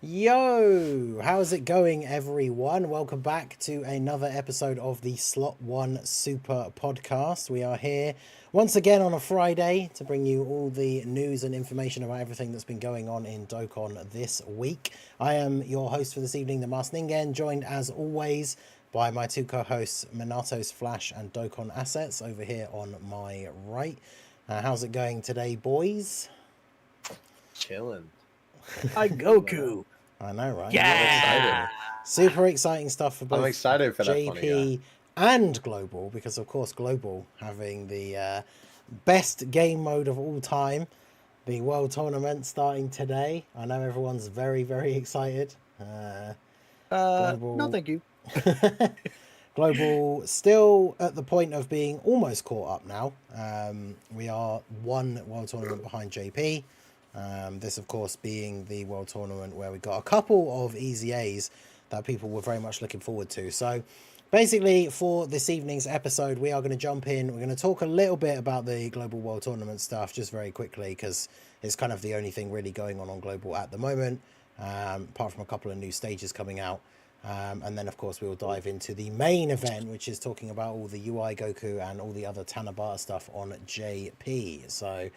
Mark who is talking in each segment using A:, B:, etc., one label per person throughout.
A: Yo, how's it going, everyone? Welcome back to another episode of the Slot 1 Super Podcast. We are here once again on a Friday to bring you all the news and information about everything that's been going on in Dokkan this week. I am your host for this evening, the Masked Ningen, joined as always by my two co-hosts, Minato's Flash and Dokkan Assets, over here on my right. How's it going today, boys?
B: Chilling.
C: Hi, Goku.
A: I know, right?
C: Yeah.
A: Super exciting stuff for both
B: I'm excited for that
A: JP and Global, because of course Global having the best game mode of all time, the World Tournament starting today. I know everyone's very, very excited. Global...
C: No, thank you.
A: Global still at the point of being almost caught up now. We are one World Tournament behind JP. This, of course, being the World Tournament where we got a couple of EZAs that people were very much looking forward to. So, basically, for this evening's episode, we are going to jump in. We're going to talk a little bit about the Global World Tournament stuff, just very quickly, because it's kind of the only thing really going on Global at the moment, apart from a couple of new stages coming out. And then, of course, we will dive into the main event, which is talking about all the UI Goku and all the other Tanabata stuff on JP. So,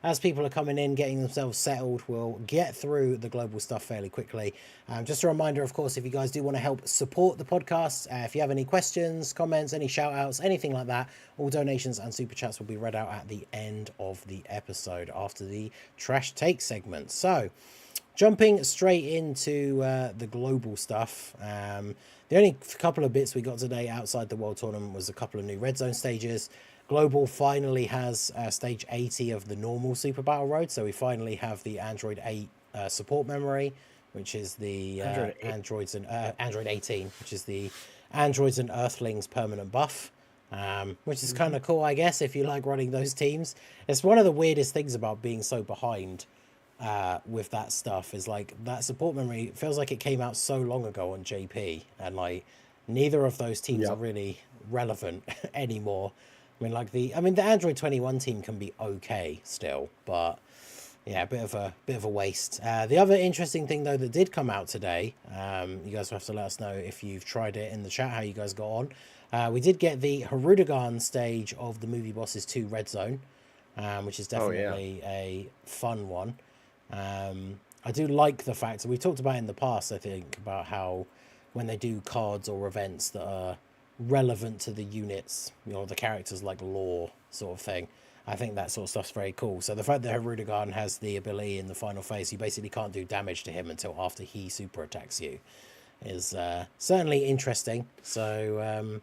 A: as people are coming in, getting themselves settled, we'll get through the global stuff fairly quickly. Just a reminder, of course, if you guys do want to help support the podcast, if you have any questions, comments, any shout outs, anything like that, all donations and super chats will be read out at the end of the episode after the Trash Take segment. So, jumping straight into the global stuff. The only couple of bits we got today outside the World Tournament was a couple of new Red Zone stages. Global finally has stage 80 of the normal Super Battle Road, so we finally have the Android 8 support memory, which is the Android 18, which is the Androids and Earthlings permanent buff, which is kind of cool, I guess, if you like running those teams. It's one of the weirdest things about being so behind with that stuff, is like that support memory feels like it came out so long ago on JP, and like neither of those teams are really relevant anymore. I mean, the Android 21 team can be okay still, but yeah, a bit of a waste. The other interesting thing though that did come out today, you guys will have to let us know if you've tried it in the chat how you guys got on. We did get the Harudagan stage of the Movie Bosses 2 Red Zone, which is definitely a fun one. I do like the fact that we talked about in the past, I think, about how when they do cards or events that are relevant to the units, you know, the characters, like lore sort of thing, I think that sort of stuff's very cool. So the fact that Harudagan has the ability in the final phase, you basically can't do damage to him until after he super attacks you, is certainly interesting. So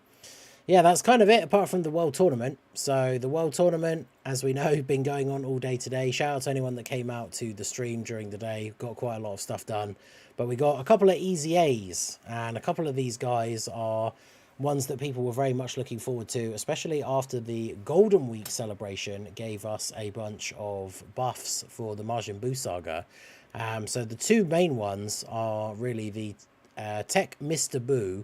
A: yeah, that's kind of it apart from the World Tournament. So the World Tournament, as we know, been going on all day today. Shout out to anyone that came out to the stream during the day. Got quite a lot of stuff done, but we got a couple of EZAs, and a couple of these guys are ones that people were very much looking forward to, especially after the Golden Week celebration gave us a bunch of buffs for the Majin Buu saga. So the two main ones are really the Tech Mr. Buu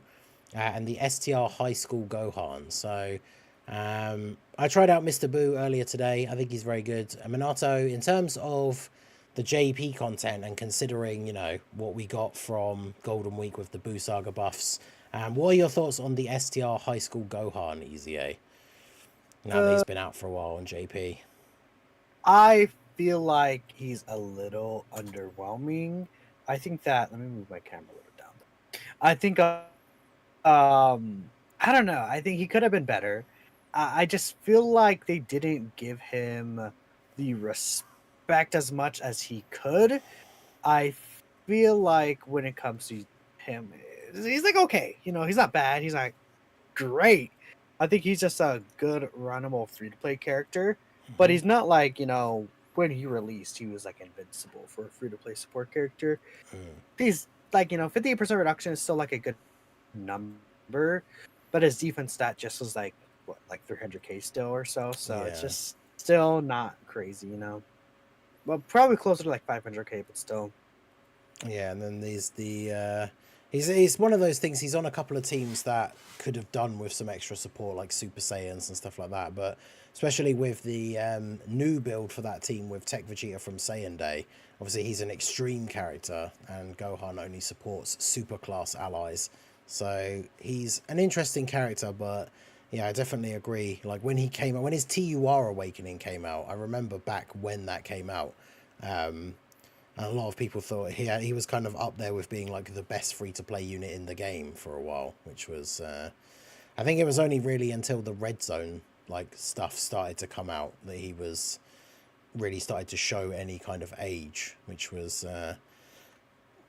A: and the STR High School Gohan. So I tried out Mr. Buu earlier today. I think he's very good. Minato, in terms of the JP content and considering, you know, what we got from Golden Week with the Buu saga buffs, what are your thoughts on the STR High School Gohan EZA? Now that he's been out for a while on JP.
C: I feel like he's a little underwhelming. I think that, let me move my camera a little down. I think, I don't know. I think he could have been better. I just feel like they didn't give him the respect as much as he could. I feel like when it comes to him, he's like, okay, you know, he's not bad. He's not great. I think he's just a good runnable free-to-play character, but he's not like, you know, when he released, he was like invincible for a free-to-play support character. He's like, you know, 58% reduction is still like a good number, but his defense stat just was like, what, like 300k still or so. So it's just still not crazy, you know. Well, probably closer to like 500k, but still.
A: Yeah, and then there's the he's one of those things. He's on a couple of teams that could have done with some extra support, like Super Saiyans and stuff like that. But especially with the new build for that team with Tech Vegeta from Saiyan Day, obviously he's an extreme character, and Gohan only supports super class allies. So he's an interesting character, but yeah, I definitely agree. Like when he came out, when his TUR Awakening came out, I remember back when that came out. And a lot of people thought he was kind of up there with being like the best free-to-play unit in the game for a while, which was I think it was only really until the Red Zone like stuff started to come out that he was really started to show any kind of age, which was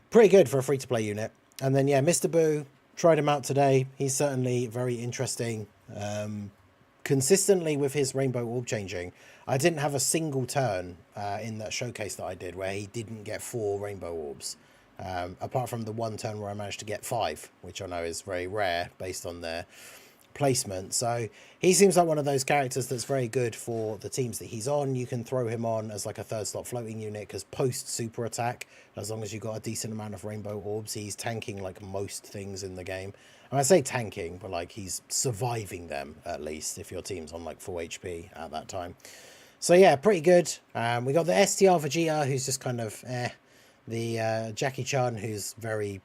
A: pretty good for a free-to-play unit. And then yeah, Mr. Boo, tried him out today. He's certainly very interesting. Consistently with his rainbow orb changing, I didn't have a single turn in that showcase that I did where he didn't get 4 rainbow orbs, apart from the one turn where I managed to get 5, which I know is very rare based on their placement. So he seems like one of those characters that's very good for the teams that he's on. You can throw him on as like a 3rd slot floating unit, because post super attack, as long as you've got a decent amount of rainbow orbs, he's tanking like most things in the game. And I say tanking, but like he's surviving them at least if your team's on like full HP at that time. So yeah, pretty good. We got the STR Vegeta, who's just kind of the Jackie Chan, who's very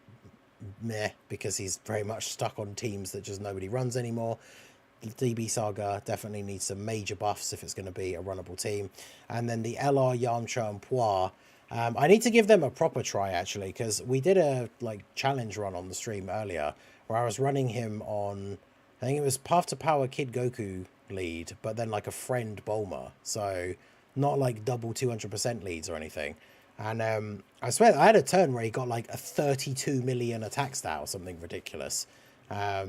A: meh because he's very much stuck on teams that just nobody runs anymore. The DB Saga definitely needs some major buffs if it's going to be a runnable team. And then the LR, Yamcha, and Poir. I need to give them a proper try actually, because we did a like challenge run on the stream earlier where I was running him on, I think it was Path to Power Kid Goku lead, but then like a friend Bulma, so not like double 200% leads or anything. And I swear I had a turn where he got like a 32 million attack stat or something ridiculous. I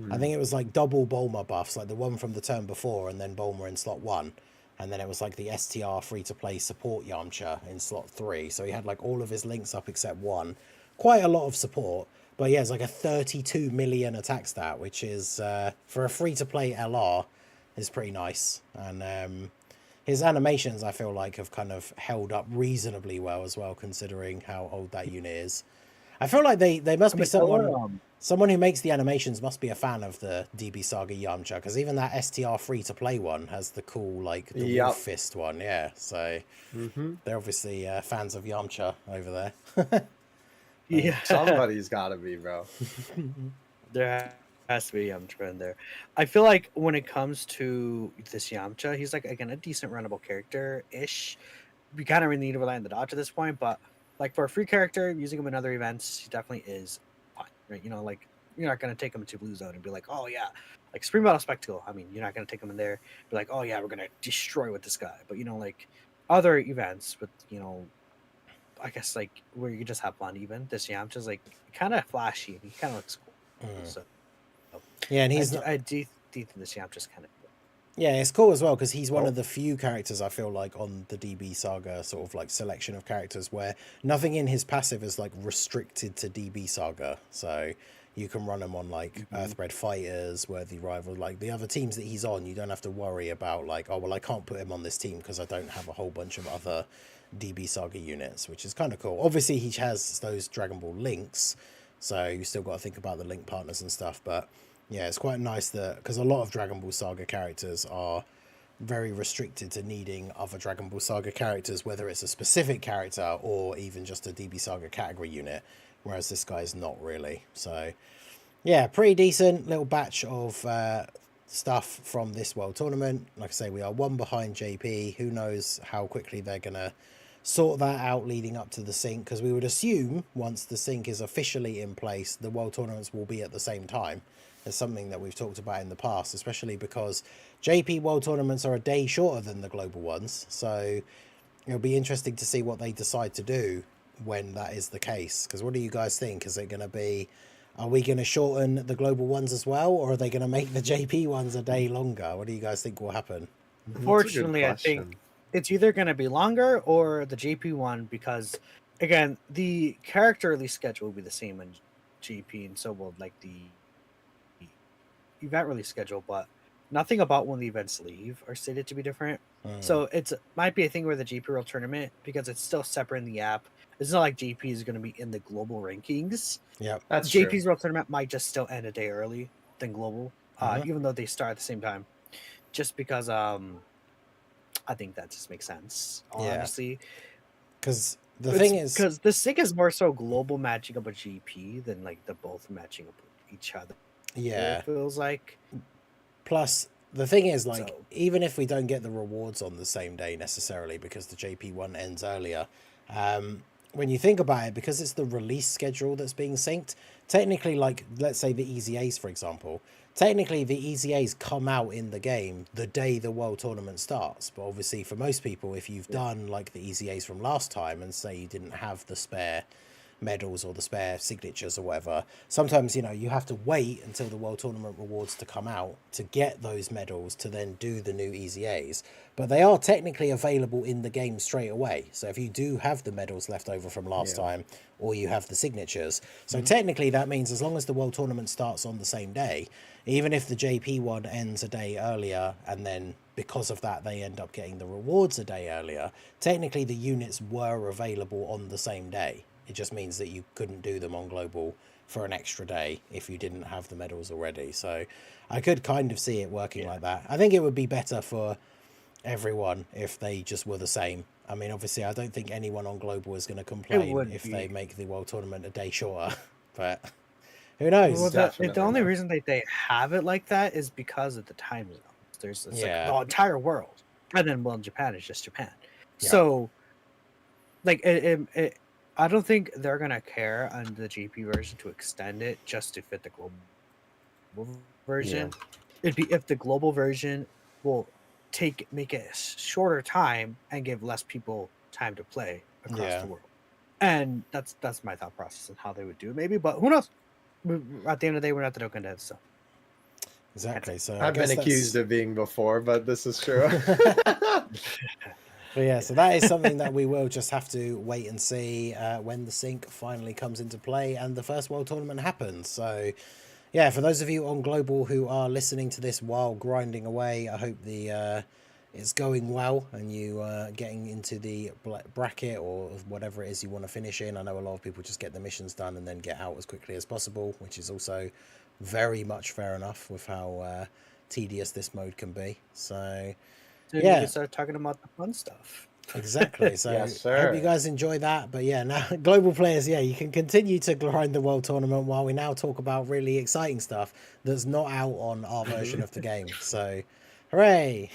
A: think it was like double Bulma buffs, like the one from the turn before, and then Bulma in slot 1. And then it was like the STR free-to-play support Yamcha in slot 3. So he had like all of his links up except one. Quite a lot of support. But yeah, it's like a 32 million attack stat, which is, for a free-to-play LR, is pretty nice. And his animations, I feel like, have kind of held up reasonably well as well, considering how old that unit is. I feel like they must be someone who makes the animations must be a fan of the DB Saga Yamcha, because even that STR free-to-play one has the cool, like, the Wolf Fist one, yeah. So they're obviously fans of Yamcha over there.
C: Yeah,
B: Somebody's got to be, bro.
C: there has to be Yamcha in there. I feel like when it comes to this Yamcha, he's like, again, a decent runnable character-ish. We kind of really need to rely on the dodge at this point, but like for a free character, using him in other events, he definitely is fine, right? You know, like you're not going to take him to Blue Zone and be like, oh yeah, like Spring Battle Spectacle. I mean, you're not going to take him in there, be like, oh yeah, we're going to destroy with this guy. But you know, like other events with, you know, I guess like where you just have fun, even this Yamcha's like kind of flashy and he kind of looks cool. So
A: yeah, and
C: I do think this Yamcha's kind of cool.
A: Yeah, it's cool as well because he's one of the few characters I feel like on the DB Saga sort of like selection of characters where nothing in his passive is like restricted to DB Saga. So you can run him on like Earthbred Fighters, Worthy Rival, like the other teams that he's on. You don't have to worry about like, oh, well, I can't put him on this team because I don't have a whole bunch of other DB Saga units, which is kind of cool. Obviously, he has those Dragon Ball links, so you still got to think about the link partners and stuff, but yeah, it's quite nice that, because a lot of Dragon Ball Saga characters are very restricted to needing other Dragon Ball Saga characters, whether it's a specific character or even just a DB Saga category unit, whereas this guy's not really. So yeah, pretty decent little batch of stuff from this World Tournament. Like I say, we are one behind JP. Who knows how quickly they're going to sort that out leading up to the sync, because we would assume once the sync is officially in place, the World Tournaments will be at the same time. It's something that we've talked about in the past, especially because JP World Tournaments are a day shorter than the global ones. So it'll be interesting to see what they decide to do when that is the case. Because what do you guys think? Is it going to be, are we going to shorten the global ones as well? Or are they going to make the JP ones a day longer? What do you guys think will happen?
C: Unfortunately, I think it's either going to be longer or the JP one, because again, the character release schedule will be the same in JP, and so will like the event release schedule, but nothing about when the events leave are stated to be different. So it's might be a thing where the JP World Tournament, because it's still separate in the app, it's not like JP is going to be in the global rankings.
A: Yeah,
B: that's
C: JP's
B: true.
C: World Tournament might just still end a day early than global, even though they start at the same time, just because I think that just makes sense, honestly.
A: Because The thing is,
C: because the sync is more so global matching up with GP than like the both matching up with each other.
A: yeah.
C: It feels like.
A: Plus, the thing is, like,
C: So-
A: even if we don't get the rewards on the same day necessarily because the JP one ends earlier, when you think about it, because it's the release schedule that's being synced, technically, like, let's say the EZAs, for example, technically the EZAs come out in the game the day the World Tournament starts. But obviously, for most people, if you've done, like, the EZAs from last time and say you didn't have the spare medals or the spare signatures or whatever, sometimes, you know, you have to wait until the World Tournament rewards to come out to get those medals to then do the new EZAs. But they are technically available in the game straight away. So if you do have the medals left over from last time, or you have the signatures, so technically that means as long as the World Tournament starts on the same day, even if the JP one ends a day earlier and then because of that they end up getting the rewards a day earlier, technically the units were available on the same day. It just means that you couldn't do them on global for an extra day if you didn't have the medals already. So I could kind of see it working like that. I think it would be better for everyone if they just were the same. I mean, obviously, I don't think anyone on global is going to complain if they make the World Tournament a day shorter, but who knows?
C: Well, the only
B: not.
C: reason that they have it like that is because of the time zones. There's it's like
A: Yeah.
C: the entire world, and then well, in Japan is just Japan.
A: Yeah.
C: So, like, I don't think they're gonna care on the GP version to extend it just to fit the global version. It'd be if the global version will make it a shorter time and give less people time to play across the world. And that's my thought process and how they would do it, maybe. But who knows? At the end of the day, we're not the Dokkan devs, so.
A: Exactly. So
B: I've been accused of being before, but this is true.
A: But yeah, so that is something that we will just have to wait and see when the sync finally comes into play and the first World Tournament happens. So yeah, for those of you on Global who are listening to this while grinding away, I hope it's going well and you getting into the bracket or whatever it is you want to finish in. I know a lot of people just get the missions done and then get out as quickly as possible, which is also very much fair enough with how tedious this mode can be. So
C: you can start talking about the fun stuff.
A: Exactly. So
B: Yes,
A: I hope
B: sir.
A: you guys enjoy that. But yeah, now global players, yeah, you can continue to grind the World Tournament while we now talk about really exciting stuff that's not out on our version of the game. So hooray.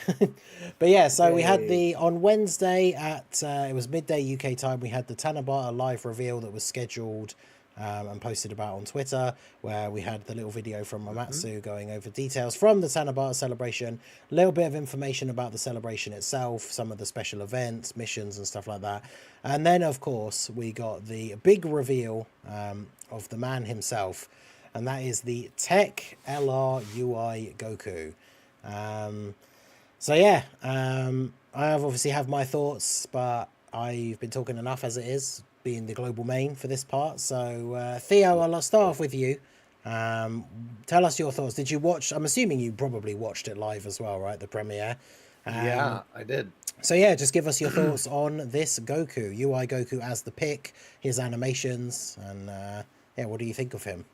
A: But yeah, so we had on Wednesday at it was midday UK time, we had the Tanabata live reveal that was scheduled and posted about on Twitter, where we had the little video from Mamatsu going over details from the Tanabata celebration, a little bit of information about the celebration itself, some of the special events, missions and stuff like that. And then, of course, we got the big reveal of the man himself, and that is the Tech LR UI Goku. So yeah, I obviously have my thoughts, but I've been talking enough as it is, being the global main for this part. So Theo, I'll start off with you. Tell us your thoughts. Did you watch? I'm assuming you probably watched it live as well, right? The premiere.
B: Yeah, I did.
A: So yeah, just give us your thoughts on this Goku, UI Goku as the pick, his animations, and yeah, what do you think of him?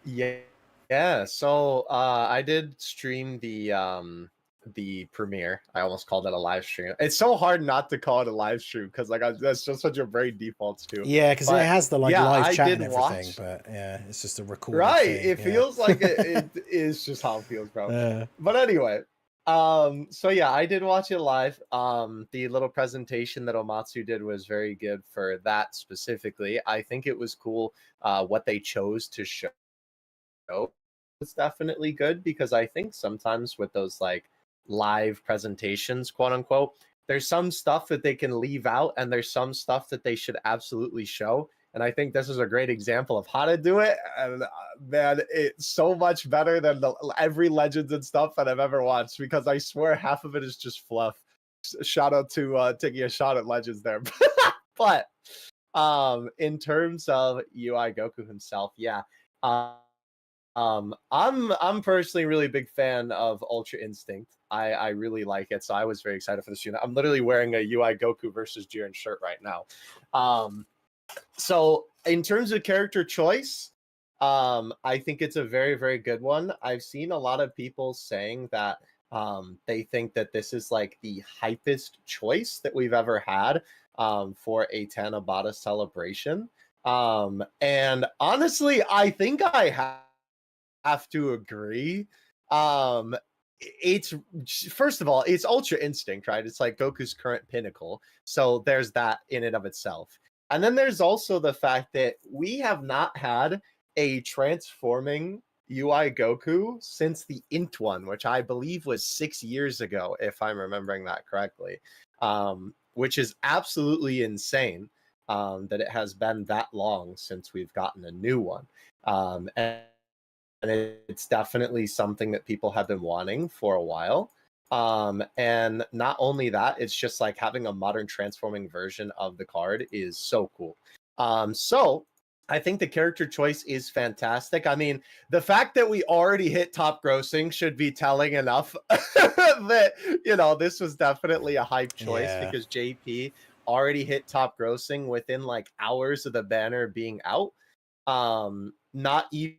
B: Yeah. So I did stream the premiere. I almost called it a live stream. It's so hard not to call it a live stream because that's just such a brain defaults to.
A: Yeah, because it has the live chat and everything,
B: watch,
A: but yeah, it's just a recorded
B: right.
A: thing.
B: It feels like it is just how it feels, bro. But anyway, so yeah, I did watch it live. The little presentation that Omatsu did was very good for that specifically. I think it was cool what they chose to show. It's definitely good because I think sometimes with those like live presentations, quote unquote, there's some stuff that they can leave out and there's some stuff that they should absolutely show. And I think this is a great example of how to do it. And man, it's so much better than every Legends and stuff that I've ever watched because I swear half of it is just fluff. Shout out to taking a shot at Legends there. But in terms of UI Goku himself, yeah. I'm personally really big fan of Ultra Instinct. I really like it, so I was very excited for this unit. I'm literally wearing a UI Goku versus Jiren shirt right now. So in terms of character choice, I think it's a very, very good one. I've seen a lot of people saying that they think that this is like the hypest choice that we've ever had. for a Tanabata celebration. And honestly, I think I have to agree. It's first of all, it's Ultra Instinct, right? It's like Goku's current pinnacle. So there's that in and of itself. And then there's also the fact that we have not had a transforming UI Goku since the Int one, which I believe was 6 years ago, if I'm remembering that correctly. Which is absolutely insane that it has been that long since we've gotten a new one. And it's definitely something that people have been wanting for a while. And not only that, it's just like having a modern transforming version of the card is so cool. So I think the character choice is fantastic. I mean, the fact that we already hit top grossing should be telling enough that, you know, this was definitely a hype choice because JP already hit top grossing within like hours of the banner being out. Not even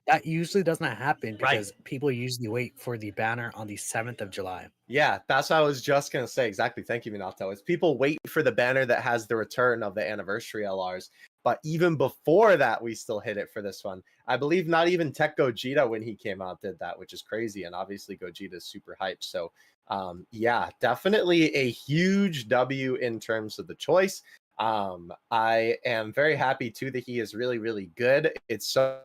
C: that usually doesn't happen because people usually wait for the banner on the 7th of July.
B: Yeah, that's what I was just going to say. Exactly. Thank you, Minato. It's people wait for the banner that has the return of the anniversary LRs. But even before that, we still hit it for this one. I believe not even Tech Gogeta when he came out did that, which is crazy. And obviously Gogeta is super hyped. So yeah, definitely a huge W in terms of the choice. I am very happy too that he is really, really good. It's so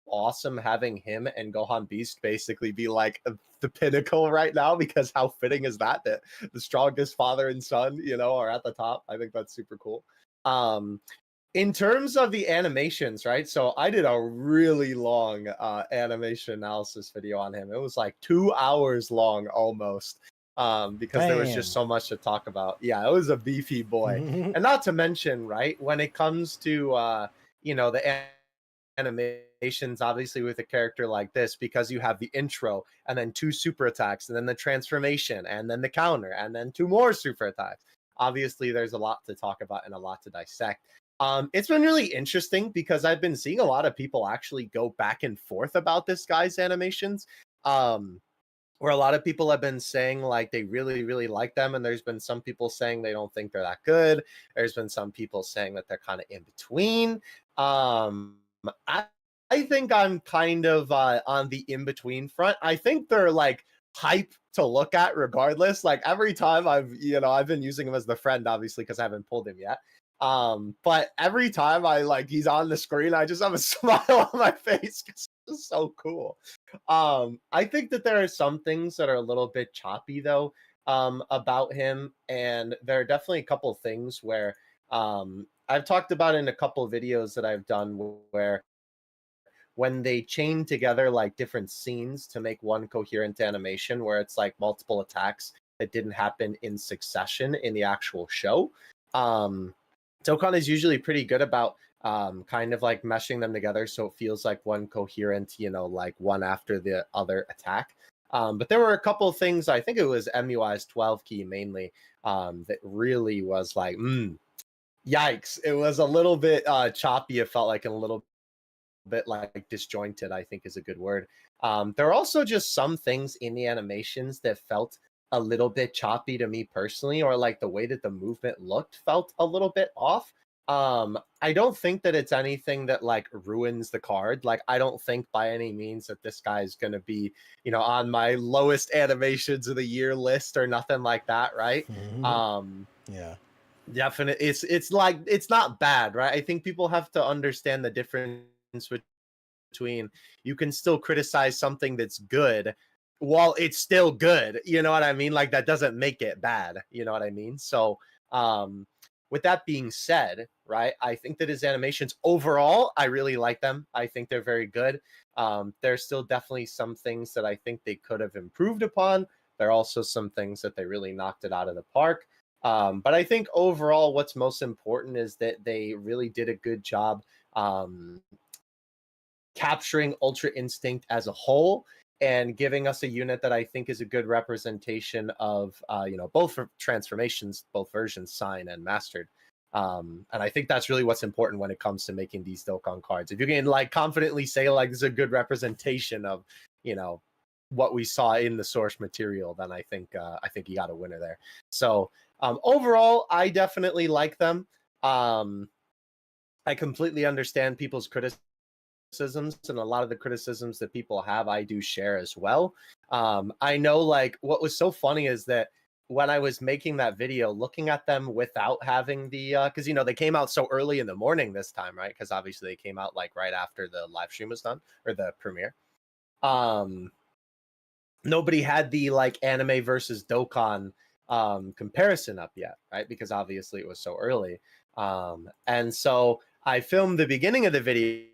B: awesome having him and Gohan Beast basically be like the pinnacle right now, because how fitting is that the strongest father and son, you know, are at the top. I think that's super cool. In terms of the animations, right? So I did a really long animation analysis video on him. It was like 2 hours long almost. Because there was just so much to talk about. Yeah, it was a beefy boy. And not to mention, right, when it comes to you know, the animations, obviously with a character like this, because you have the intro and then 2 super attacks and then the transformation and then the counter and then 2 more super attacks. Obviously there's a lot to talk about and a lot to dissect. It's been really interesting because I've been seeing a lot of people actually go back and forth about this guy's animations. Where a lot of people have been saying like they really, really like them, and there's been some people saying they don't think they're that good. There's been some people saying that they're kind of in between. I think I'm kind of on the in-between front. I think they're like hype to look at regardless. Like every time I've been using him as the friend, obviously, because I haven't pulled him yet. But every time he's on the screen, I just have a smile on my face because it's so cool. I think that there are some things that are a little bit choppy though, about him, and there are definitely a couple of things where I've talked about in a couple of videos that I've done where when they chain together like different scenes to make one coherent animation where it's like multiple attacks that didn't happen in succession in the actual show. Dokkan is usually pretty good about kind of like meshing them together so it feels like one coherent, you know, like one after the other attack. But there were a couple of things, I think it was MUI's 12 key mainly, that really was like, yikes. It was a little bit choppy, it felt like, and a little bit like disjointed, I think is a good word. There are also just some things in the animations that felt a little bit choppy to me personally, or like the way that the movement looked felt a little bit off. I don't think that it's anything that like ruins the card. Like I don't think by any means that this guy is going to be, you know, on my lowest animations of the year list or nothing like that, right?
A: Yeah.
B: Definitely, it's like it's not bad, right? I think people have to understand the difference between you can still criticize something that's good while it's still good, you know what I mean? Like that doesn't make it bad, you know what I mean? So with that being said, right, I think that his animations overall, I really like them. I think they're very good. There's still definitely some things that I think they could have improved upon. There are also some things that they really knocked it out of the park. But I think overall what's most important is that they really did a good job capturing Ultra Instinct as a whole and giving us a unit that I think is a good representation of, you know, both transformations, both versions, Sign and Mastered. And I think that's really what's important when it comes to making these Dokkan cards. If you can like confidently say like this is a good representation of, you know, what we saw in the source material, then I think you got a winner there. So Overall, I definitely like them. I completely understand people's criticisms, and a lot of the criticisms that people have, I do share as well. I know, like, what was so funny is that when I was making that video, looking at them without having the, because, you know, they came out so early in the morning this time, right? Because obviously they came out like right after the live stream was done, or the premiere. Nobody had the like anime versus Dokkan comparison up yet, right? Because obviously it was so early. And so I filmed the beginning of the video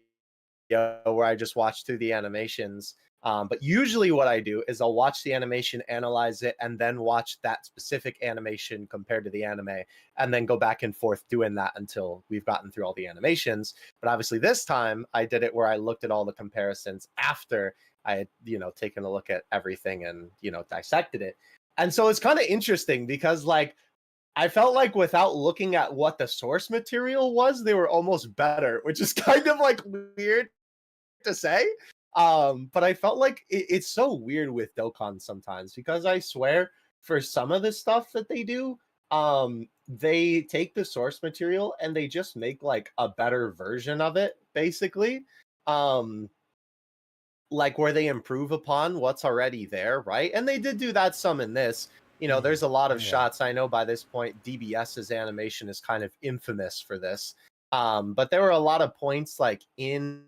B: where I just watched through the animations. But usually what I do is I'll watch the animation, analyze it, and then watch that specific animation compared to the anime, and then go back and forth doing that until we've gotten through all the animations. But obviously this time I did it where I looked at all the comparisons after I had, you know, taken a look at everything and, you know, dissected it. And so it's kind of interesting because, like, I felt like without looking at what the source material was, they were almost better, which is kind of like weird to say. But I felt like it's so weird with Dokkan sometimes, because I swear for some of the stuff that they do, they take the source material and they just make like a better version of it, basically. Like where they improve upon what's already there, right? And they did do that some in this. You know, there's a lot of shots. I know by this point, DBS's animation is kind of infamous for this. But there were a lot of points like in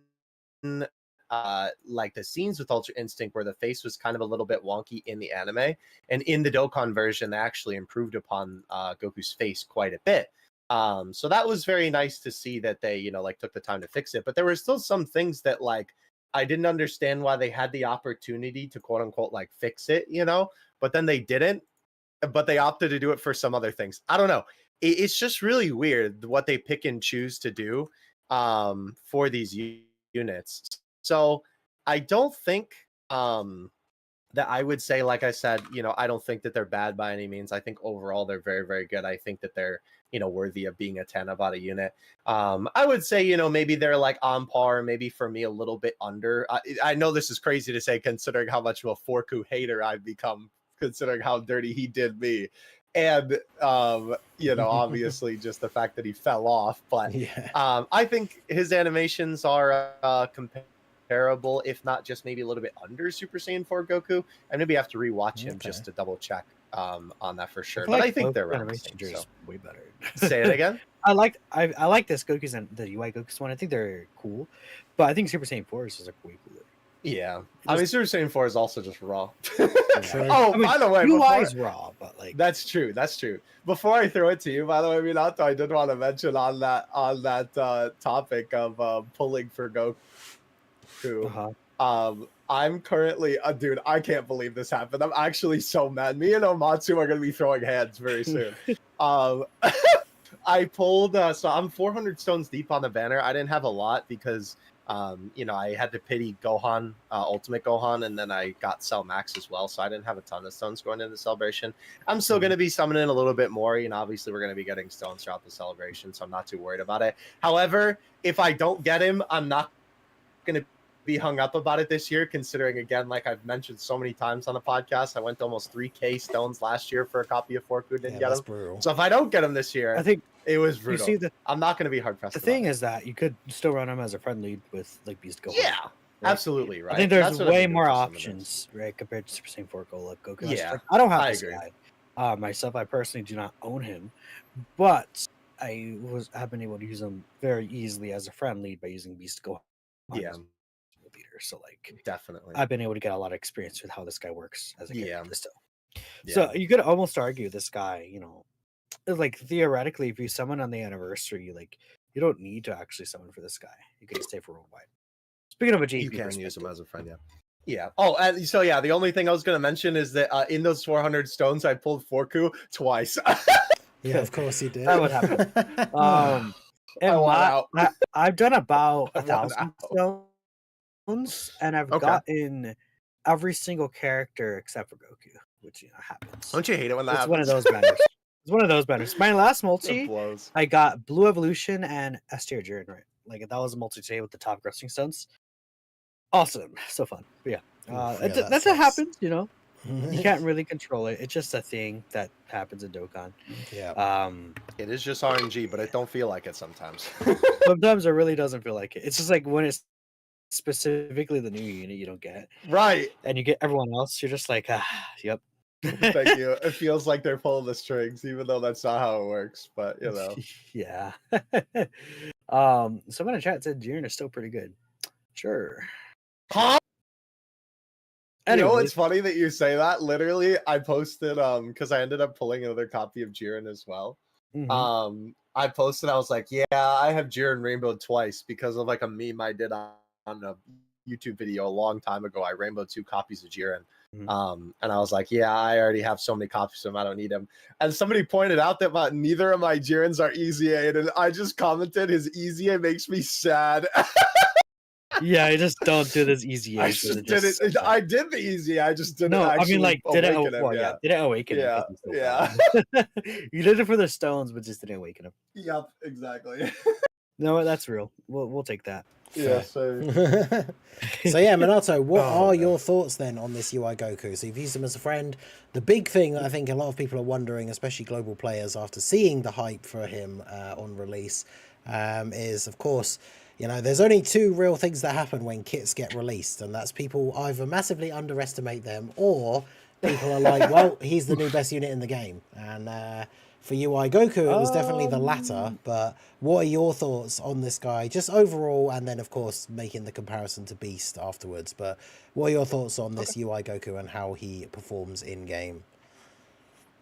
B: like the scenes with Ultra Instinct where the face was kind of a little bit wonky in the anime. And in the Dokkan version, they actually improved upon Goku's face quite a bit. So that was very nice to see that they, you know, like took the time to fix it. But there were still some things that like I didn't understand why they had the opportunity to quote unquote like fix it, you know, but then they didn't, but they opted to do it for some other things. I don't know. It's just really weird what they pick and choose to do for these units. So I don't think that I would say, like I said, you know, I don't think that they're bad by any means. I think overall they're very, very good. I think that they're, you know, worthy of being a Tanabata unit. I would say, you know, maybe they're like on par, maybe for me a little bit under. I know this is crazy to say considering how much of a Forku hater I've become, considering how dirty he did me. And, you know, obviously just the fact that he fell off. But I think his animations are comparable, if not just maybe a little bit under Super Saiyan 4 Goku. And maybe I have to rewatch him just to double check on that for sure. But I think they're around the same, so.
C: Way better.
B: Say it again.
C: I like this Goku's and the UI Goku's one. I think they're cool, but I think Super Saiyan 4 is like way cooler.
B: Yeah, I mean Super Saiyan 4 is also just raw.
C: Oh, I mean, by the way, UI is raw, but like
B: that's true. That's true. Before I throw it to you, by the way, Minato, I did want to mention on that topic of pulling for Goku. I'm currently, dude, I can't believe this happened. I'm actually so mad. Me and Omatsu are going to be throwing hands very soon. I pulled, so I'm 400 stones deep on the banner. I didn't have a lot because, you know, I had to pity Gohan, Ultimate Gohan, and then I got Cell Max as well. So I didn't have a ton of stones going into the celebration. I'm still going to be summoning a little bit more. You know, obviously we're going to be getting stones throughout the celebration, so I'm not too worried about it. However, if I don't get him, I'm not going to be hung up about it this year, considering, again, like I've mentioned so many times on the podcast, I went to almost 3K stones last year for a copy of Forku, didn't get him. Brutal. So if I don't get him this year,
C: I think
B: it was brutal. You see I'm not going to be hard pressed.
C: The thing is that you could still run him as a friend lead with like Beast Goku.
B: Yeah, right? Absolutely right.
C: I think there's way more options, right, compared to Super Saiyan 4 Goku.
B: Yeah,
C: like, I don't have this guy myself. I personally do not own him, but I have been able to use him very easily as a friend lead by using Beast Goku.
B: Yeah.
C: Leader, so like
B: definitely
C: I've been able to get a lot of experience with how this guy works as a character still.
B: Yeah.
C: So you could almost argue this guy, you know, like theoretically, if you summon on the anniversary, like you don't need to actually summon for this guy. You can just stay for worldwide. Speaking of a JP,
B: you can use him as a friend. Yeah. Oh, and so yeah, the only thing I was going to mention is that in those 400 stones, I pulled Forku twice.
A: Yeah, of course you did.
C: That would happen. I've done about 1,000 stones. And I've gotten every single character except for Goku, which, you know, happens.
B: Don't you hate it when that happens?
C: One of those banners. It's one of those banners. My last multi, I got Blue Evolution and S tier Jiren, right? Like that was a multi today with the top grossing stones. Awesome, so fun. But yeah, that's what happens, you know. You can't really control it. It's just a thing that happens in Dokkan.
A: Yeah.
B: It is just RNG, but it don't feel like it sometimes.
C: Sometimes it really doesn't feel like it. It's just like when it's specifically the new unit you don't get,
B: Right.
C: and you get everyone else, you're just like, yep.
B: Thank you. It feels like they're pulling the strings, even though that's not how it works. But you know,
C: Yeah. Someone in chat said Jiren is still pretty good. Sure.
B: huh? You know,
C: Anyways,
B: it's funny that you say that. Literally, I posted because I ended up pulling another copy of Jiren as well. I posted, I was like, yeah, I have Jiren rainbowed twice because of like a meme I did on a YouTube video a long time ago. I rainbowed 2 copies of Jiren. And I was like, yeah, I already have so many copies of him, I don't need him. And somebody pointed out that neither of my Jirens are EZA, and I just commented, his EZA makes me sad.
C: yeah, I just don't do this easy.
B: I just did it. I did the easy. I just didn't.
C: No, I
B: actually
C: mean like did it?
B: awaken him.
C: Well, yeah, did it awaken him? 'cause he's still
B: Yeah.
C: bad. You did it for the stones, but just didn't awaken him.
B: Yep, exactly.
C: No, that's real. We'll take that.
B: Yeah.
A: So yeah, Minato, what
C: Oh,
A: are your thoughts then on this UI Goku? So you've used him as a friend. The big thing I think a lot of people are wondering, especially global players, after seeing the hype for him on release, is of course, you know, there's only 2 real things that happen when kits get released, and that's people either massively underestimate them, or people are like, well, he's the new best unit in the game. And for UI Goku, it was definitely the latter. But what are your thoughts on this guy, just overall, and then of course making the comparison to Beast afterwards? But what are your thoughts on this UI Goku and how he performs in game?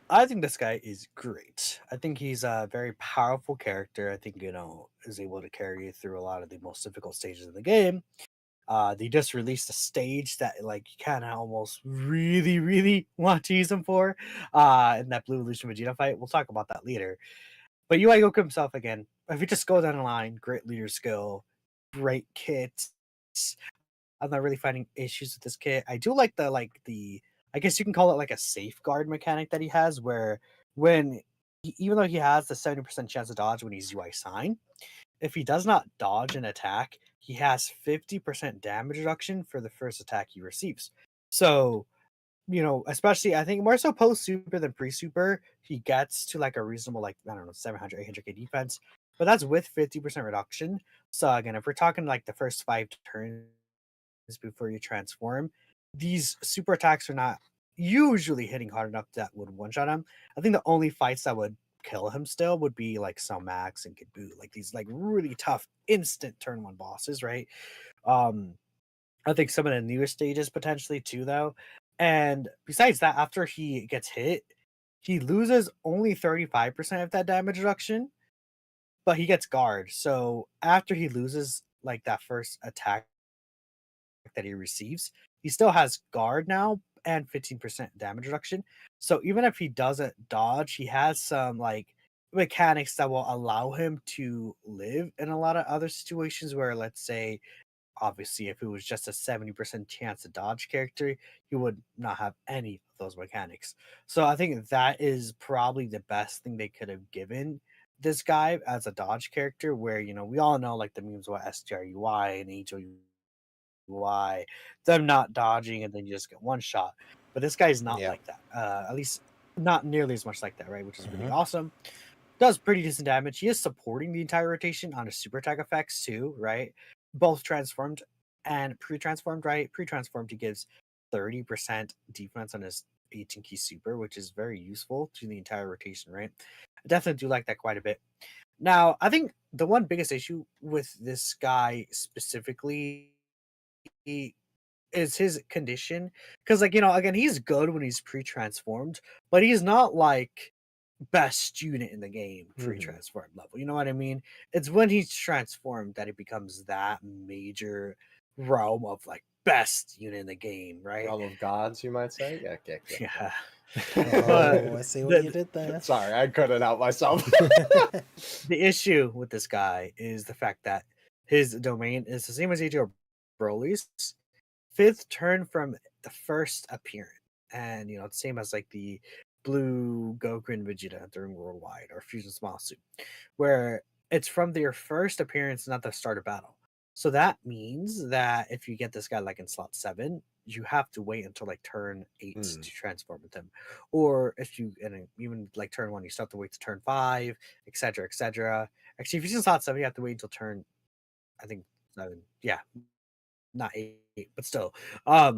C: I think this guy is great. I think he's a very powerful character. I think, you know, is able to carry you through a lot of the most difficult stages of the game. They just released a stage that like you kind of almost really want to use him for in that Blue Evolution Vegeta fight. We'll talk about that later. But UI Goku himself, again, if you just go down the line, great leader skill, great kit. I'm not really finding issues with this kit. I do like the I guess you can call it like a safeguard mechanic that he has, where when even though he has the 70% chance to dodge when he's UI sign, if he does not dodge an attack, he has 50% damage reduction for the first attack he receives. So, you know, especially I think more so post super than pre super, he gets to like a reasonable, like, I don't know, 700, 800k defense, but that's with 50% reduction. So, again, if we're talking like the first 5 turns before you transform, these super attacks are not usually hitting hard enough that would one shot him. I think the only fights that would kill him still would be like Max and Kid Buu, like these like really tough instant turn 1 bosses, right? I think some of the newer stages potentially too, though. And besides that, after he gets hit, he loses only 35% of that damage reduction, but he gets guard. So after he loses like that first attack that he receives, he still has guard now and 15% damage reduction. So even if he doesn't dodge, he has some like mechanics that will allow him to live in a lot of other situations where, let's say, obviously, if it was just a 70% chance to dodge character, he would not have any of those mechanics. So I think that is probably the best thing they could have given this guy as a dodge character, where, you know, we all know like the memes about STRUI and HOUI, them not dodging and then you just get one shot. But this guy's not like that. At least not nearly as much like that, right? Which is really awesome. Does pretty decent damage. He is supporting the entire rotation on his super attack effects too, right? Both transformed and pre-transformed, right? Pre-transformed, he gives 30% defense on his 18 key super, which is very useful to the entire rotation, right? I definitely do like that quite a bit. Now, I think the one biggest issue with this guy specifically is his condition. Because, like, you know, again, he's good when he's pre-transformed, but he's not like best unit in the game pre-transformed level. You know what I mean? It's when he's transformed that it becomes that major realm of like best unit in the game, right?
B: Realm of gods, you might say.
C: Yeah.
A: Oh, I see what you did there.
B: Sorry, I couldn't help myself.
C: The issue with this guy is the fact that his domain is the same as Adriel Broly's. 5th turn from the first appearance. And, you know, it's same as like the Blue Goku and Vegeta during Worldwide or Fusion Small Suit, where it's from their first appearance, not the start of battle. So that means that if you get this guy like in slot 7, you have to wait until like turn 8 to transform with him, or if you and even like turn 1, you still have to wait to turn 5, etc., etc. Actually, if you just slot 7, you have to wait until turn, I think 7. Yeah, not 8, but still. I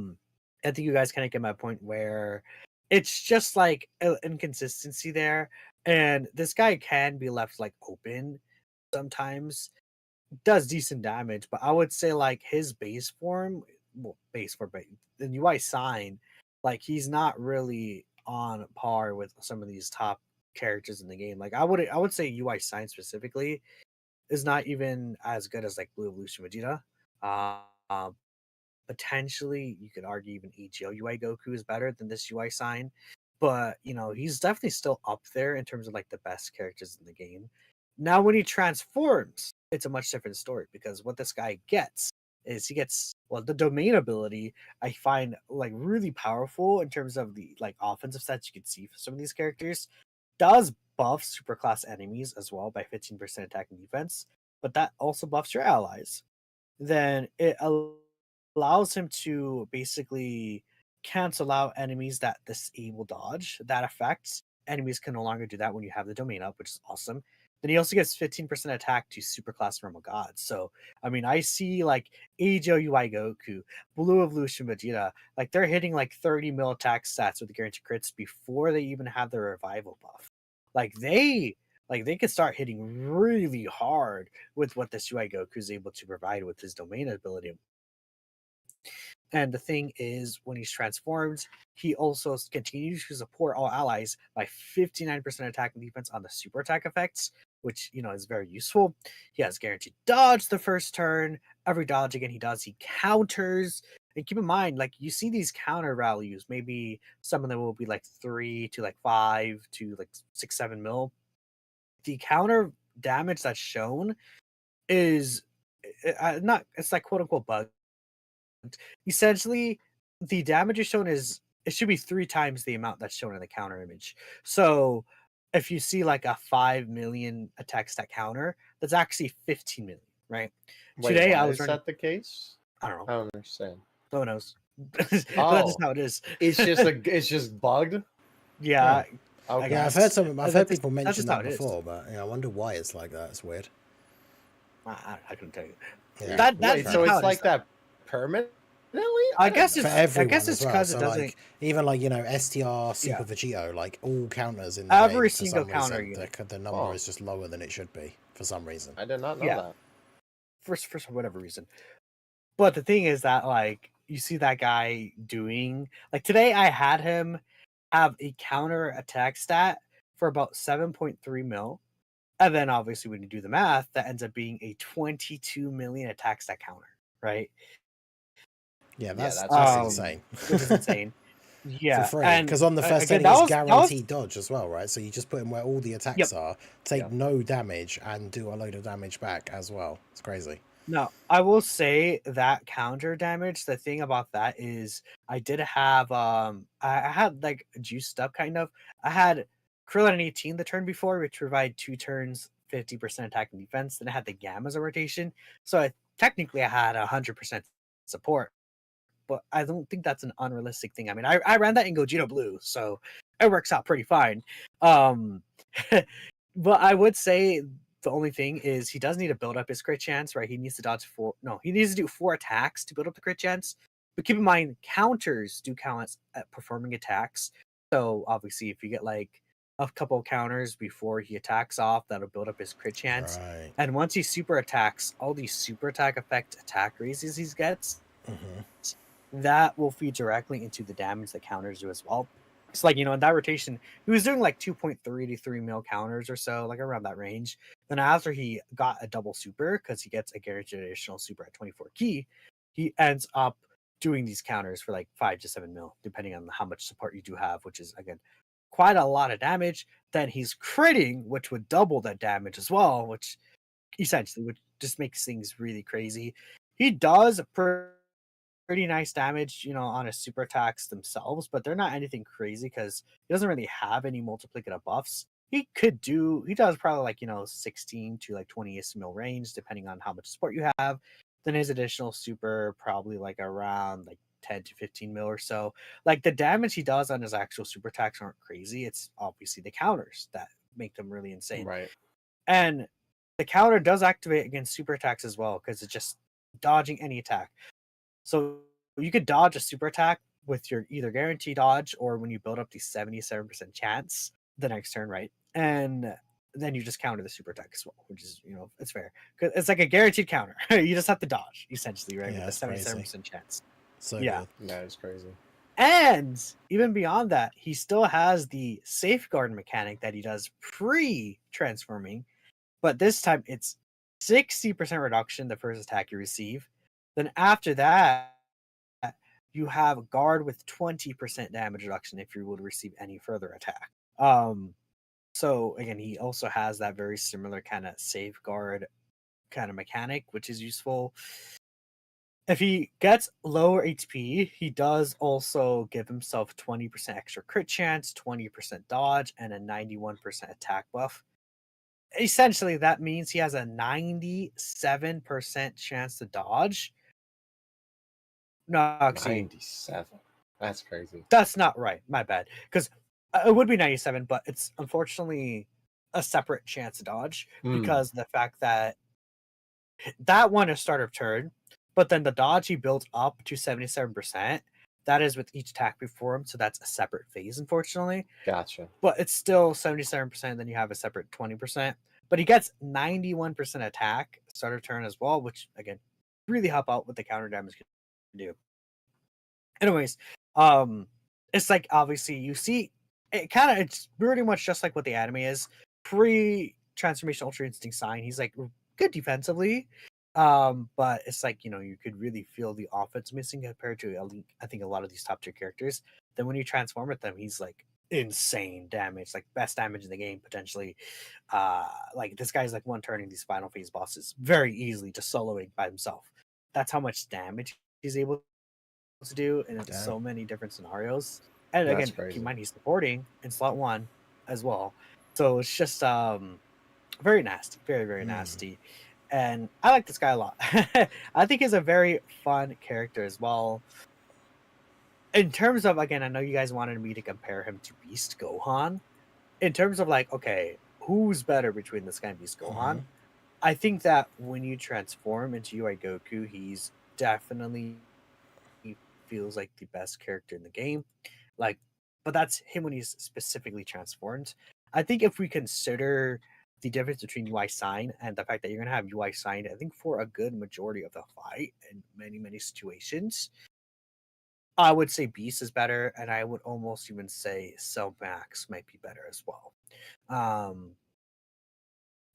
C: think you guys kind of get my point where it's just like an inconsistency there, and this guy can be left like open sometimes. Does decent damage, but I would say like his base form, well, the UI sign, like he's not really on par with some of these top characters in the game. Like I would say UI sign specifically is not even as good as like Blue Evolution Vegeta. Uh, Potentially, you could argue even EGO UI Goku is better than this UI sign, but he's definitely still up there in terms of like the best characters in the game. Now, when he transforms, it's a much different story because what this guy gets is he gets the domain ability. I find like really powerful in terms of the like offensive stats you can see for some of these characters. Does buff superclass enemies as well by 15% attack and defense, but that also buffs your allies. Then it allows him to basically cancel out enemies that disable dodge. That affects enemies can no longer do that when you have the domain up, which is awesome. Then he also gets 15% attack to superclass normal gods. So I mean, I see like EGO UI Goku, Blue Evolution Vegeta, like they're hitting like 30 mil attack stats with the guaranteed crits before they even have the revival buff. Like they could start hitting really hard with what this UI Goku is able to provide with his domain ability. And the thing is, when he's transformed, he also continues to support all allies by 59% attack and defense on the super attack effects, which is very useful. He has guaranteed dodge the first turn. Every dodge again he does, he counters. And keep in mind, like you see these counter values, maybe some of them will be like 3 to like 5 to like 6, 7 mil. The counter damage that's shown is not, it's like quote unquote bug. Essentially, the damage is shown is it should be 3 times the amount that's shown in the counter image. So if you see like a 5 million attack stat counter, that's actually 15 million, right?
B: Wait,
C: Today
B: why
C: I was
B: is that the case?
C: I don't
B: I
C: know.
B: don't understand.
C: No one knows. But
B: Oh,
C: that's just how it is.
B: it's just bugged.
C: Yeah.
B: Okay.
A: Yeah, I've
C: guess.
A: heard people mention
C: just
A: that
C: how it is.
A: before, but I wonder why it's like that. It's weird.
C: I couldn't tell you.
A: Yeah.
C: That's
B: Wait, so
C: how
B: it's
C: it
B: like
C: is,
B: that permanently?
C: I guess
B: don't know.
A: For
C: it's
A: everyone
C: because
A: as well.
C: it
A: So
C: doesn't.
A: like even like STR Super
C: Yeah.
A: Vegito, like all counters in the
C: Every
A: game for
C: single
A: some
C: counter
A: reason the number is just lower than it should be for some reason.
B: I did not know
C: Yeah.
B: that.
C: For whatever reason. But the thing is that like you see that guy doing like today I had him have a counter attack stat for about 7.3 mil. And then obviously when you do the math, that ends up being a 22 million attack stat counter, right?
A: Yeah, that's
B: crazy.
A: insane.
C: Which is insane. Yeah.
A: For free.
C: And
A: Because on the first
C: again,
A: turn he gets
C: that was
A: guaranteed dodge as well, right? So you just put him where all the attacks
C: Yep.
A: are, take
B: Yep.
A: no damage, and do a load of damage back as well. It's crazy.
C: No, I will say that counter damage, the thing about that is I did have I had like juiced up kind of. I had Krillin at 18 the turn before, which provide 2 turns, 50% attack and defense. Then I had the Gamma as a rotation. So technically I had 100% support. But I don't think that's an unrealistic thing. I mean, I ran that in Gogeta Blue, so it works out pretty fine. But I would say the only thing is he does need to build up his crit chance, right? He needs to dodge 4. No, he needs to do 4 attacks to build up the crit chance. But keep in mind, counters do count at performing attacks. So obviously, if you get like a couple counters before he attacks off, that'll build up his crit chance.
A: Right.
C: And once he super attacks, all these super attack effect attack raises he gets, that will feed directly into the damage that counters do as well. It's like, in that rotation, he was doing like 2.3 to 3 mil counters or so, like around that range. Then after he got a double super, because he gets a guaranteed additional super at 24 key, he ends up doing these counters for like 5 to 7 mil, depending on how much support you do have, which is, again, quite a lot of damage. Then he's critting, which would double that damage as well, which essentially would just makes things really crazy. He does pretty nice damage, on his super attacks themselves, but they're not anything crazy because he doesn't really have any multiplicative buffs. He does probably like, 16 to like 20 mil range, depending on how much support you have. Then his additional super probably like around like 10 to 15 mil or so. Like the damage he does on his actual super attacks aren't crazy. It's obviously the counters that make them really insane.
B: Right.
C: And the counter does activate against super attacks as well because it's just dodging any attack. So you could dodge a super attack with your either guaranteed dodge or when you build up the 77% chance the next turn, right? And then you just counter the super attack as well, which is, it's fair. 'Cause it's like a guaranteed counter. You just have to dodge, essentially, right?
A: Yeah,
C: with a
A: that's
C: 77% chance.
A: So
C: Yeah.
A: good.
B: That is crazy.
C: And even beyond that, he still has the safeguard mechanic that he does pre-transforming, but this time it's 60% reduction the first attack you receive. Then after that, you have guard with 20% damage reduction if you would receive any further attack. So again, he also has that very similar kind of safeguard kind of mechanic, which is useful. If he gets lower HP, he does also give himself 20% extra crit chance, 20% dodge, and a 91% attack buff. Essentially, that means he has a 97% chance to dodge. No, actually,
B: 97. That's crazy.
C: that's not right. My bad. Because it would be 97, but it's unfortunately a separate chance to dodge because the fact that one is start of turn, but then the dodge he built up to 77%. That is with each attack before him, so that's a separate phase, unfortunately.
B: Gotcha.
C: But it's still 77%, then you have a separate 20%. But he gets 91% attack start of turn as well, which again really help out with the counter damage can do. Anyways, it's like obviously you see it's pretty much just like what the anime is. Pre-transformation Ultra Instinct sign, he's like good defensively. But it's like, you could really feel the offense missing compared to I think a lot of these top tier characters. Then when you transform with them, he's like insane damage, like best damage in the game potentially. Like this guy's like one turning these final phase bosses very easily, just soloing by himself. That's how much damage he's able to do in so many different scenarios. And
B: That's
C: again,
B: crazy.
C: keep in mind he's supporting in slot 1 as well. So it's just very nasty, very, very nasty. And I like this guy a lot. I think he's a very fun character as well. In terms of, again, I know you guys wanted me to compare him to Beast Gohan. In terms of like, okay, who's better between this guy and Beast Gohan? I think that when you transform into UI Goku, he's definitely feels like the best character in the game. Like, but that's him when he's specifically transformed. I think if we consider the difference between UI sign and the fact that you're going to have UI sign, I think for a good majority of the fight in many, many situations, I would say Beast is better, and I would almost even say Cell Max might be better as well.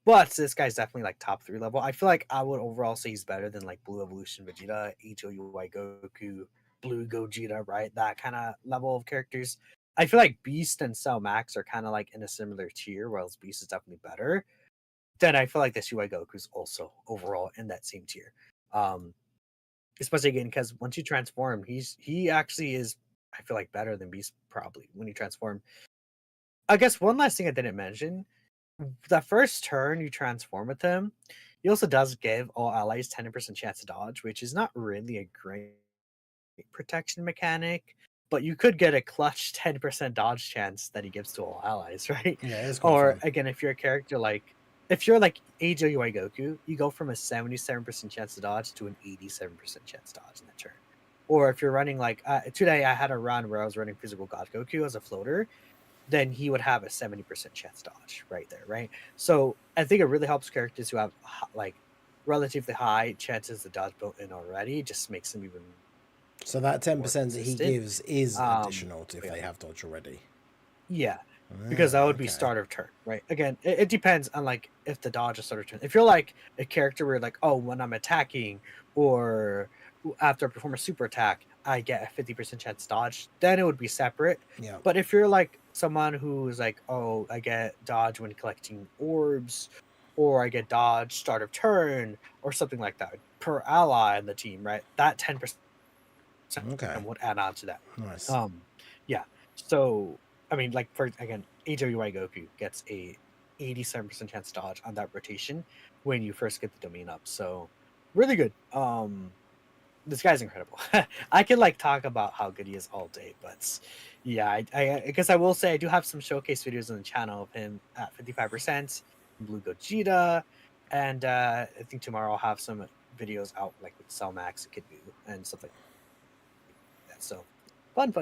C: But this guy's definitely like top 3 level. I feel like I would overall say he's better than like Blue Evolution Vegeta, HOUI Goku, Blue Gogeta, right? That kind of level of characters. I feel like Beast and Cell Max are kind of like in a similar tier, whereas Beast is definitely better. Then I feel like this UI Goku is also overall in that same tier. Especially again, because once you transform, he actually is, I feel like, better than Beast probably when you transform. I guess one last thing I didn't mention, the first turn you transform with him, he also does give all allies 10% chance to dodge, which is not really a great protection mechanic, but you could get a clutch 10% dodge chance that he gives to all allies, right?
A: Yeah, it's
C: Or
A: fun.
C: again, if you're a character like, if you're like HOUI Goku, you go from a 77% chance to dodge to an 87% chance to dodge in that turn. Or if you're running like, today I had a run where I was running Physical God Goku as a floater, then he would have a 70% chance dodge right there, right? So I think it really helps characters who have like relatively high chances to dodge built in already. It just makes them even.
A: So that 10% that he gives is additional if
C: yeah.
A: they have dodge already.
C: Yeah, because that would be start of turn, right? Again, it depends on like if the dodge is start of turn. If you're like a character where like, oh, when I'm attacking or after I perform a super attack, I get a 50% chance dodge, then it would be separate.
A: Yeah.
C: But if you're like someone who's like, oh, I get dodge when collecting orbs, or I get dodge start of turn, or something like that per ally in the team, right? That 10% would add on to that.
A: Nice.
C: Yeah. So I mean, like for again, HOUI Goku gets a 87% chance dodge on that rotation when you first get the domain up. So really good. this guy's incredible. I could like talk about how good he is all day, but yeah, I guess I will say I do have some showcase videos on the channel of him at 55%, Blue Gogeta, and I think tomorrow I'll have some videos out like with Cellmax, Kid Buu, and stuff like that. So fun.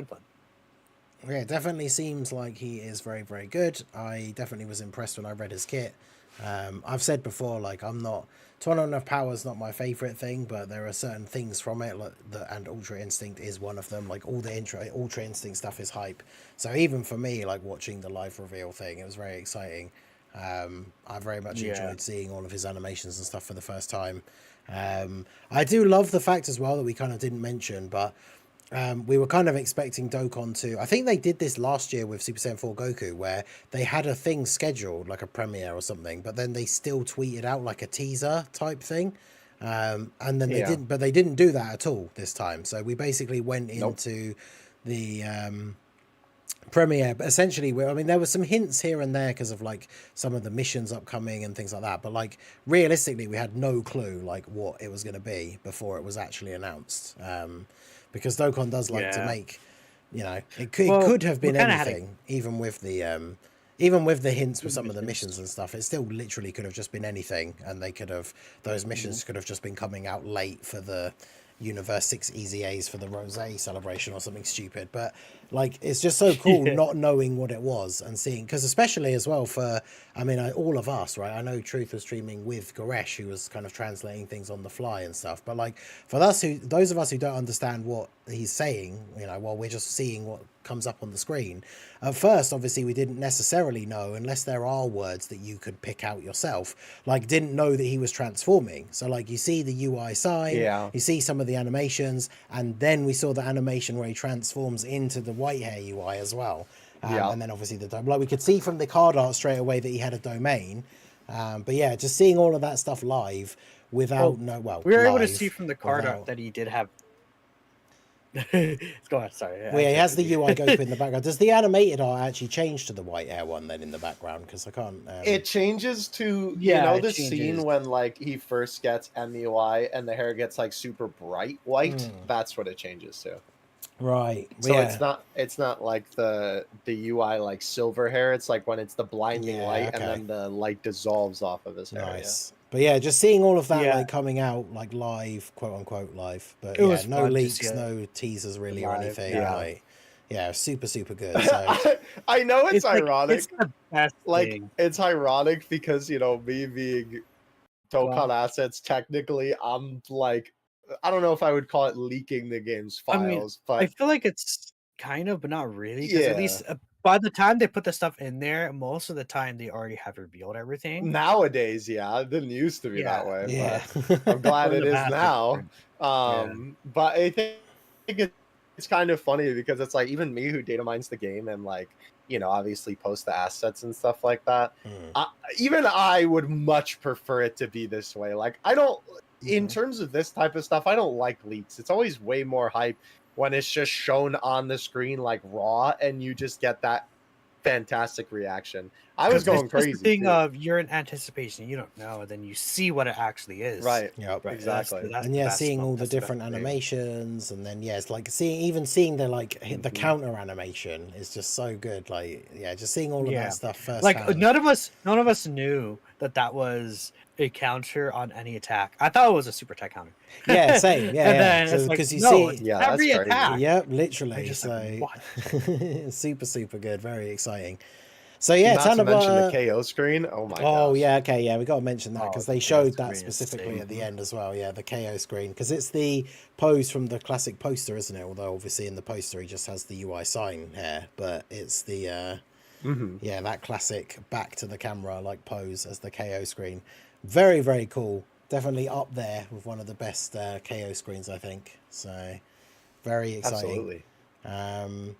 A: Yeah, it definitely seems like he is very, very good. I definitely was impressed when I read his kit. I've said before, like, I'm not... Tournament of Power is not my favourite thing, but there are certain things from it, like and Ultra Instinct is one of them. Like, all the Ultra Instinct stuff is hype. So even for me, like, watching the live reveal thing, it was very exciting. I very much enjoyed seeing all of his animations and stuff for the first time. I do love the fact as well that we kind of didn't mention, but we were kind of expecting Dokkan to... I think they did this last year with Super Saiyan 4 Goku, where they had a thing scheduled, like a premiere or something, but then they still tweeted out like a teaser type thing. And then they didn't, but they didn't do that at all this time. So we basically went into the premiere, but essentially, I mean, there were some hints here and there because of like some of the missions upcoming and things like that. But like realistically, we had no clue like what it was going to be before it was actually announced. Because Dokkan does like to make, you know, it could have been anything, even with the hints with some of the missions and stuff. It still literally could have just been anything, and they could have, those missions could have just been coming out late for the Universe 6 EZAs for the Rosé celebration or something stupid. But like, it's just so cool not knowing what it was and seeing, because especially as well for, I mean, all of us, right? I know Truth was streaming with Goresh, who was kind of translating things on the fly and stuff. But like for us, those of us who don't understand what he's saying, you know, while we're just seeing what comes up on the screen, at first obviously we didn't necessarily know, unless there are words that you could pick out yourself, like didn't know that he was transforming. So like you see the UI sign, you see some of the animations, and then we saw the animation where he transforms into the white hair UI as well. And then obviously the like we could see from the card art straight away that he had a domain. But yeah, just seeing all of that stuff live without we were
C: able to see from the card art that he did have. Go on, sorry.
A: Well, yeah, he has the UI Goku in the background. Does the animated art actually change to the white hair one then in the background? Because I can't.
B: It changes to you know the scene when like he first gets MUI and the hair gets like super bright white. That's what it changes to.
A: Right.
B: So it's not like the UI like silver hair. It's like when it's the blinding light and then the light dissolves off of his hair.
A: Nice. But yeah, just seeing all of that like coming out like live, quote unquote live. But no leaks, no teasers really or anything. Like, super good. So
B: I know it's ironic.
C: Like, it's the best thing.
B: It's ironic because you know me being Dokkan assets. Technically, I'm like, I don't know if I would call it leaking the game's files, but
C: I feel like it's kind of, but not really. Because at least by the time they put the stuff in there, most of the time they already have revealed everything.
B: Nowadays, it didn't used to be that way.
A: Yeah.
B: But I'm glad it is now. But I think it's kind of funny because it's like even me who data mines the game and like, you know, obviously post the assets and stuff like that. Even I would much prefer it to be this way. Like I don't, in terms of this type of stuff, I don't like leaks. It's always way more hype when it's just shown on the screen like raw and you just get that fantastic reaction. I was going crazy.
C: The thing of you're in anticipation, you don't know, then you see what it actually is.
B: Right.
A: Yep.
B: Right. Exactly.
A: And seeing all the different animations, and then it's like seeing the like the counter animation is just so good. Like just seeing all of that stuff first.
C: Like none of us knew that was a counter on any attack. I thought it was a super attack counter.
A: Yeah, same. Yeah,
C: and then it's
A: because
C: like,
A: you see
C: every attack.
A: Yep, literally.
C: Just
A: so
C: like, what?
A: super good, very exciting. So yeah,
B: not to mention the KO screen. Oh my god.
A: Oh yeah, okay, we got to mention that because they showed that specifically at the end as well. Yeah, the KO screen, because it's the pose from the classic poster, isn't it? Although obviously in the poster he just has the UI sign hair, but it's the that classic back to the camera like pose as the KO screen. Very, very cool. Definitely up there with one of the best KO screens, I think. So very exciting.
B: Absolutely.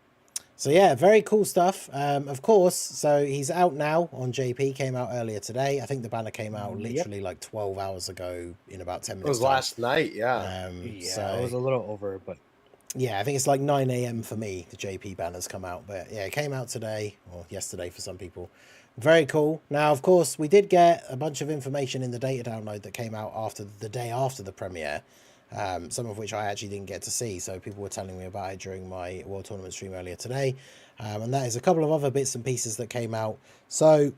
A: So yeah, very cool stuff. Of course, so he's out now on JP, came out earlier today. I think the banner came out literally like 12 hours ago in about 10 minutes.
B: It was last night,
A: so
C: it was a little over, but
A: yeah, I think it's like 9 a.m. for me, the JP banners come out. But yeah, it came out today, or yesterday for some people. Very cool. Now, of course, we did get a bunch of information in the data download that came out after the day after the premiere. some of which I actually didn't get to see. So people were telling me about it during my World Tournament stream earlier today. And that is a couple of other bits and pieces that came out. So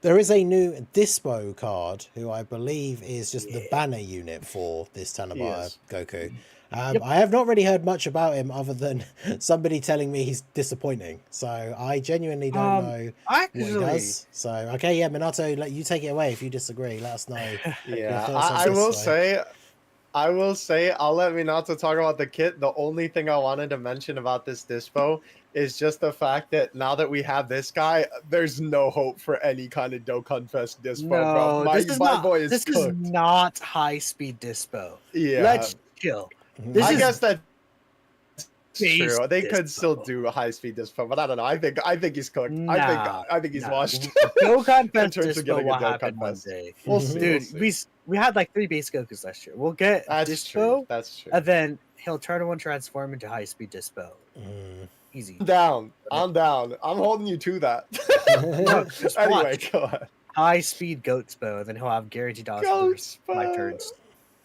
A: there is a new Dispo card, who I believe is just the banner unit for this Tanabata Goku. I have not really heard much about him other than somebody telling me he's disappointing. So I genuinely don't know what he does. So, okay, yeah, Minato, let you take it away if you disagree. Let us know.
B: Yeah, I will say, I'll let Minato talk about the kit. The only thing I wanted to mention about this Dispo is just the fact that now that we have this guy, there's no hope for any kind of Dokkan Fest Dispo, bro. My boy is cooked.
C: This is not high-speed Dispo.
B: Yeah.
C: Let's chill.
B: I guess that's true. They could still do a high-speed Dispo, but I don't know. I think he's cooked.
C: Nah,
B: I think he's washed.
C: Dokkan Fest Dispo will happen one day.
B: We'll see.
C: Dude, we had like 3 base Gokus last year. We'll get Dispo.
B: That's true.
C: And then he'll turn one transform into high-speed Dispo. Easy.
B: I'm down. I'm holding you to that.
C: No,
B: anyway, go ahead.
C: High-speed Goatspo, then he'll have guaranteed dollars for my turns.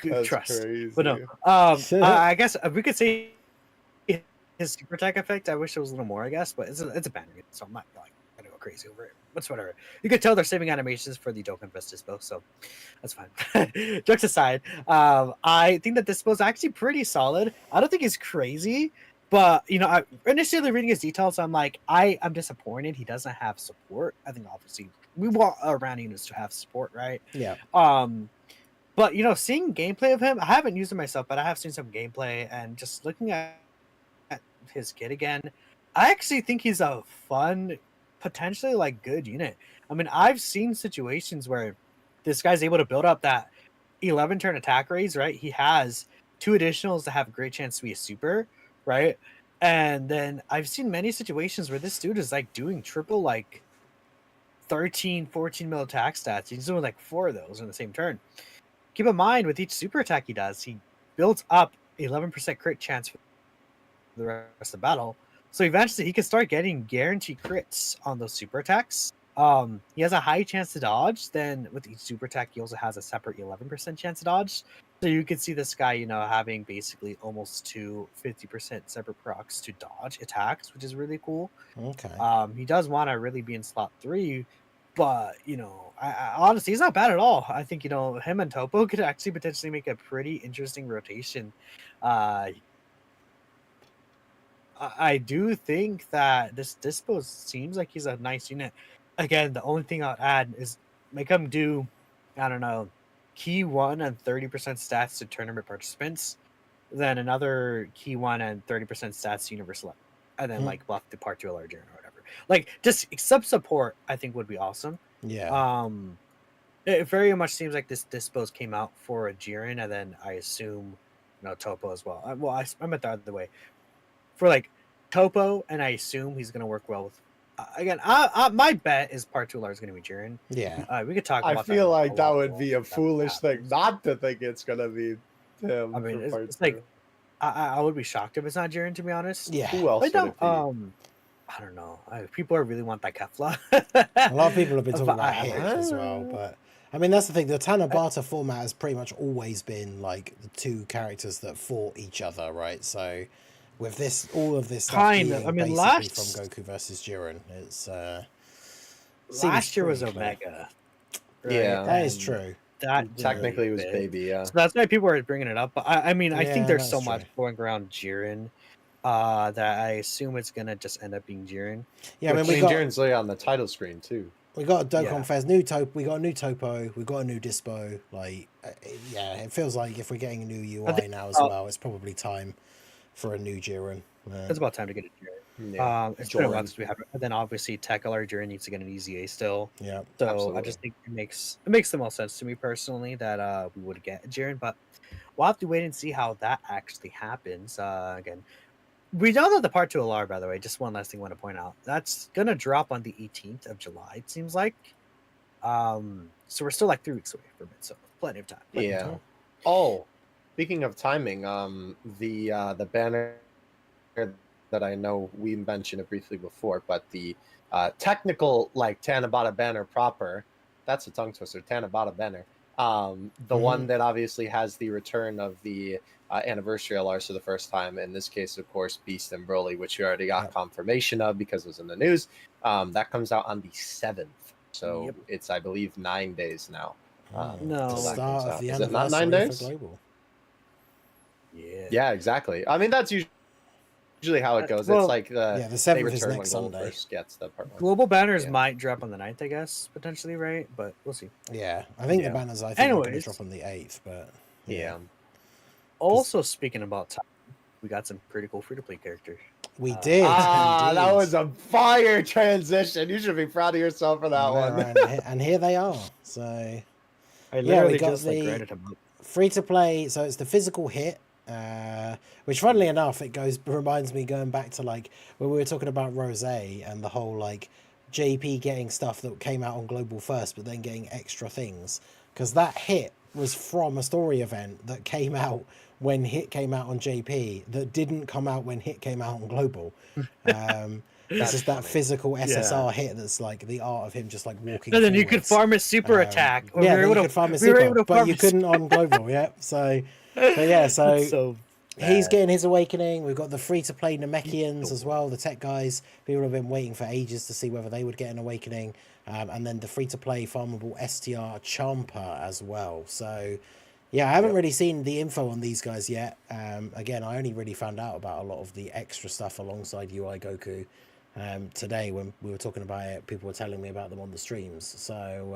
B: That's
C: Trust.
B: crazy.
C: But no, I guess we could say his super attack effect. I wish it was a little more, I guess, but it's a banner, so I'm not like gonna go crazy over it. But whatever. You could tell they're saving animations for the Dokkan Fest Dispo, so that's fine. Jokes aside, I think that Dispo is actually pretty solid. I don't think he's crazy, but I initially reading his details, I'm like, I'm disappointed he doesn't have support. I think obviously we want our round units to have support, right?
A: Yeah.
C: But seeing gameplay of him, I haven't used it myself, but I have seen some gameplay, and just looking at his kit again, I actually think he's a fun, potentially like good unit. I mean, I've seen situations where this guy's able to build up that 11 turn attack raise, right? He has 2 additionals that have a great chance to be a super, right? And then I've seen many situations where this dude is like doing triple like 13, 14 mil attack stats. He's doing like 4 of those in the same turn. Keep in mind, with each super attack he does, he builds up 11% crit chance for the rest of the battle. So eventually he can start getting guaranteed crits on those super attacks. He has a high chance to dodge. Then with each super attack, he also has a separate 11% chance to dodge. So you could see this guy, having basically almost 50% separate procs to dodge attacks, which is really cool.
A: Okay.
C: He does want to really be in slot 3, but I honestly, he's not bad at all. I think him and Topo could actually potentially make a pretty interesting rotation. I do think that this Dispo seems like he's a nice unit. Again, the only thing I'll add is make him do, I don't know, key 1 and 30% stats to tournament participants, then another key 1 and 30% stats to universal, and then like buff the part 2 LR Jiren or whatever. Like just sub support, I think would be awesome.
A: Yeah.
C: It very much seems like this Dispos came out for a Jiren, and then I assume Topo as well. I meant the other way. For like Topo, and I assume he's gonna work well with. Again, my bet is part 2 LR is gonna be Jiren.
A: Yeah.
C: We could talk about.
B: I feel like that would be a foolish thing not to think it's gonna be him.
C: I mean, it's like I would be shocked if it's not Jiren, to be honest.
A: Yeah.
B: Who else would it be?
C: I don't know. People really want that Kefla.
A: A lot of people have been talking about Hit as well, but I mean that's the thing. The Tanabata format has pretty much always been like the 2 characters that fought each other, right? So with this, all of this stuff
C: kind of. I mean,
A: basically from Goku versus Jiren, it's
C: last year was Omega.
B: Right? Yeah,
A: that is true.
C: That
B: technically was Baby, yeah.
C: So that's why people are bringing it up. But I mean, I think there's so
A: true.
C: much going around Jiren that I assume it's gonna just end up being Jiren.
A: Yeah, I mean,
B: Jiren's on the title screen too.
A: We got a Dokkan Fest, we got a new Topo, we got a new Dispo. Like, it feels like if we're getting a new UI now as well, it's probably time for a new Jiren.
C: It's about time to get a Jiren. Yeah. It's been a while since we have it. And then obviously Tech LR Jiren needs to get an EZA still.
A: Yeah.
C: So
B: absolutely.
C: I just think it makes the most sense to me personally that we would get a Jiren, but we'll have to wait and see how that actually happens. Again, we know that the part 2 LR, by the way, just one last thing I want to point out. That's gonna drop on the 18th of July, it seems like. So we're still like 3 weeks away from it, so plenty of time.
B: Oh, speaking of timing, the banner that I know we mentioned it briefly before, but the technical like Tanabata banner proper, that's a tongue twister, Tanabata banner, The one that obviously has the return of the anniversary LRs for the first time. In this case, of course, Beast and Broly, which you already got confirmation of because it was in the news. That comes out on the 7th. So it's, I believe, 9 days now.
C: No.
A: The start of the
B: Is it not 9
A: anniversary
B: days?
A: for Global.
B: Yeah, exactly. I mean, that's usually how it goes.
C: Well,
B: it's like
A: the
B: they
A: 7th is
B: return when
A: next
B: Gold
A: Sunday.
B: first gets the part one.
C: Global banners might drop on the 9th, I guess, potentially, right? But we'll see.
A: Yeah, I think the banners are going to drop on the 8th, but
B: yeah.
C: Also, speaking about time, we got some pretty cool free-to-play characters.
A: We did.
B: That was a fire transition. You should be proud of yourself for that one.
A: Right. And here they are. So,
C: I literally
A: we got
C: just
A: the free-to-play. So it's the physical hit, which, funnily enough, reminds me going back to like when we were talking about Rose and the whole like JP getting stuff that came out on Global first, but then getting extra things, because that hit was from a story event that came out when Hit came out on JP that didn't come out when Hit came out on Global. This is that physical SSR hit that's like the art of him just like walking.
C: And then you could farm a super attack.
A: You could farm a super, but you couldn't on Global. So he's getting his awakening. We've got the free-to-play Namekians as well, the tech guys. People have been waiting for ages to see whether they would get an awakening. And then the free-to-play farmable STR Champa as well. So, yeah, I haven't really seen the info on these guys yet. Again, I only really found out about a lot of the extra stuff alongside UI Goku today when we were talking about it. People were telling me about them on the streams. So,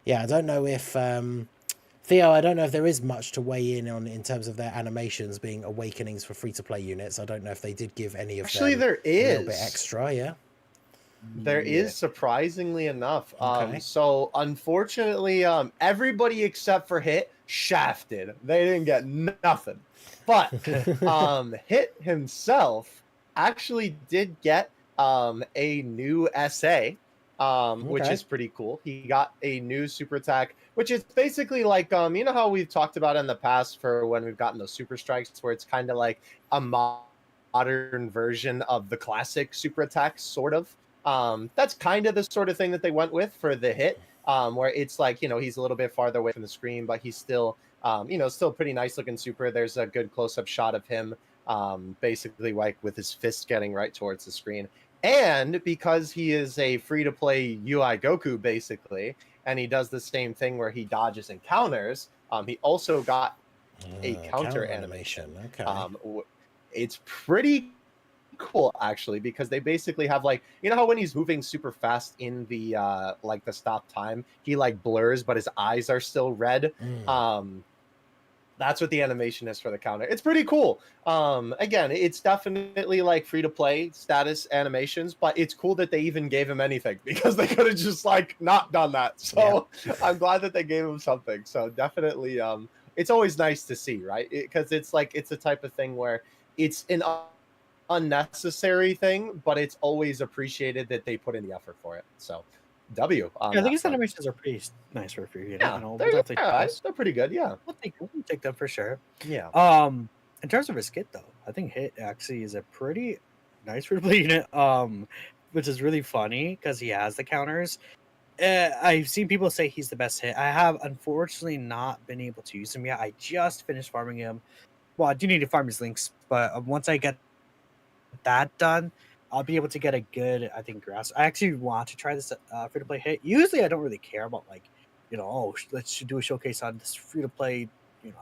A: I don't know if... Theo, I don't know if there is much to weigh in on in terms of their animations being awakenings for free-to-play units. I don't know if they did give any of them
B: there is
A: a little bit extra,
B: There is, surprisingly enough.
A: Okay.
B: So, unfortunately, everybody except for Hit shafted. They didn't get nothing. But Hit himself actually did get a new SA, which is pretty cool. He got a new super attack, which is basically like, you know how we've talked about in the past for when we've gotten those super strikes, where it's kind of like a modern version of the classic super attacks, sort of. That's kind of the sort of thing that they went with for the Hit, where it's like, he's a little bit farther away from the screen, but he's still, still pretty nice looking super. There's a good close-up shot of him, basically like with his fist getting right towards the screen. And because he is a free-to-play UI Goku, basically, and he does the same thing where he dodges and counters, he also got a counter animation.
A: Okay.
B: It's pretty cool, actually, because they basically have like, how when he's moving super fast in the like the stop time, he like blurs, but his eyes are still red. That's what the animation is for the counter. It's pretty cool. Again, it's definitely like free to play status animations, but it's cool that they even gave him anything, because they could have just like not done that. So I'm glad that they gave him something. So definitely, it's always nice to see, right? Because it's like, it's a type of thing where it's an unnecessary thing, but it's always appreciated that they put in the effort for it. So W.
C: I think his animations are pretty nice for free.
B: They're pretty good. Yeah,
C: we'll take them for sure.
B: Yeah.
C: In terms of his kit, though, I think Hit actually is a pretty nice free-to-play unit. Which is really funny because he has the counters. I've seen people say he's the best Hit. I have unfortunately not been able to use him yet. I just finished farming him. Well, I do need to farm his links, but once I get that done, I'll be able to get a good, I think, grass. I actually want to try this free-to-play Hit. Usually, I don't really care about, like, let's do a showcase on this free-to-play,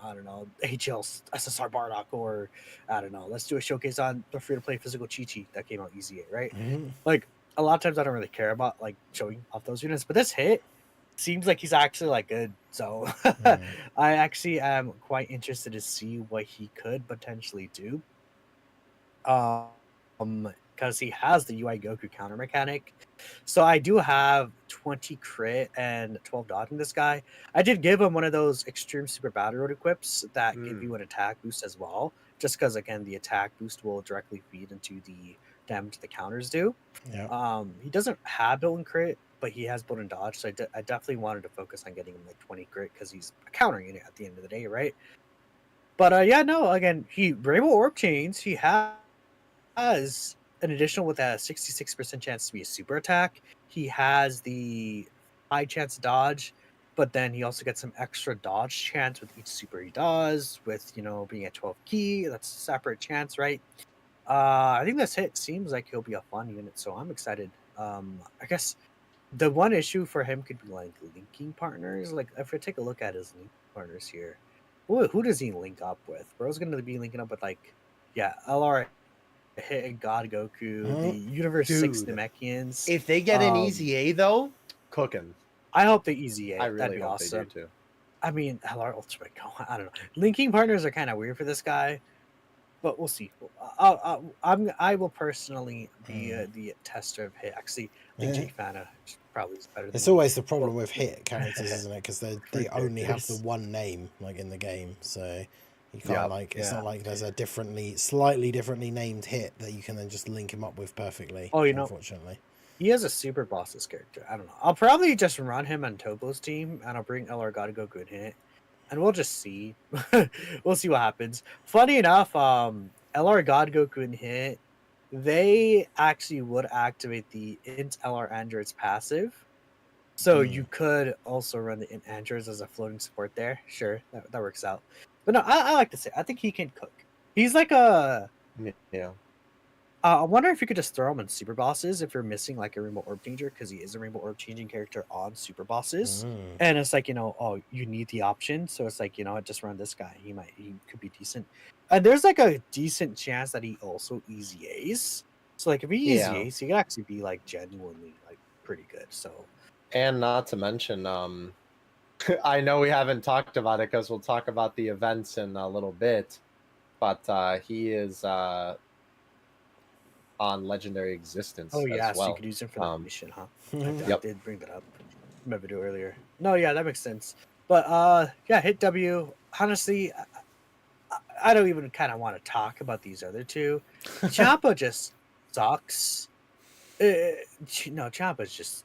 C: I don't know, HL SSR Bardock, or, I don't know, let's do a showcase on the free-to-play physical Chi-Chi that came out EZA, right? Like, a lot of times I don't really care about, like, showing off those units, but this Hit seems like he's actually, like, good. So, I actually am quite interested to see what he could potentially do. Because he has the UI Goku counter mechanic. So I do have 20 crit and 12 dodge in this guy. I did give him one of those extreme super battle road equips that give you an attack boost as well. Just because, again, the attack boost will directly feed into the damage the counters do.
A: Yeah.
C: He doesn't have built-in crit, but he has built-in dodge. So I definitely wanted to focus on getting him like 20 crit because he's a counter unit at the end of the day, right? But again, he Rainbow Orb Chains, he has an additional with a 66% chance to be a super attack. He has the high chance dodge, but then he also gets some extra dodge chance with each super he does, with being at 12 key. That's a separate chance, right? I think this hit seems like he'll be a fun unit, so I'm excited. I guess the one issue for him could be like linking partners. Like if we take a look at his link partners here, who does he link up with? Bro's going to be linking up with LR Hit God Goku, the Universe 6
B: Dude.
C: Namekians.
B: If they get an EZA though, cooking.
C: I hope the EZA.
B: I really
C: That'd be
B: hope
C: awesome.
B: they do too.
C: I mean, LR Ultimate Go. I don't know. Linking partners are kind of weird for this guy, but we'll see. I will personally be the tester of Hit. Actually, I think Jake Fana probably is better than
A: It's
C: me.
A: always the problem with Hit characters, isn't it? Because they only have the one name like in the game, so you can't it's not like there's a slightly differently named Hit that you can then just link him up with perfectly.
C: Oh,
A: unfortunately.
C: He has a super bosses character. I don't know. I'll probably just run him on Tobo's team, and I'll bring LR God Goku in Hit, and we'll just see. We'll see what happens. Funny enough, LR God Goku in Hit, they actually would activate the Int LR Androids passive, so you could also run the Int Androids as a floating support there. Sure, that works out. But no, I like to say I think he can cook. He's like a I wonder if you could just throw him in super bosses if you're missing like a Rainbow Orb Changer, because he is a Rainbow Orb Changing character on super bosses. And it's like, you need the option. So it's like, just run this guy. He could be decent. And there's like a decent chance that he also EZAs. So like if he EZAs, he could actually be like genuinely like pretty good. So,
B: and not to mention, I know we haven't talked about it because we'll talk about the events in a little bit, but he is on Legendary Existence.
C: Oh yeah,
B: as well.
C: So you could use him for that mission, huh?
B: I
C: did bring that up in my video earlier. No, yeah, that makes sense. But Hit W. Honestly, I don't even kind of want to talk about these other two. Champa just sucks. Champa's just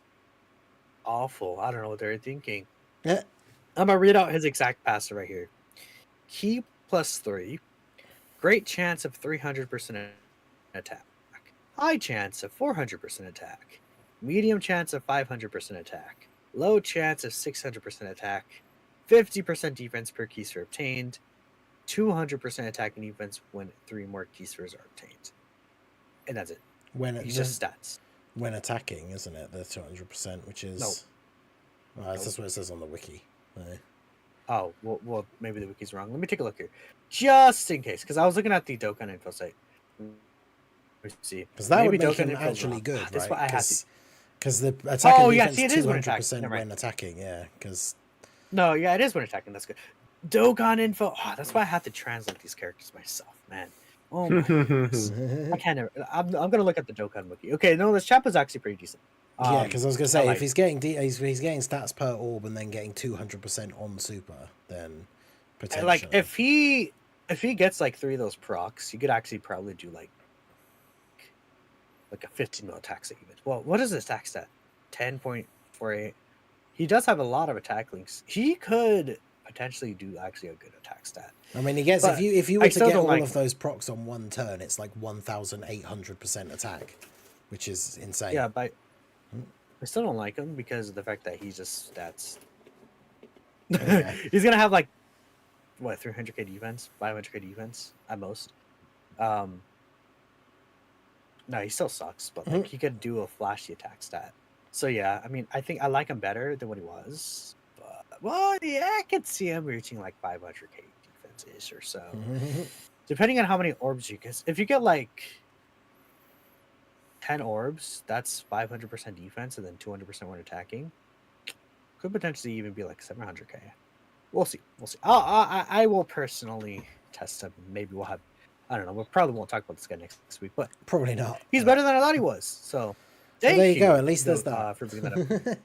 C: awful. I don't know what they're thinking.
A: Yeah.
C: I'm gonna read out his exact passer right here. Key +3, great chance of 300% attack. High chance of 400% attack. Medium chance of 500% attack. Low chance of 600% attack. 50% defense per key sphere obtained. 200% attack and defense when 3 more key spheres are obtained. And that's it. He's just stats.
A: When attacking, isn't it? The 200%, which is... No. That's what it says on the wiki.
C: Oh, well, maybe the wiki's wrong. Let me take a look here. Just in case, because I was looking at the Dokkan info site. See,
A: because that would make him actually good, right?
C: That's what I have to.
A: Because the attacking defense
C: it is
A: 200% when attacking, Because
C: it is when attacking. That's good. Dokkan info. Oh, that's why I have to translate these characters myself, man. Oh my goodness. I can't. I'm gonna look at the Dokkan wiki. Okay, no, this chap is actually pretty decent.
A: Because I was gonna say if he's getting he's getting stats per orb and then getting 200% on super, then potentially.
C: Like if he gets like 3 of those procs, you could actually probably do like a 15 mil attack stat. Well, what is his attack stat? 10.48. He does have a lot of attack links. He could potentially do actually a good attack stat.
A: I mean, he gets if you were to get all of those procs on one turn, it's like 1,800% attack, which is insane.
C: Yeah, but I still don't like him because of the fact that he's just stats. Yeah. He's gonna have like 300k defense, 500k defense at most. No, he still sucks, but like he could do a flashy attack stat. So yeah, I mean, I think I like him better than what he was. But I could see him reaching like 500k defense ish or so, depending on how many orbs you get. If you get like 10 orbs, that's 500% defense and then 200% when attacking. Could potentially even be like 700k. We'll see. I will personally test him. Now we'll have. I don't know. We probably won't talk about this guy next week, but
A: probably not.
C: He's better than I thought he was. So
A: there you go. At least there's that.
C: For bringing that up.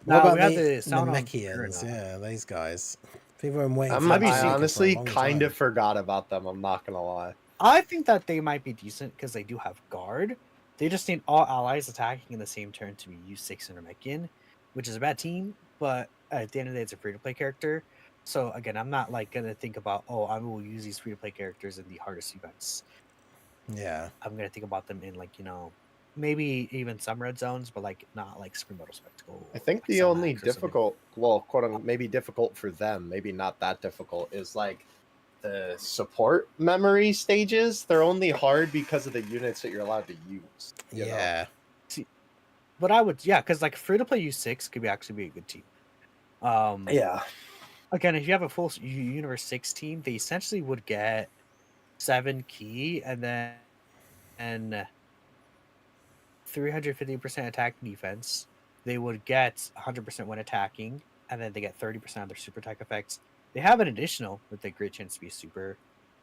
A: What about the Namekians? Yeah, these guys. People have been waiting.
B: I honestly kind of forgot about them. I'm not gonna lie.
C: I think that they might be decent because they do have guard. They just need all allies attacking in the same turn to be U6 and Namekian, which is a bad team. But at the end of the day, it's a free-to-play character. So again, I'm not like gonna think about I will use these free-to-play characters in the hardest events.
A: Yeah,
C: I'm gonna think about them in like maybe even some red zones, but like not like Supreme Battle Spectacle.
B: I think
C: like
B: the
C: Cell
B: only
C: Max or something.
B: difficult, well, quote unquote, maybe difficult for them, maybe not that difficult, is like the support memory stages. They're only hard because of the units that you're allowed to use. You know?
A: Yeah.
C: But I would, because like free to play U6 could actually be a good team.
B: Yeah.
C: Again, if you have a full Universe 6 team, they essentially would get 7 key and then 350% attack and defense. They would get 100% when attacking, and then they get 30% of their super attack effects. They have an additional with a great chance to be a super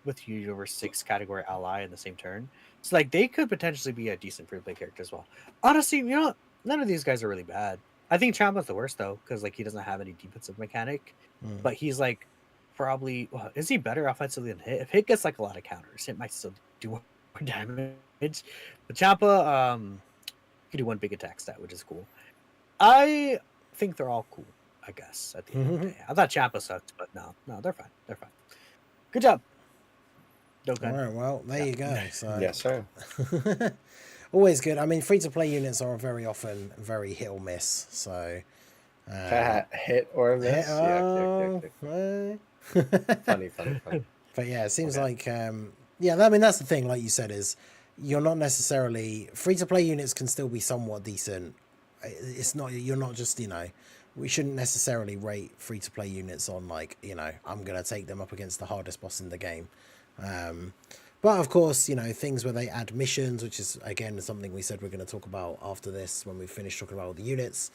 C: with Universe 6 category ally in the same turn. So like they could potentially be a decent free to play character as well. Honestly, none of these guys are really bad. I think Champa's the worst though, because like he doesn't have any defensive mechanic. But he's like probably is he better offensively than Hit? If Hit gets like a lot of counters, Hit might still do more damage. But Champa can do one big attack stat, which is cool. I think they're all cool, I guess, at the end of the day. I thought Champa sucked, but no, they're fine. They're fine. Good job.
A: Dokkan. All right, well, there you go. So
B: yes, sir.
A: Always good. I mean, free-to-play units are very often very hit or miss. So
B: hit or miss. Funny.
A: But yeah, it seems like I mean that's the thing. Like you said, is you're not necessarily free-to-play units can still be somewhat decent. It's not. You're not just we shouldn't necessarily rate free-to-play units on like I'm gonna take them up against the hardest boss in the game. But of course, things where they add missions, which is again something we said we're going to talk about after this when we finish talking about all the units.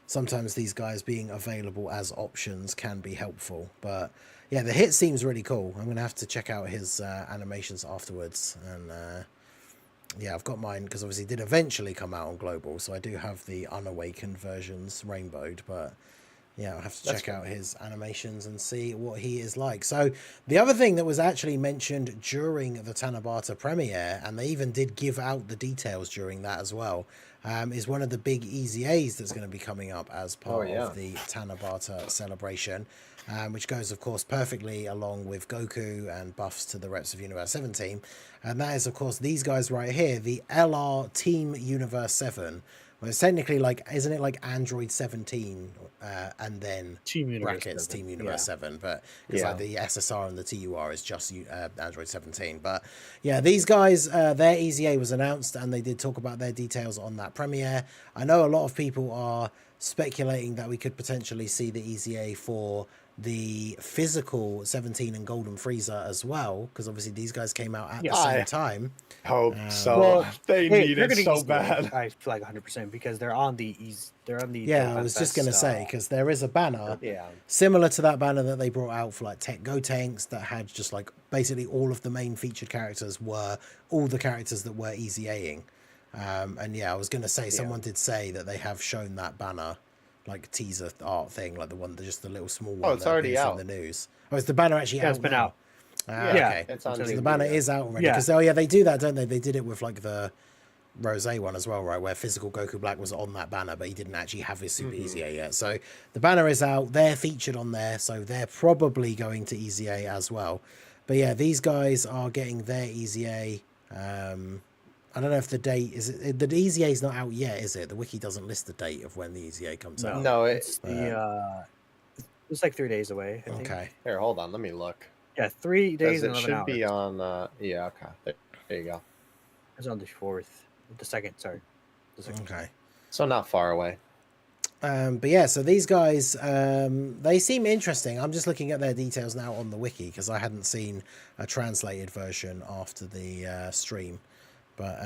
A: Sometimes these guys being available as options can be helpful. But yeah, the Hit seems really cool. I'm going to have to check out his animations afterwards. And yeah, I've got mine because obviously it did eventually come out on global. So I do have the unawakened versions rainbowed, but yeah, I'll have to check out his animations and see what he is like. So the other thing that was actually mentioned during the Tanabata premiere, and they even did give out the details during that as well, is one of the big EZAs that's going to be coming up as part of the Tanabata celebration, which goes, of course, perfectly along with Goku and buffs to the Reps of Universe 7 team. And that is, of course, these guys right here, the LR Team Universe 7. Well, it's technically isn't it like Android 17 and then
C: Team
A: brackets Team Universe 7, but it's like the SSR and the TUR is just Android 17. But yeah, these guys, their EZA was announced and they did talk about their details on that premiere. I know a lot of people are speculating that we could potentially see the EZA for the physical 17 and Golden Frieza as well, because obviously these guys came out at the same time.
B: Hope so. Well, they need it so bad.
C: I feel like 100% because they're on the
A: I was just gonna say, because there is a banner similar to that banner that they brought out for like Tech Go Tanks that had just like basically all of the main featured characters were all the characters that were EZAing. And yeah, I was gonna say someone did say that they have shown that banner like teaser art thing, like just the little small one.
B: Oh, it's already out
A: in the news. Oh, is the banner actually out?
C: It's been out.
A: Okay.
B: It's on
A: so the banner is out already. Because they do that, don't they? They did it with like the Rose one as well, right? Where physical Goku Black was on that banner, but he didn't actually have his Super EZA yet. So the banner is out. They're featured on there, so they're probably going to EZA as well. But yeah, these guys are getting their EZA. I don't know if the date is the EZA is not out yet, is it? The wiki doesn't list the date of when the EZA comes out.
B: No,
C: it's it's like 3 days away. I think.
B: Okay, here, hold on, let me look.
C: Yeah, 3 days.
B: It should be on. Okay, there you go.
C: It's on the 4th, the 2nd. Sorry, the 2nd.
A: Okay,
B: so not far away.
A: But yeah, so these guys, they seem interesting. I'm just looking at their details now on the wiki because I hadn't seen a translated version after the stream. But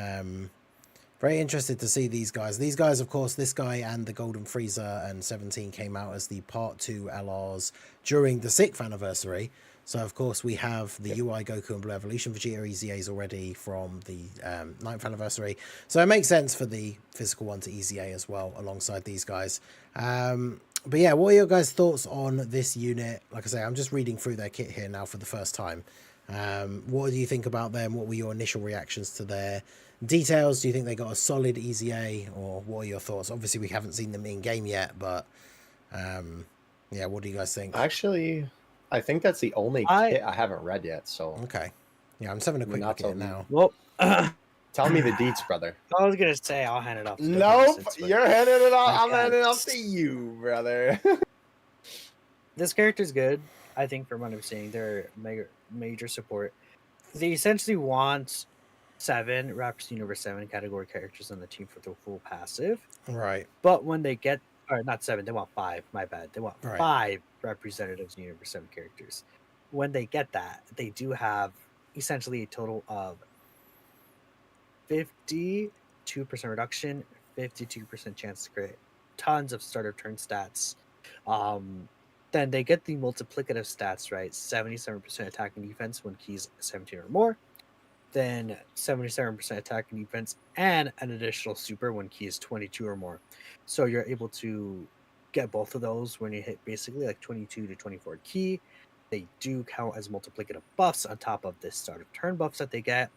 A: very interested to see these guys. These guys, of course, this guy and the Golden Frieza and 17 came out as the Part 2 LRs during the 6th anniversary. So, of course, we have the UI Goku and Blue Evolution Vegeta EZAs already from the 9th anniversary. So it makes sense for the physical one to EZA as well alongside these guys. But yeah, what are your guys' thoughts on this unit? Like I say, I'm just reading through their kit here now for the first time. What do you think about them? What were your initial reactions to their details? Do you think they got a solid EZA, or what are your thoughts? Obviously, we haven't seen them in game yet, but yeah, what do you guys think?
B: Actually, I think that's the only kit I haven't read yet. So
A: okay, yeah, I'm just having a quick look at it now.
C: Well,
B: Tell me the deets, brother.
C: I was gonna say I'll hand it off. To
B: Nope, you're handing it off.
C: I
B: I'm handing it off
C: guess.
B: to you, brother.
C: This character's good. I think from what I'm seeing, they're major support. They essentially want 7 Raptors Universe 7 category characters on the team for the full passive.
A: Right.
C: But when they get, or not 7, they want 5. My bad. They want
A: Right.
C: 5 representatives Universe 7 characters. When they get that, they do have essentially a total of 52% reduction, 52% chance to crit, tons of start of turn stats. Then they get the multiplicative stats, right? 77% attack and defense when keys 17 or more. Then 77% attack and defense and an additional super when key is 22 or more. So you're able to get both of those when you hit basically like 22 to 24 key. They do count as multiplicative buffs on top of the start of turn buffs that they get.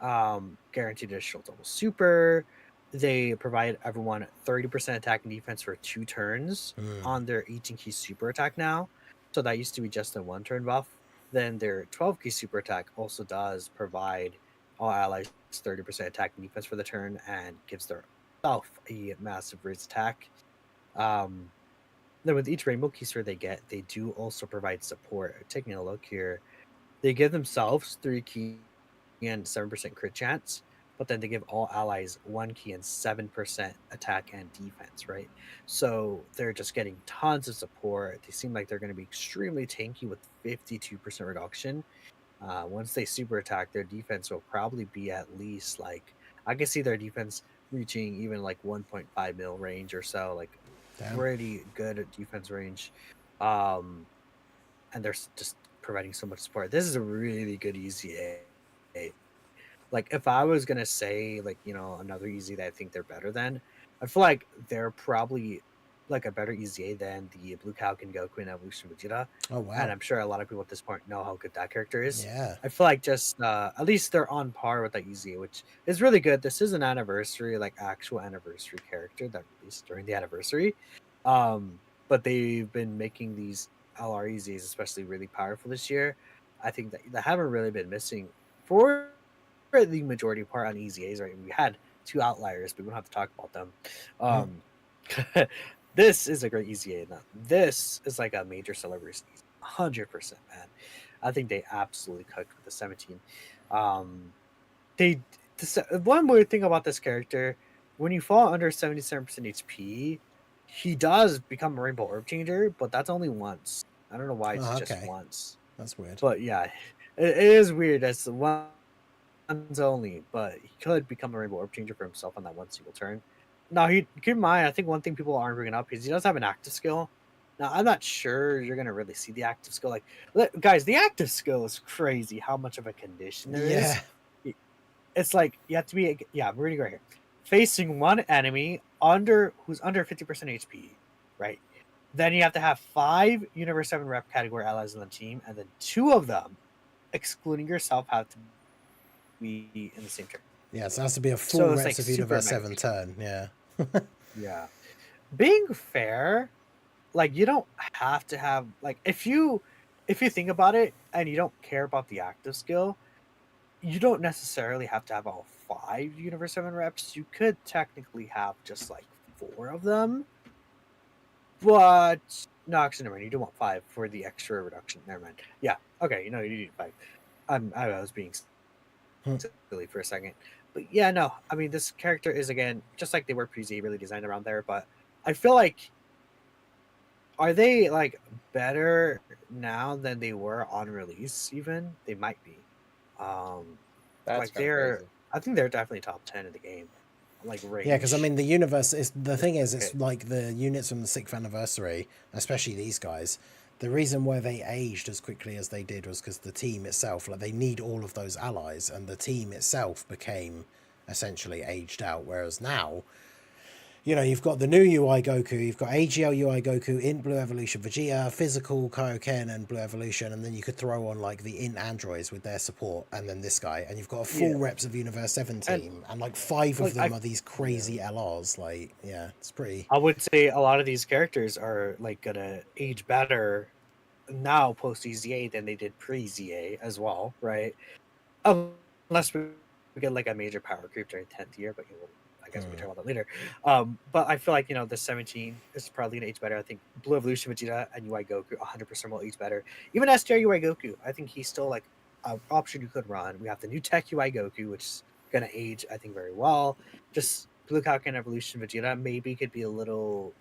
C: Guaranteed additional double super. They provide everyone 30% attack and defense for 2 turns on their 18 key super attack now. So that used to be just a 1 turn buff. Then their 12 key super attack also does provide all allies 30% attack and defense for the turn and gives their self a massive raise attack. Then with each rainbow keister they get, they do also provide support. Taking a look here, they give themselves 3 key and 7% crit chance, but then they give all allies 1 key and 7% attack and defense, right? So they're just getting tons of support. They seem like they're going to be extremely tanky with 52% reduction. Once they super attack, their defense will probably be at least like, I can see their defense reaching even like 1.5 mil range or so, like pretty good at defense range. And they're just providing so much support. This is a really good EZA. Like if I was gonna say like, you know, another EZ that I think they're better than, I feel like they're probably like a better EZA than the Blue Falcon Goku and Evolution Vegeta.
A: Oh wow.
C: And I'm sure a lot of people at this point know how good that character is.
A: Yeah.
C: I feel like just at least they're on par with that EZA, which is really good. This is an anniversary, like actual anniversary character that released during the anniversary. But they've been making these LR EZs especially really powerful this year. I think that they haven't really been missing for the majority part on EZAs, right? We had 2 outliers, but we don't have to talk about them. This is a great EZA. Now, this is like a major celebrity, 100%, man. I think they absolutely cooked with the 17. One weird thing about this character, when you fall under 77% HP, he does become a Rainbow Orb Changer, but that's only once. I don't know why it's just once.
A: That's weird.
C: But yeah, it is weird. That's the once only, but he could become a Rainbow Orb Changer for himself on that one single turn. Now, keep in mind, I think one thing people aren't bringing up is he does have an active skill. Now, I'm not sure you're going to really see the active skill. Like, guys, the active skill is crazy how much of a condition there is. It's like, you have to be, I'm reading right here. Facing one enemy who's under 50% HP, right? Then you have to have 5 Universe 7 rep category allies on the team, and then 2 of them, excluding yourself, have to be in the same turn.
A: Yeah, so it has to be a full reps
C: like
A: of Universe 7 turn. Yeah.
C: Yeah. Being fair, like you don't have to have like if you think about it and you don't care about the active skill, you don't necessarily have to have all 5 Universe 7 reps. You could technically have just like 4 of them. But no, actually, never mind. You do want 5 for the extra reduction. Never mind. Yeah. Okay. You need 5. I was being silly for a second. But yeah, no. I mean, this character is, again, just like they were pre-Z, really designed around there. But I feel like, are they, like, better now than they were on release, even? They might be.
B: That's
C: like, I think they're definitely top 10 in the game. Like, range.
A: Yeah, because, I mean, the universe, the thing is, it's like the units from the 6th anniversary, especially these guys, the reason why they aged as quickly as they did was because the team itself, like, they need all of those allies, and the team itself became essentially aged out, whereas now, you know, you've got the new UI Goku, you've got AGL UI Goku, Int Blue Evolution Vegeta, Physical Kaioken and Blue Evolution, and then you could throw on like the Int Androids with their support, and then this guy, and you've got a full reps of Universe 7 team, and like 5 of them are these crazy LRs. Like, yeah, it's pretty.
C: I would say a lot of these characters are like gonna age better now post EZA than they did pre-ZA as well, right? Unless we we get like a major power creep during 10th year, but I guess we'll talk about that later. But I feel like, the 17 is probably going to age better. I think Blue Evolution Vegeta and UI Goku 100% will age better. Even STR UI Goku, I think he's still like an option you could run. We have the new tech UI Goku, which is going to age, I think, very well. Just Blue Kaioken Evolution Vegeta maybe could be a little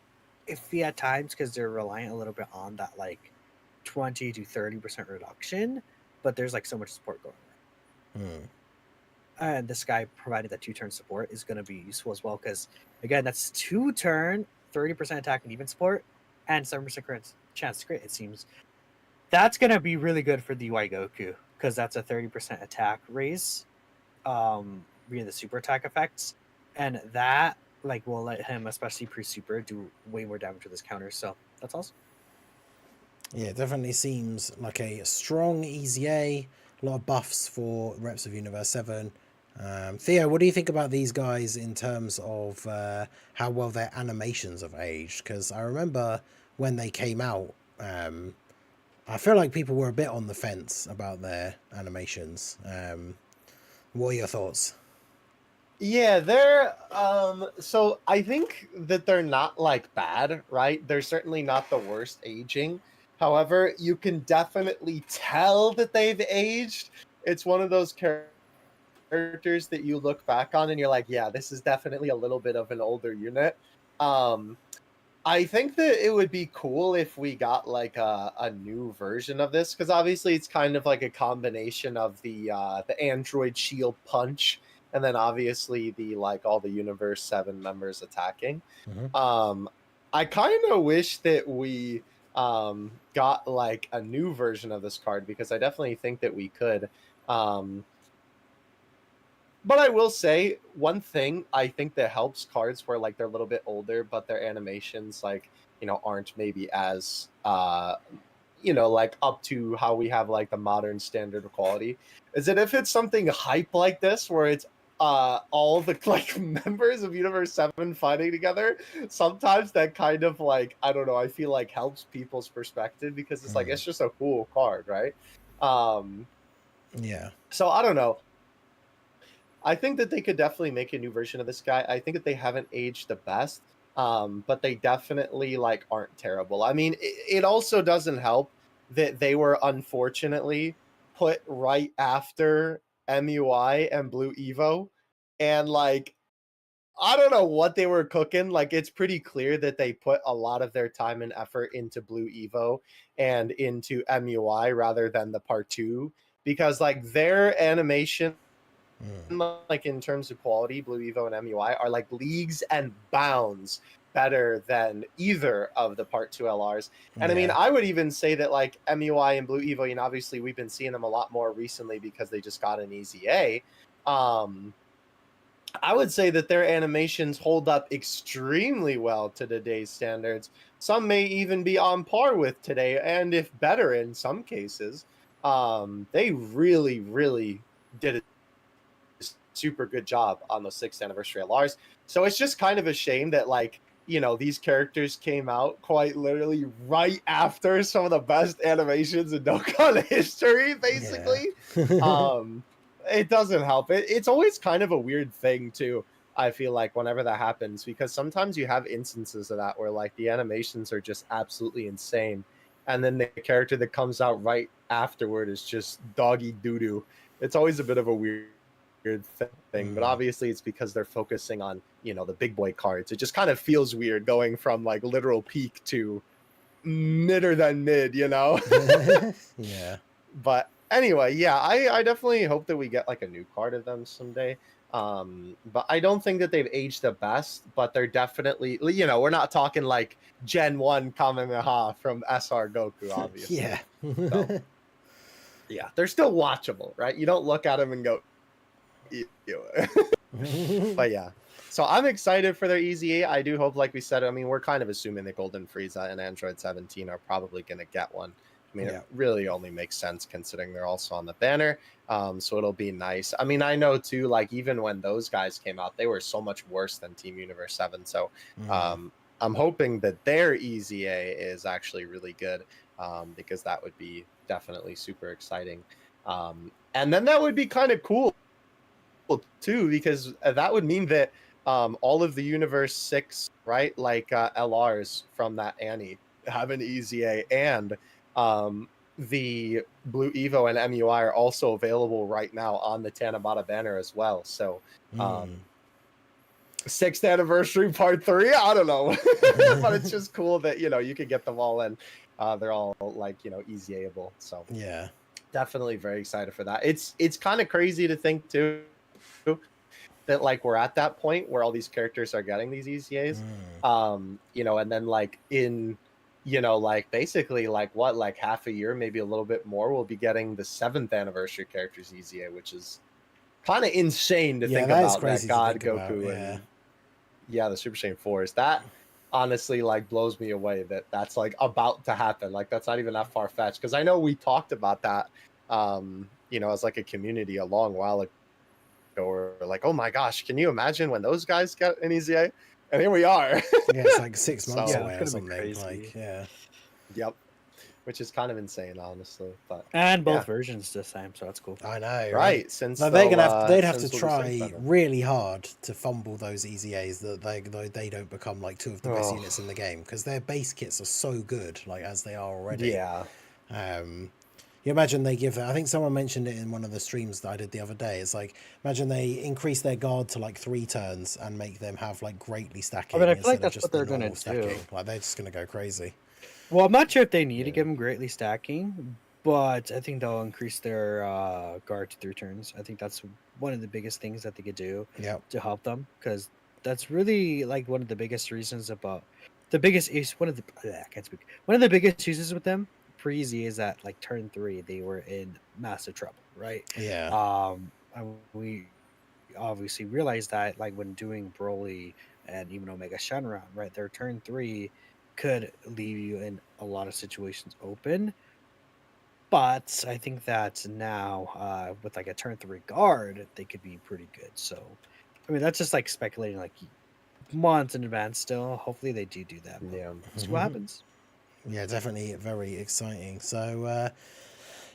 C: iffy at times because they're reliant a little bit on that like 20 to 30% reduction, but there's like so much support going on. And this guy providing that 2-turn support is going to be useful as well because, again, that's 2-turn, 30% attack and even support, and 7% chance to crit, it seems. That's going to be really good for the UI Goku because that's a 30% attack raise via the super attack effects. And that will let him, especially pre-super, do way more damage with his counters. So that's awesome.
A: Yeah, it definitely seems like a strong EZA. A lot of buffs for reps of Universe 7. Theo, what do you think about these guys in terms of how well their animations have aged? Because I remember when they came out, I feel like people were a bit on the fence about their animations. What are your thoughts?
B: Yeah, they're so I think that they're not like bad, right? They're certainly not the worst aging. However, you can definitely tell that they've aged. It's one of those characters that you look back on and you're like, yeah, this is definitely a little bit of an older unit. I think that it would be cool if we got like a new version of this, because obviously it's kind of like a combination of the Android Shield Punch and then obviously the like all the Universe 7 members attacking. I kind of wish that we got like a new version of this card, because I definitely think that we could. But I will say one thing I think that helps cards where like they're a little bit older, but their animations like, aren't maybe as like up to how we have like the modern standard of quality, is that if it's something hype like this where it's all the like members of Universe 7 fighting together, sometimes that kind of like, I don't know, I feel like helps people's perspective, because it's like it's just a cool card, right?
A: Yeah.
B: So I don't know. I think that they could definitely make a new version of this guy. I think that they haven't aged the best, but they definitely like aren't terrible. I mean, it also doesn't help that they were unfortunately put right after MUI and Blue Evo, and like I don't know what they were cooking. Like it's pretty clear that they put a lot of their time and effort into Blue Evo and into MUI rather than the part 2, because like their animation, like in terms of quality, Blue Evo and MUI are like leagues and bounds better than either of the part 2 LRs. And I mean, I would even say that like MUI and Blue Evo, obviously we've been seeing them a lot more recently because they just got an EZA. I would say that their animations hold up extremely well to today's standards. Some may even be on par with today, and if better in some cases. They really, really did a super good job on the 6th anniversary LRs. So it's just kind of a shame that like, these characters came out quite literally right after some of the best animations in Dokkan history, basically. It doesn't help. It's always kind of a weird thing too, I feel like, whenever that happens, because sometimes you have instances of that where like the animations are just absolutely insane, and then the character that comes out right afterward is just doggy doo-doo. It's always a bit of a weird thing, but obviously it's because they're focusing on the big boy cards. It just kind of feels weird going from like literal peak to midder than mid.
A: Yeah.
B: But anyway, yeah, I definitely hope that we get like a new card of them someday. But I don't think that they've aged the best, but they're definitely, we're not talking like Gen 1 Kamehameha from SR Goku, obviously.
A: Yeah.
B: So, yeah, they're still watchable, right? You don't look at them and go, but yeah. So I'm excited for their EZA. I do hope, like we said, I mean, we're kind of assuming that Golden Frieza and Android 17 are probably going to get one. I mean, it really only makes sense considering they're also on the banner. So it'll be nice. I mean, I know too, like even when those guys came out, they were so much worse than Team Universe 7. So I'm hoping that their EZA is actually really good, because that would be definitely super exciting. And then that would be kind of cool too, because that would mean that all of the Universe 6, right, like LRs from that Annie have an EZA, and the Blue Evo and MUI are also available right now on the Tanabata banner as well. So 6th anniversary part 3, I don't know. But it's just cool that, you know, you could get them all, and they're all like, you know, EZA-able. So
A: yeah,
B: definitely very excited for that. It's kind of crazy to think too that like we're at that point where all these characters are getting these EZAs. You know, and then like in, you know, like basically like what, like half a year, maybe a little bit more, we'll be getting the 7th anniversary characters EZA, which is kind of insane to think about. That God Goku and the Super Saiyan 4s. That honestly like blows me away that that's like about to happen. Like that's not even that far fetched, because I know we talked about that you know, as like a community a long while ago. Or like, oh my gosh, can you imagine when those guys get an EZA? And here we are.
A: Yeah, it's like 6 months
B: So,
A: away or something. Like, yeah.
B: Yep. Which is kind of insane, honestly. But
C: and both versions this time, so that's cool.
A: I know,
B: right? Since
A: no, they'd have to try really hard to fumble those EZAs that they don't become like 2 of the best units in the game, because their base kits are so good, like as they are already.
B: Yeah.
A: You imagine they give, I think someone mentioned it in one of the streams that I did the other day. It's like, imagine they increase their guard to like 3 turns and make them have like greatly stacking.
C: I mean, I feel like that's what they're going to do.
A: Like they're just going to go crazy.
C: Well, I'm not sure if they need to give them greatly stacking, but I think they'll increase their guard to 3 turns. I think that's one of the biggest things that they could do to help them, because that's really like one of the biggest reasons about the biggest is one of the I can't speak. One of the biggest uses with them pre-EZA is that like turn 3 they were in massive trouble, right? We obviously realized that like when doing Broly and even Omega Shenron, right, their turn 3 could leave you in a lot of situations open. But I think that now with like a turn 3 guard, they could be pretty good. So I mean, that's just like speculating like months in advance still. Hopefully they do that. See what happens.
A: Yeah, definitely very exciting. So,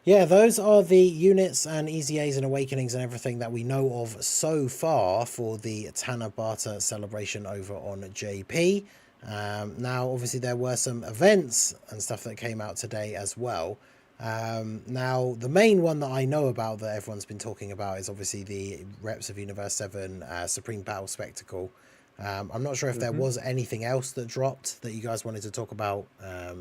A: yeah, those are the units and EZAs and Awakenings and everything that we know of so far for the Tanabata celebration over on JP. Now, obviously, there were some events and stuff that came out today as well. Now, the main one that I know about that everyone's been talking about is obviously the Reps of Universe 7 Supreme Battle Spectacle. I'm not sure if there was anything else that dropped that you guys wanted to talk about. I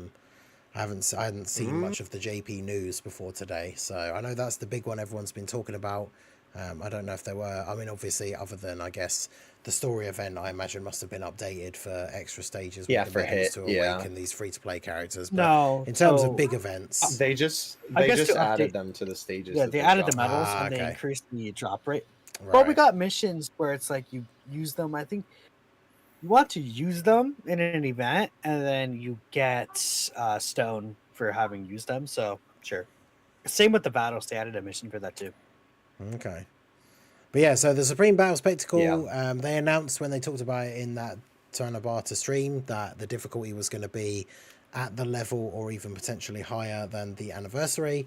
A: hadn't seen much of the JP news before today, so I know that's the big one everyone's been talking about. I don't know if there were. I mean, obviously, other than I guess the story event, I imagine must have been updated for extra stages.
B: For hit,
A: to awaken these free-to-play characters. But
C: no,
A: in terms of big events,
B: they just added them to the stages.
C: Yeah, they added the medals and they increased the drop rate.
A: Right.
C: But we got missions where it's like you use them. I think you want to use them in an event, and then you get stone for having used them. So sure. Same with the battles. They added a mission for that too.
A: Okay. But yeah, so the Supreme Battle Spectacle, they announced when they talked about it in that Tanabata stream that the difficulty was going to be at the level or even potentially higher than the anniversary.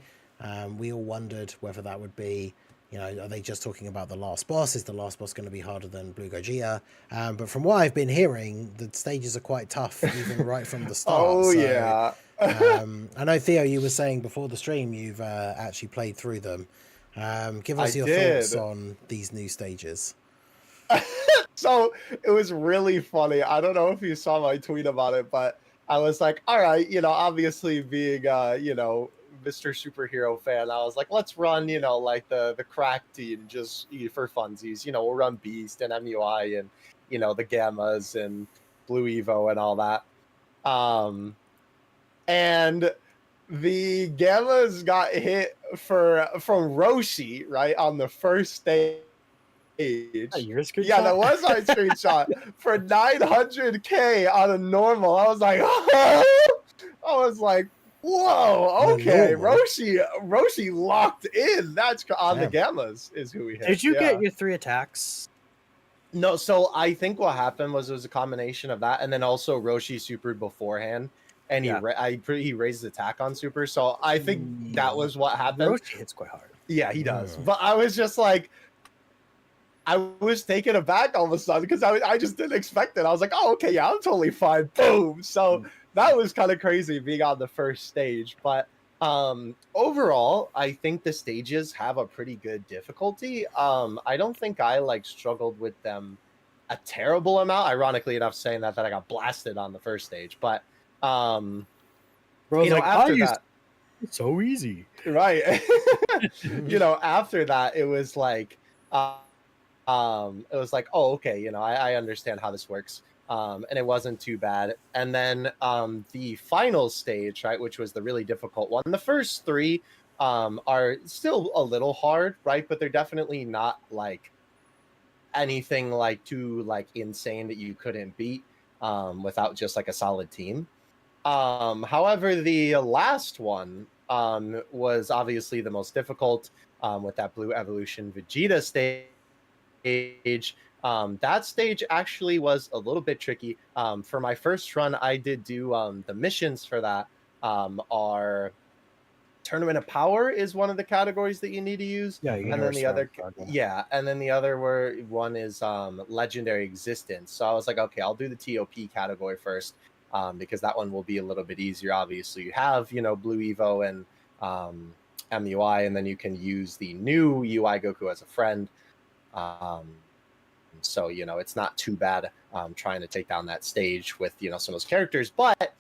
A: We all wondered whether that would be, you know, are they just talking about the last boss? Is the last boss going to be harder than Blue Gogeta? But from what I've been hearing, the stages are quite tough, even right from the start. I know, Theo, you were saying before the stream you've actually played through them. Give us your thoughts on these new stages.
B: So it was really funny. I don't know if you saw my tweet about it, but I was like, all right, you know, obviously being, you know, Mr. Superhero fan, I was like, let's run, you know, like the crack team just for funsies. You know, we'll run Beast and MUI and, you know, the Gammas and Blue Evo and all that. And the Gammas got hit from Roshi, right, on the first stage.
C: Your screenshot?
B: Yeah, that was my screenshot for 900K on a normal. I was like, whoa, okay, Roshi locked in. That's on the Gammas is who we hit.
C: Did you get your 3 attacks?
B: No, so I think what happened was it was a combination of that, and then also Roshi supered beforehand, and he raised attack on super. So I think that was what happened.
C: Roshi hits quite hard.
B: Yeah, he does. But I was just like, I was taken aback all of a sudden because I just didn't expect it. I was like, oh, okay, yeah, I'm totally fine. Boom. So that was kind of crazy being on the first stage. But overall, I think the stages have a pretty good difficulty. I don't think I like struggled with them a terrible amount. Ironically enough, saying that I got blasted on the first stage. But
C: Bro's like,
B: after that,
C: it's so easy.
B: right. After that, it was like oh, okay, I understand how this works. And it wasn't too bad. And then the final stage, right, which was the really difficult one. The first three are still a little hard, right? But they're definitely not like anything like too like insane that you couldn't beat without just like a solid team. However, the last one was obviously the most difficult with that Blue Evolution Vegeta stage. That stage actually was a little bit tricky. For my first run, I did do the missions for that are Tournament of Power is one of the categories that you need to use.
C: Yeah,
B: and then the other and then the other one is Legendary Existence. So I was like, okay, I'll do the TOP category first. Because that one will be a little bit easier. Obviously, you have, Blue Evo and MUI, and then you can use the new UI Goku as a friend. So, it's not too bad trying to take down that stage with, some of those characters. But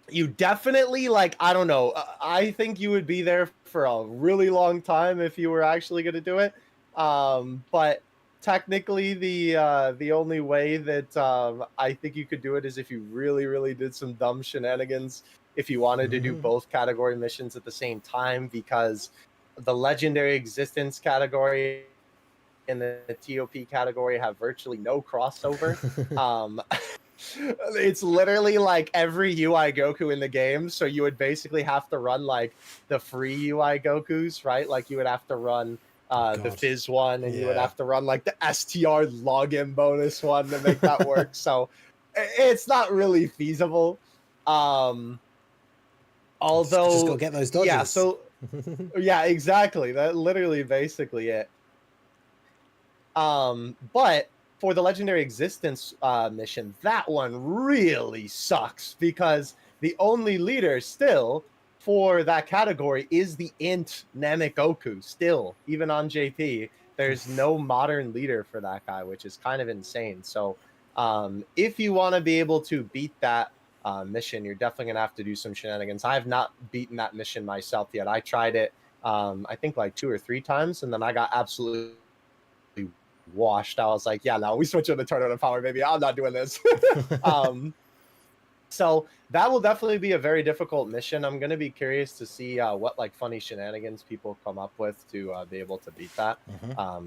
B: you definitely, I don't know. I think you would be there for a really long time if you were actually going to do it. But technically, the only way that I think you could do it is if you really, really did some dumb shenanigans. If you wanted to do both category missions at the same time, because the Legendary Existence category and the TOP category have virtually no crossover. It's literally like every UI Goku in the game. So you would basically have to run like the free UI Gokus, right? Like you would have to run the Fizz one, and you would have to run like the STR login bonus one to make that work. So it's not really feasible. Although
A: just go get those dodges.
B: Yeah, so yeah, exactly. That literally basically it. But for the Legendary Existence mission, that one really sucks because the only leader still for that category is the Int Namek Goku. Still, even on JP, there's no modern leader for that guy, which is kind of insane. So if you want to be able to beat that mission, you're definitely going to have to do some shenanigans. I have not beaten that mission myself yet. I tried it, I think like 2 or 3 times, and then I got absolutely washed. I was like, yeah, no, we switch on the Tournament of Power, baby. I'm not doing this. So that will definitely be a very difficult mission. I'm going to be curious to see what like funny shenanigans people come up with to be able to beat that.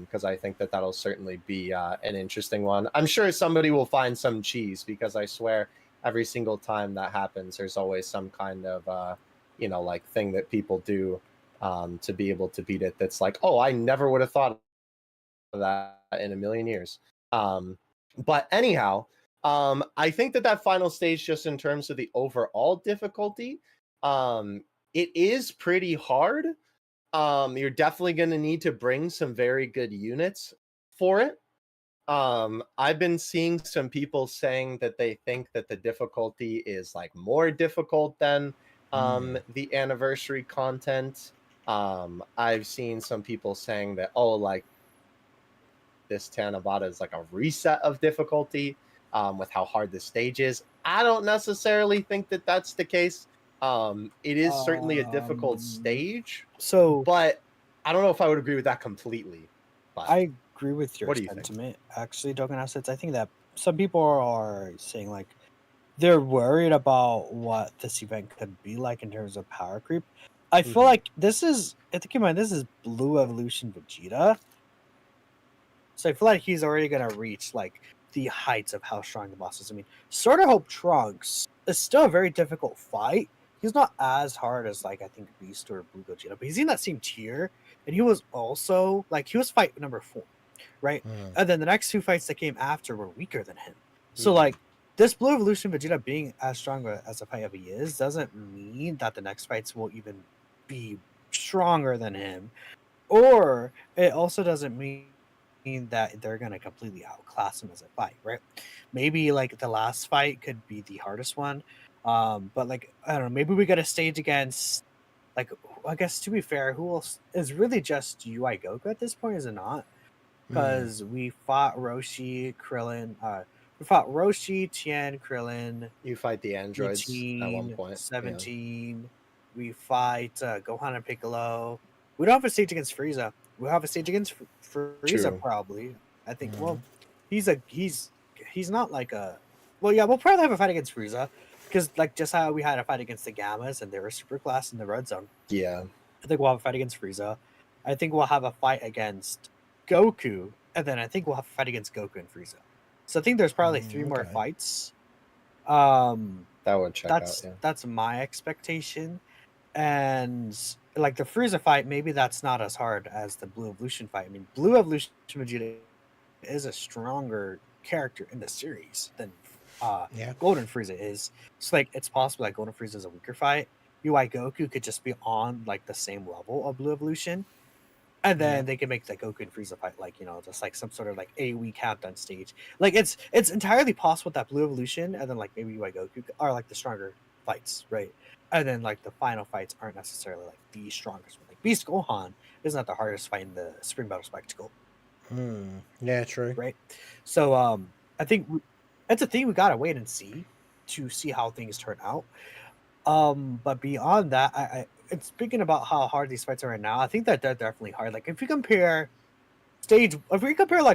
B: Because I think that that'll certainly be an interesting one. I'm sure somebody will find some cheese, because I swear every single time that happens, there's always some kind of, like thing that people do to be able to beat it. That's like, oh, I never would have thought of that in a million years. But anyhow, I think that final stage, just in terms of the overall difficulty, it is pretty hard. You're definitely going to need to bring some very good units for it. I've been seeing some people saying that they think that the difficulty is like more difficult than the anniversary content. I've seen some people saying that, oh, like this Tanabata is like a reset of difficulty with how hard the stage is. I don't necessarily think that that's the case. It is certainly a difficult stage, but I don't know if I would agree with that completely. But
C: I agree with your sentiment, actually, Dokkan Assets. I think that some people are saying like they're worried about what this event could be like in terms of power creep. I feel like this is, keep in mind, this is Blue Evolution Vegeta. So I feel like he's already going to reach like the heights of how strong the boss is. I mean, Sword of Hope Trunks is still a very difficult fight. He's not as hard as like I think Beast or Blue Gogeta, but he's in that same tier. And he was also like, he was fight number 4, right? And then the next 2 fights that came after were weaker than him. So like this Blue Evolution Vegeta being as strong as a fight of he is doesn't mean that the next fights will even be stronger than him. Or it also doesn't mean that they're gonna completely outclass him as a fight, right? Maybe like the last fight could be the hardest one, but like I don't know, maybe we got a stage against like I guess to be fair, who else is really just UI Goku at this point? Is it not? Because we fought Roshi, Krillin. We fought Roshi, Tien, Krillin.
B: You fight the androids
C: 18,
B: at one point.
C: 17. We fight Gohan and Piccolo. We don't have a stage against Frieza. We'll have a stage against Frieza
B: True.
C: probably. I think. Well, he's not like a. Well, yeah, we'll probably have a fight against Frieza because like just how we had a fight against the Gammas and they were super class in the red zone.
B: Yeah.
C: I think we'll have a fight against Frieza. I think we'll have a fight against Goku, and then I think we'll have a fight against Goku and Frieza. So I think there's probably 3 more fights.
B: That would check out. Yeah.
C: That's my expectation, and like the Frieza fight, maybe that's not as hard as the Blue Evolution fight. I mean, Blue Evolution Vegeta is a stronger character in the series than Golden Frieza is. So like it's possible that Golden Frieza is a weaker fight. UI Goku could just be on like the same level of Blue Evolution, and then they can make the Goku and Frieza fight like just like some sort of like AoE countdown stage. Like it's entirely possible that Blue Evolution and then like maybe UI Goku are like the stronger fights, right? And then like the final fights aren't necessarily like the strongest one. Like Beast Gohan is not the hardest fight in the Spring Battle Spectacle.
A: Yeah, true.
C: Right. So I think that's a thing we gotta wait and see to see how things turn out. But beyond that, I it's speaking about how hard these fights are right now. I think that they're definitely hard. Like if we compare like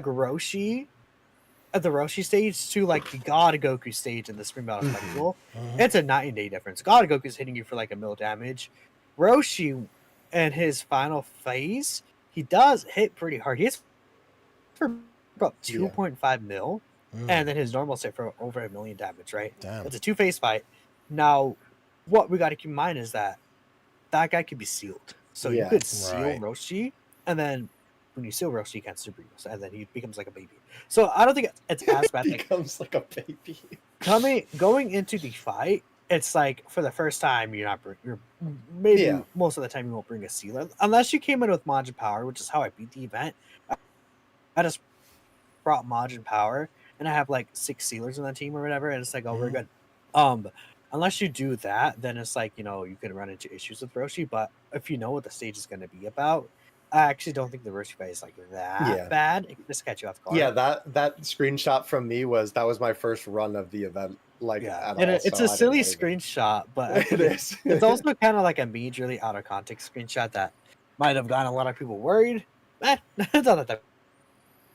C: Roshi at the Roshi stage to like the God Goku stage in the Spring Battle Spectacle, it's a night and day difference. God Goku is hitting you for like a mil damage. Roshi and his final phase, he does hit pretty hard. He hits for about 2.5 mil, and then his normal set for over 1 million damage. Right?
A: Damn.
C: It's a 2-phase fight. Now, what we got to keep in mind is that guy could be sealed. So you could seal Roshi, and then when you seal Roshi, you can't super use, and then he becomes like a baby. So I don't think it's as bad.
B: Becomes like a baby.
C: Going into the fight, it's like for the first time most of the time you won't bring a sealer unless you came in with Majin Power, which is how I beat the event. I just brought Majin Power, and I have like 6 sealers on the team or whatever, and it's like, oh, we're good. Unless you do that, then it's like, you could run into issues with Roshi. But if you know what the stage is going to be about, I actually don't think the Roshi fight is like that bad. It can just catch you off guard.
B: Yeah, that screenshot from me was my first run of the event. Like,
C: it's a silly screenshot, but
B: it is.
C: It's also kind of like a majorly out of context screenshot that might have gotten a lot of people worried. It's not that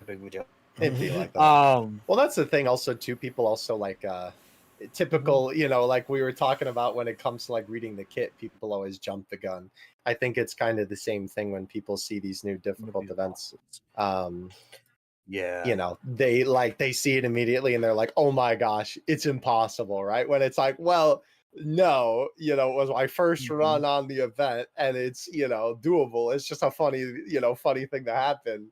C: big of a deal.
B: It'd be like that. Well, that's the thing. Also, too, people also like typical, like we were talking about when it comes to like reading the kit, people always jump the gun. I think it's kind of the same thing when people see these new difficult events. They see it immediately and they're like, oh my gosh, it's impossible, right? When it's like, well, no, it was my first run on the event and it's doable. It's just a funny thing to happen.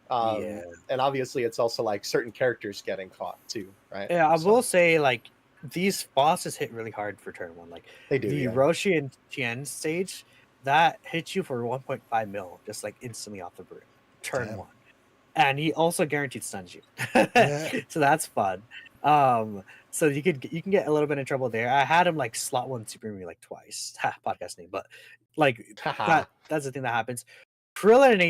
B: And obviously it's also like certain characters getting caught too, right?
C: Yeah, I will say like these bosses hit really hard for turn 1. Like
B: they do.
C: The Roshi and Tien stage that hits you for 1.5 mil just like instantly off the brim, turn 1, and he also guaranteed stuns you. So that's fun. So you can get a little bit in trouble there. I had him like slot 1 super me like twice. Podcast name, but like that's the thing that happens. Krillin and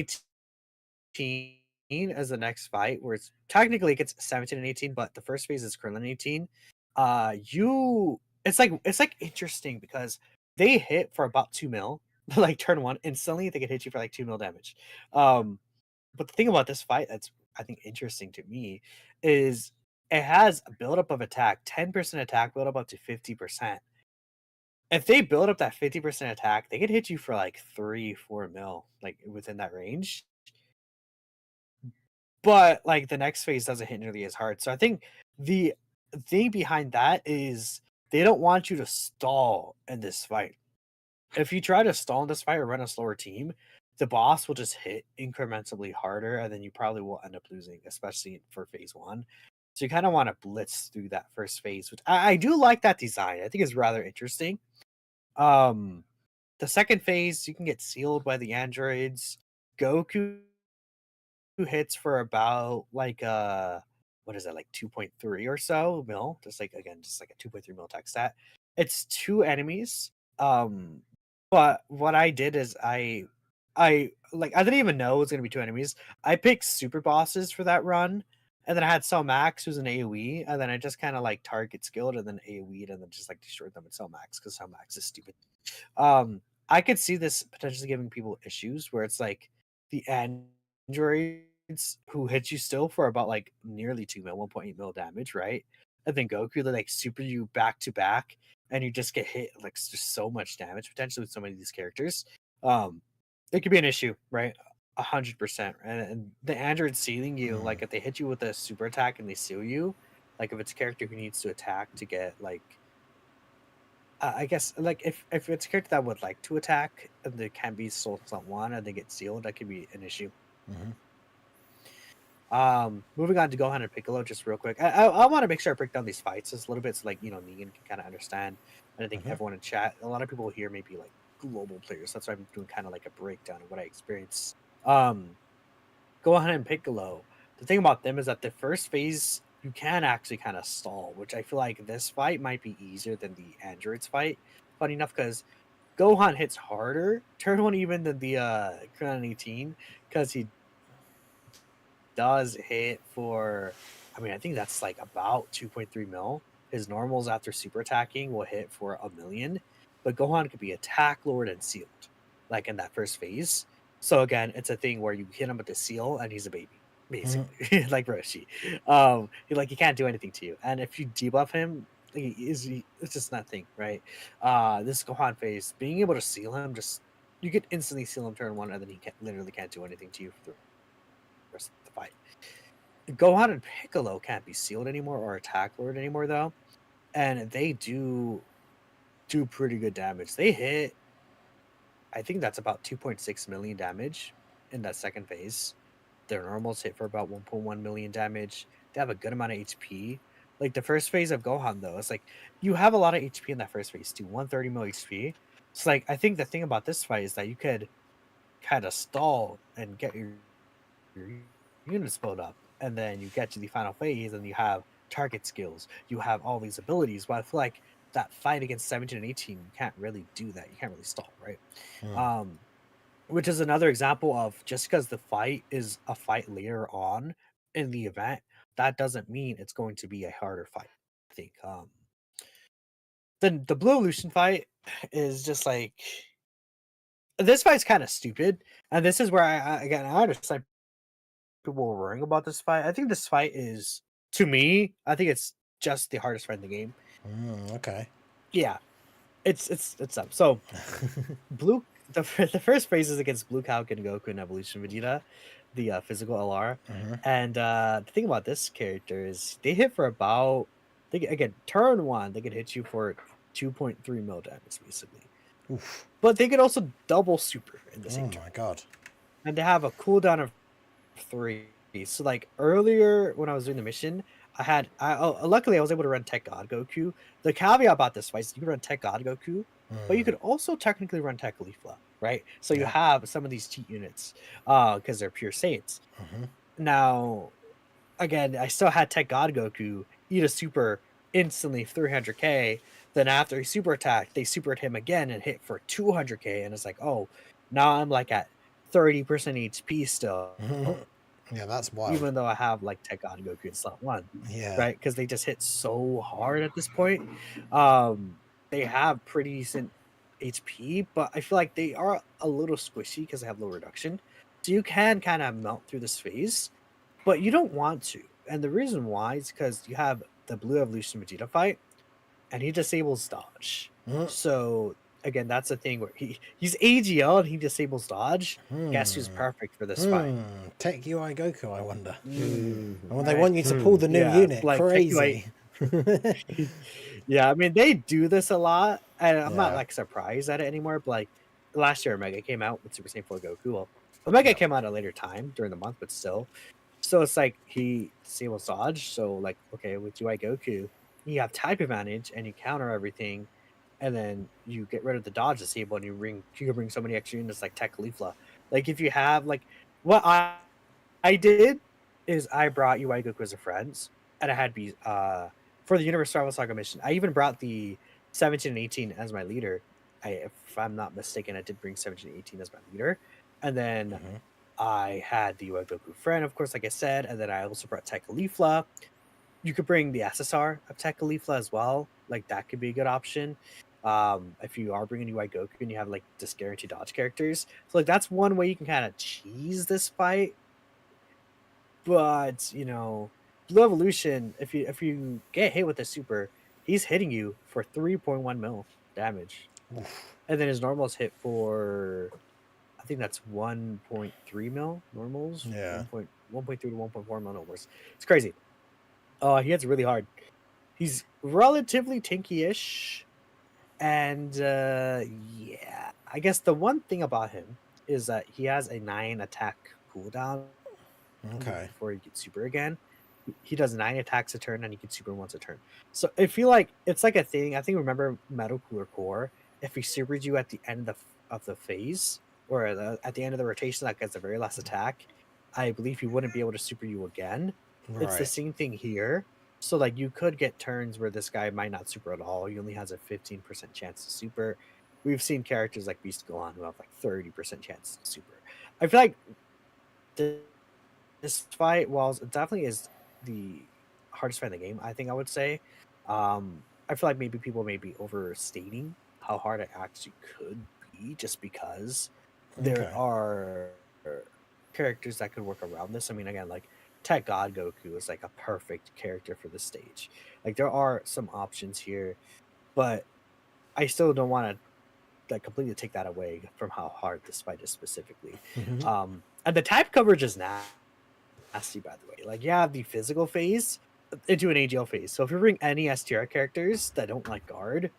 C: 18 as the next fight, where it's technically it gets 17 and 18, but the first phase is Krillin 18. It's like interesting because they hit for about 2 mil, like turn 1 instantly they can hit you for like 2 mil damage. But the thing about this fight that's I think interesting to me is it has a buildup of attack, 10% attack build up to 50%. If they build up that 50% attack, they could hit you for like 3-4 mil, like within that range. But like the next phase doesn't hit nearly as hard. So I think the thing behind that is they don't want you to stall in this fight. If you try to stall in this fight or run a slower team, the boss will just hit incrementally harder, and then you probably will end up losing, especially for phase 1. So you kind of want to blitz through that first phase, which I do like that design. I think it's rather interesting. The second phase, you can get sealed by the androids. Goku hits for about like what is it, like 2.3 or so mil, just like again just like a 2.3 mil tech stat. It's two enemies. But what I did is I like I didn't even know it was gonna be two enemies. I picked super bosses for that run, and then I had Cell Max, who's an AoE, and then I just kind of like target skilled and then AoE'd and then just like destroyed them with Cell Max because Cell Max is stupid. I could see this potentially giving people issues where it's like the androids who hit you still for about like nearly 2 mil, 1.8 mil damage, right? And then Goku, they like super you back to back, and you just get hit like just so much damage potentially with so many of these characters. Um, it could be an issue, right? 100%. And the android sealing you, like if they hit you with a super attack and they seal you, like if it's a character who needs to attack to get like I guess like if it's a character that would like to attack and they can be sold one and they get sealed, that could be an issue. Moving on to Gohan and Piccolo, just real quick. I want to make sure I break down these fights just a little bit, so like Ningen can kind of understand. And I think everyone in chat, a lot of people here may be like global players. That's why I'm doing kind of like a breakdown of what I experienced. Gohan and Piccolo. The thing about them is that the first phase you can actually kind of stall, which I feel like this fight might be easier than the androids fight. Funny enough, because Gohan hits harder turn one even than the Krillin 18, because he does hit for, I mean, I think that's like about 2.3 mil. His normals after super attacking will hit for 1 million, but Gohan could be attack, lowered, and sealed, like in that first phase. So again, it's a thing where you hit him with the seal and he's a baby, basically, like Roshi. He can't do anything to you, and if you debuff him, it's just nothing, right? This Gohan phase, being able to seal him, just you could instantly seal him turn one, and then he literally can't do anything to you for the rest of the fight. Gohan and Piccolo can't be sealed anymore or attack lord anymore though, and they do pretty good damage. They hit, I think that's about 2.6 million damage in that second phase. Their normals hit for about 1.1 million damage. They have a good amount of HP. Like the first phase of Gohan though, it's like you have a lot of HP in that first phase too, 130 mil HP. It's like I think the thing about this fight is that you could kind of stall and get your units built up, and then you get to the final phase and you have target skills, you have all these abilities. But I feel like that fight against 17 and 18, you can't really do that. You can't really stall, right? Which is another example of just because the fight is a fight later on in the event, that doesn't mean it's going to be a harder fight. I think then the Blue Evolution fight is just like, this fight's kind of stupid, and this is where I understand people were worrying about this fight. I think this fight is, to me, I think it's just the hardest fight in the game.
A: Okay.
C: Yeah, it's up. So the first phase is against Blue Cow and Goku and Evolution Vegeta, the physical LR. And the thing about this character is they hit for about, again, turn one, they could hit you for 2.3 mil damage, basically.
A: Oof.
C: But they could also double super in the same turn.
A: Oh my god.
C: And they have a cooldown of 3. So like earlier when I was doing the mission, luckily I was able to run Tech God Goku. The caveat about this fight is you can run Tech God Goku, but you could also technically run Tech Caulifla, right? So you have some of these cheat units because they're pure Saiyans. Now, again, I still had Tech God Goku eat a super instantly 300k. Then after he super attacked, they supered him again and hit for 200k. And it's like, oh, now I'm like at 30% HP still.
A: Yeah, that's wild.
C: Even though I have like Tech God Goku in slot 1.
A: Yeah.
C: Right? Because they just hit so hard at this point. They have pretty decent HP, but I feel like they are a little squishy because they have low reduction. So you can kind of melt through this phase, but you don't want to. And the reason why is because you have the Blue Evolution Vegeta fight, and he disables dodge. So again, that's the thing where he's AGL and he disables dodge. Guess who's perfect for this fight?
A: Tech UI Goku, I wonder. They want you to pull the new unit.
C: Like
A: crazy.
C: Yeah, I mean they do this a lot, and I'm not like surprised at it anymore. But like last year, Omega came out with Super Saiyan 4 Goku. Well, Omega came out at a later time during the month, but still. So it's like he disables dodge. So like, okay, with UI Goku, you have type advantage and you counter everything, and then you get rid of the dodge disable and you can bring so many extra units like Tech Caulifla. Like if you have like what I I did is I brought UI Goku as a friend, and I had for the Universe Travel Saga mission. I even brought the 17 and 18 as my leader. If I'm not mistaken, I did bring 17 and 18 as my leader, and then I had the UI Goku friend, of course, like I said, and then I also brought Tecalifla. You could bring the SSR of Tecalifla as well. Like that could be a good option. If you are bringing UI Goku and you have like this guaranteed dodge characters, so like that's one way you can kind of cheese this fight. But Blue Evolution, if you get hit with a super, he's hitting you for 3.1 mil damage, and then his normals hit for, I think that's 1.3 mil normals.
A: Yeah,
C: 1.3 to 1.4 mil normals. It's crazy. He hits really hard. He's relatively tanky-ish, and yeah, I guess the one thing about him is that he has a 9 attack cooldown.
A: Okay.
C: Before he gets super again, he does 9 attacks a turn, and he gets super once a turn. So I feel like it's like a thing. I think remember Metal Cooler Core. If he supers you at the end of the phase, or at the end of the rotation, like as the very last attack, I believe he wouldn't be able to super you again.
A: Right.
C: It's the same thing here. So like you could get turns where this guy might not super at all. He only has a 15% chance to super. We've seen characters like Beast Gohan who have like 30% chance to super. I feel like this fight, while it definitely is the hardest fight in the game, I think I would say, I feel like maybe people may be overstating how hard it actually could be, just because there are characters that could work around this. I mean, again, like Tech God Goku is like a perfect character for the stage. Like there are some options here, but I still don't want to like completely take that away from how hard this fight is specifically. And the type coverage is nasty, by the way. Like you have the physical phase into an AGL phase. So if you bring any STR characters that don't like guard,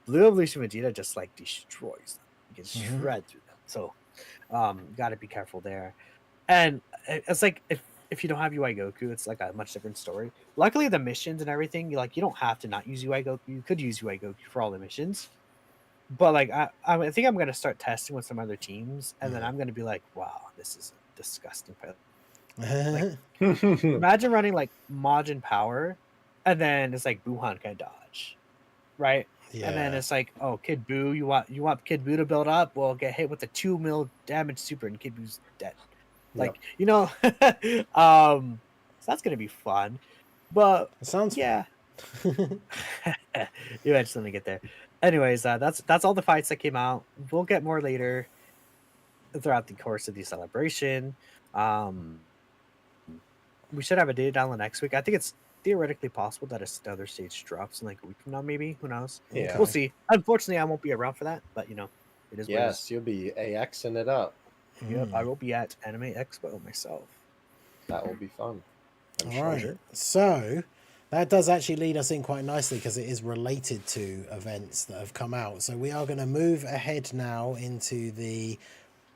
C: Blue Evolution Vegeta just like destroys them. You can shred through them. So got to be careful there. And it's like if you don't have UI Goku, it's like a much different story. Luckily, the missions and everything, you don't have to not use UI Goku. You could use UI Goku for all the missions. But like I think I'm gonna start testing with some other teams, and then I'm gonna be like, wow, this is a disgusting fight. Like, imagine running like Majin Power, and then it's like Buhan can dodge, right? Yeah. And then it's like, oh, Kid Buu, you want Kid Buu to build up? Well, get hit with a 2 mil damage super, and Kid Buu's dead. Like so that's gonna be fun. But
A: it sounds
C: you eventually get there. Anyways, that's all the fights that came out. We'll get more later throughout the course of the celebration. We should have a data download next week. I think it's theoretically possible that another stage drops in like a week from now, maybe. Who knows?
B: Yeah,
C: we'll see. Unfortunately, I won't be around for that, but it is.
B: Yes, you'll be AXing it up.
C: Yep, I will be at Anime Expo myself.
B: That will be fun.
A: All right. So that does actually lead us in quite nicely, because it is related to events that have come out. So we are going to move ahead now into the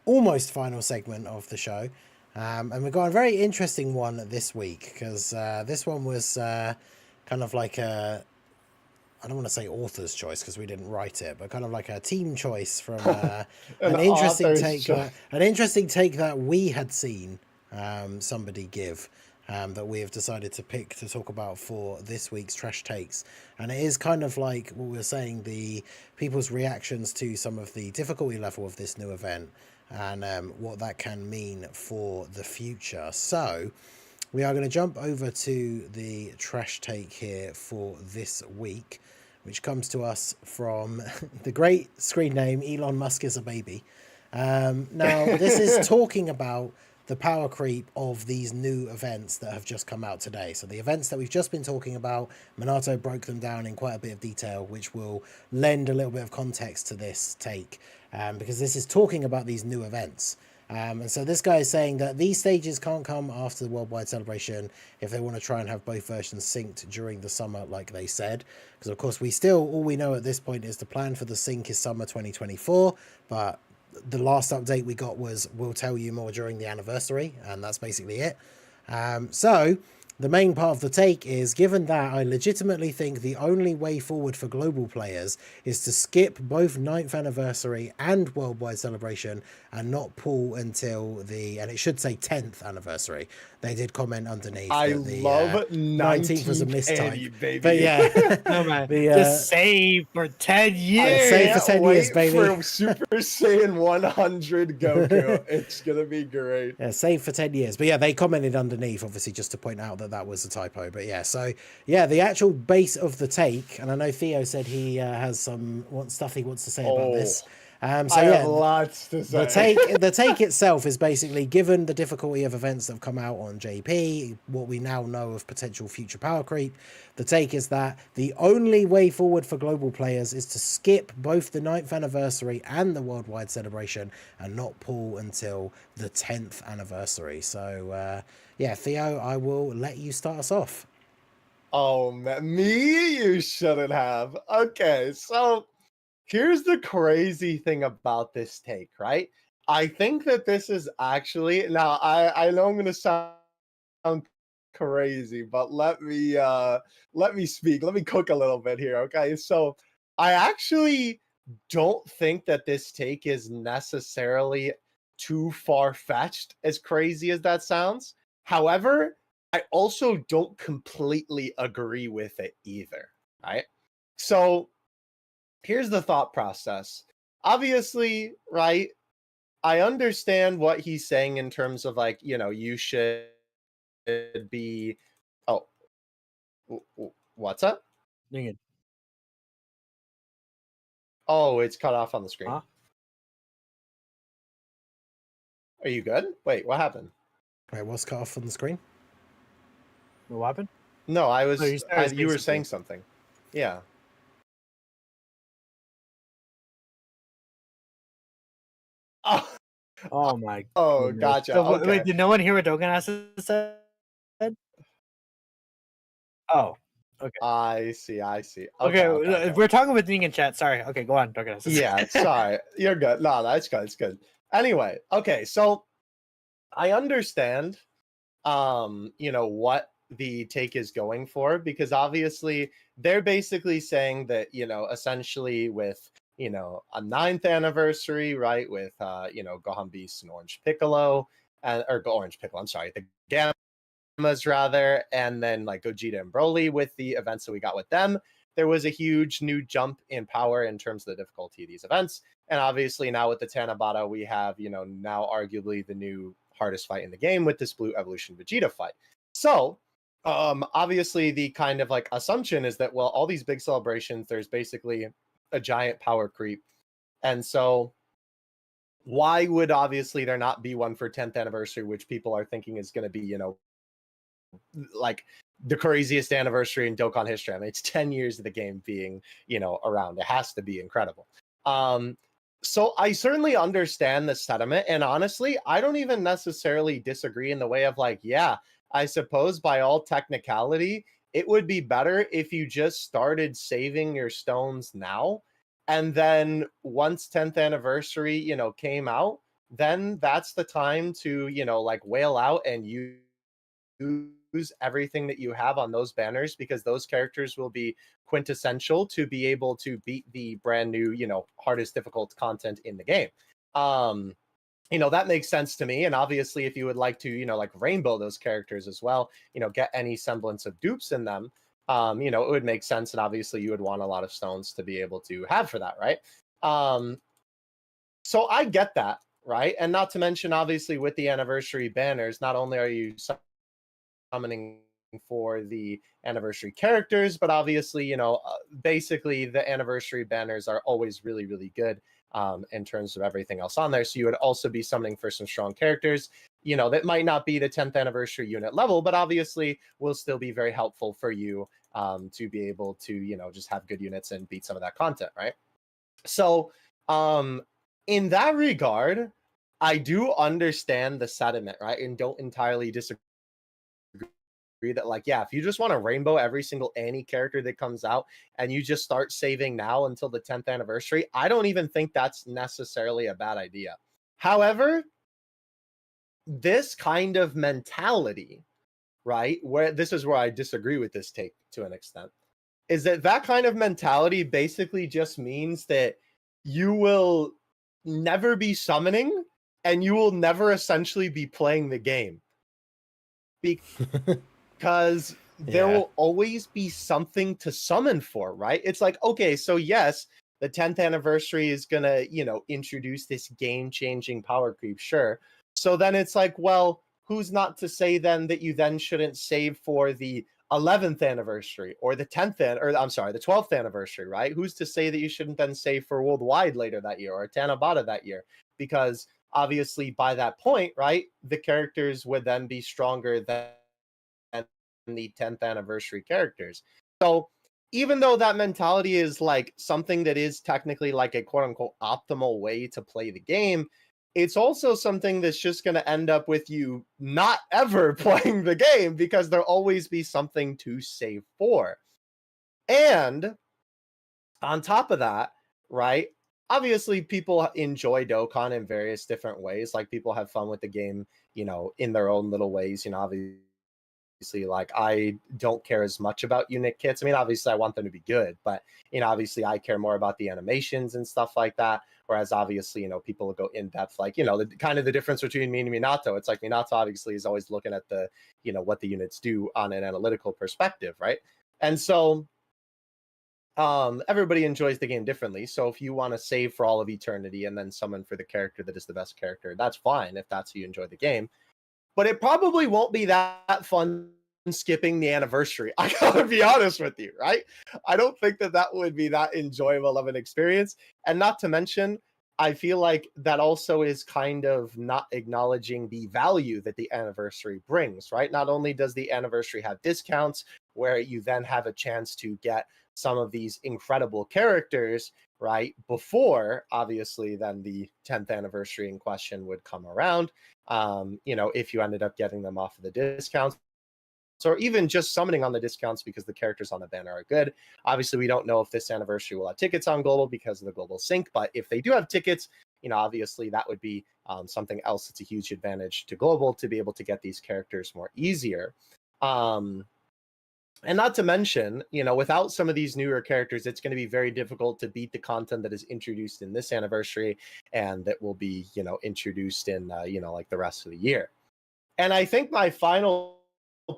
A: almost final segment of the show. And we've got a very interesting one this week, because this one was kind of like a, I don't want to say author's choice because we didn't write it, but kind of like a team choice from an interesting take that we had seen somebody give. That we have decided to pick to talk about for this week's Trash Takes. And it is kind of like what we were saying, the people's reactions to some of the difficulty level of this new event, and what that can mean for the future. So we are going to jump over to the Trash Take here for this week, which comes to us from the great screen name Elon Musk is a baby. Now, this is talking about the power creep of these new events that have just come out today. So the events that we've just been talking about, Minato broke them down in quite a bit of detail, which will lend a little bit of context to this take, because this is talking about these new events. And so this guy is saying that these stages can't come after the worldwide celebration if they want to try and have both versions synced during the summer, like they said. Because of course all we know at this point is the plan for the sync is summer 2024, but the last update we got was we'll tell you more during the anniversary, and that's basically it. So The main part of the take is, given that I legitimately think the only way forward for global players is to skip both 9th anniversary and worldwide celebration and not pull until and it should say 10th anniversary. They did comment underneath
B: I
A: that the
B: love
A: 19th was a mistype. But yeah,
C: Oh, man. Just save for 10 years.
A: Save for 10 years, baby.
B: For Super Saiyan 100 Goku. It's going to be great.
A: Yeah, save for 10 years. But yeah, they commented underneath, obviously, just to point out that was a typo. But yeah, so yeah, the actual base of the take, and I know Theo said he has some stuff he wants to say about this. So
B: I have lots to say.
A: The take itself is basically, given the difficulty of events that have come out on JP, what we now know of potential future power creep, the take is that the only way forward for global players is to skip both the 9th anniversary and the worldwide celebration and not pull until the 10th anniversary. So yeah, Theo, I will let you start us off.
B: Oh, man. Me? You shouldn't have. Okay, so here's the crazy thing about this take, right? I think that this is actually, now I know I'm going to sound crazy, but let me speak. Let me cook a little bit here, okay? So I actually don't think that this take is necessarily too far-fetched, as crazy as that sounds. However, I also don't completely agree with it either, right? So here's the thought process. Obviously, right, I understand what he's saying in terms of, like, you know, you should be... Oh, what's up?
C: Ningen.
B: Oh, it's cut off on the screen.
C: Huh?
B: Are you good? Wait, what happened?
A: Wait, what's cut off on the screen?
C: What happened?
B: No, I was...
C: Oh,
B: you were saying something. Yeah.
C: Oh my.
B: Oh,
C: goodness.
B: gotcha.
C: So,
B: Okay.
C: wait, did no one hear what Dokkan said? Oh, okay.
B: I see.
C: Okay, we're talking with Ningen chat. Sorry. Okay, go on, Dokkan.
B: Yeah, sorry. You're good. No, that's good. It's good. Anyway, okay, so I understand you know, what the take is going for, because obviously they're basically saying that, you know, essentially with, you know, a 9th anniversary, right, with you know, Gohan Beast and Orange Piccolo, or Orange Piccolo, I'm sorry, the Gammas rather, and then like Gogeta and Broly with the events that we got with them, there was a huge new jump in power in terms of the difficulty of these events. And obviously now with the Tanabata, we have, you know, now arguably the new hardest fight in the game with this Blue Evolution Vegeta fight. So obviously the kind of like assumption is that, well, all these big celebrations, there's basically a giant power creep. And so why would obviously there not be one for 10th anniversary, which people are thinking is going to be, you know, like the craziest anniversary in Dokkan history? I mean, it's 10 years of the game being, you know, around. It has to be incredible. So I certainly understand the sentiment, and honestly, I don't even necessarily disagree in the way of like, yeah, I suppose by all technicality, it would be better if you just started saving your stones now, and then once 10th anniversary, you know, came out, then that's the time to, you know, like whale out and use everything that you have on those banners, because those characters will be quintessential to be able to beat the brand new, you know, hardest difficult content in the game. You know, that makes sense to me. And obviously if you would like to, you know, like rainbow those characters as well, you know, get any semblance of dupes in them, you know, it would make sense. And obviously you would want a lot of stones to be able to have for that, right? So I get that, right? And not to mention, obviously, with the anniversary banners, not only are you summoning for the anniversary characters, but obviously, you know, basically the anniversary banners are always really, really good in terms of everything else on there. So you would also be summoning for some strong characters, you know, that might not be the 10th anniversary unit level, but obviously will still be very helpful for you to be able to, you know, just have good units and beat some of that content, right? So in that regard, I do understand the sentiment, right? And don't entirely disagree that, like, yeah, if you just want to rainbow every single Annie character that comes out and you just start saving now until the 10th anniversary, I don't even think that's necessarily a bad idea. However, this kind of mentality right? Where this is where I disagree with this take to an extent, is that kind of mentality basically just means that you will never be summoning and you will never essentially be playing the game because there will always be something to summon for, right? It's like, okay, so yes, the 10th anniversary is going to, introduce this game-changing power creep, sure. So then it's like, well, who's not to say then that you then shouldn't save for the 11th anniversary or the 12th anniversary, right? Who's to say that you shouldn't then save for Worldwide later that year or Tanabata that year? Because obviously by that point, right, the characters would then be stronger than the 10th anniversary characters. So even though that mentality is like something that is technically like a quote unquote optimal way to play the game, it's also something that's just going to end up with you not ever playing the game because there'll always be something to save for. And on top of that, right, obviously people enjoy Dokkan in various different ways. Like people have fun with the game, in their own little ways. Obviously, like I don't care as much about unit kits. I mean, obviously I want them to be good, but obviously I care more about the animations and stuff like that. Whereas obviously, people will go in depth, like, the kind of the difference between me and Minato. It's like Minato obviously is always looking at the, what the units do on an analytical perspective, right? And so everybody enjoys the game differently. So if you want to save for all of eternity and then summon for the character that is the best character, that's fine if that's how you enjoy the game. But it probably won't be that fun skipping the anniversary. I gotta be honest with you, right? I don't think that would be that enjoyable of an experience. And not to mention, I feel like that also is kind of not acknowledging the value that the anniversary brings, right? Not only does the anniversary have discounts where you then have a chance to get some of these incredible characters, right, before obviously then the 10th anniversary in question would come around, if you ended up getting them off of the discounts or even just summoning on the discounts because the characters on the banner are good. Obviously, we don't know if this anniversary will have tickets on global because of the global sync, but if they do have tickets, obviously that would be something else that's a huge advantage to global to be able to get these characters more easier. And not to mention, without some of these newer characters, it's going to be very difficult to beat the content that is introduced in this anniversary and that will be, introduced in, like the rest of the year. And I think my final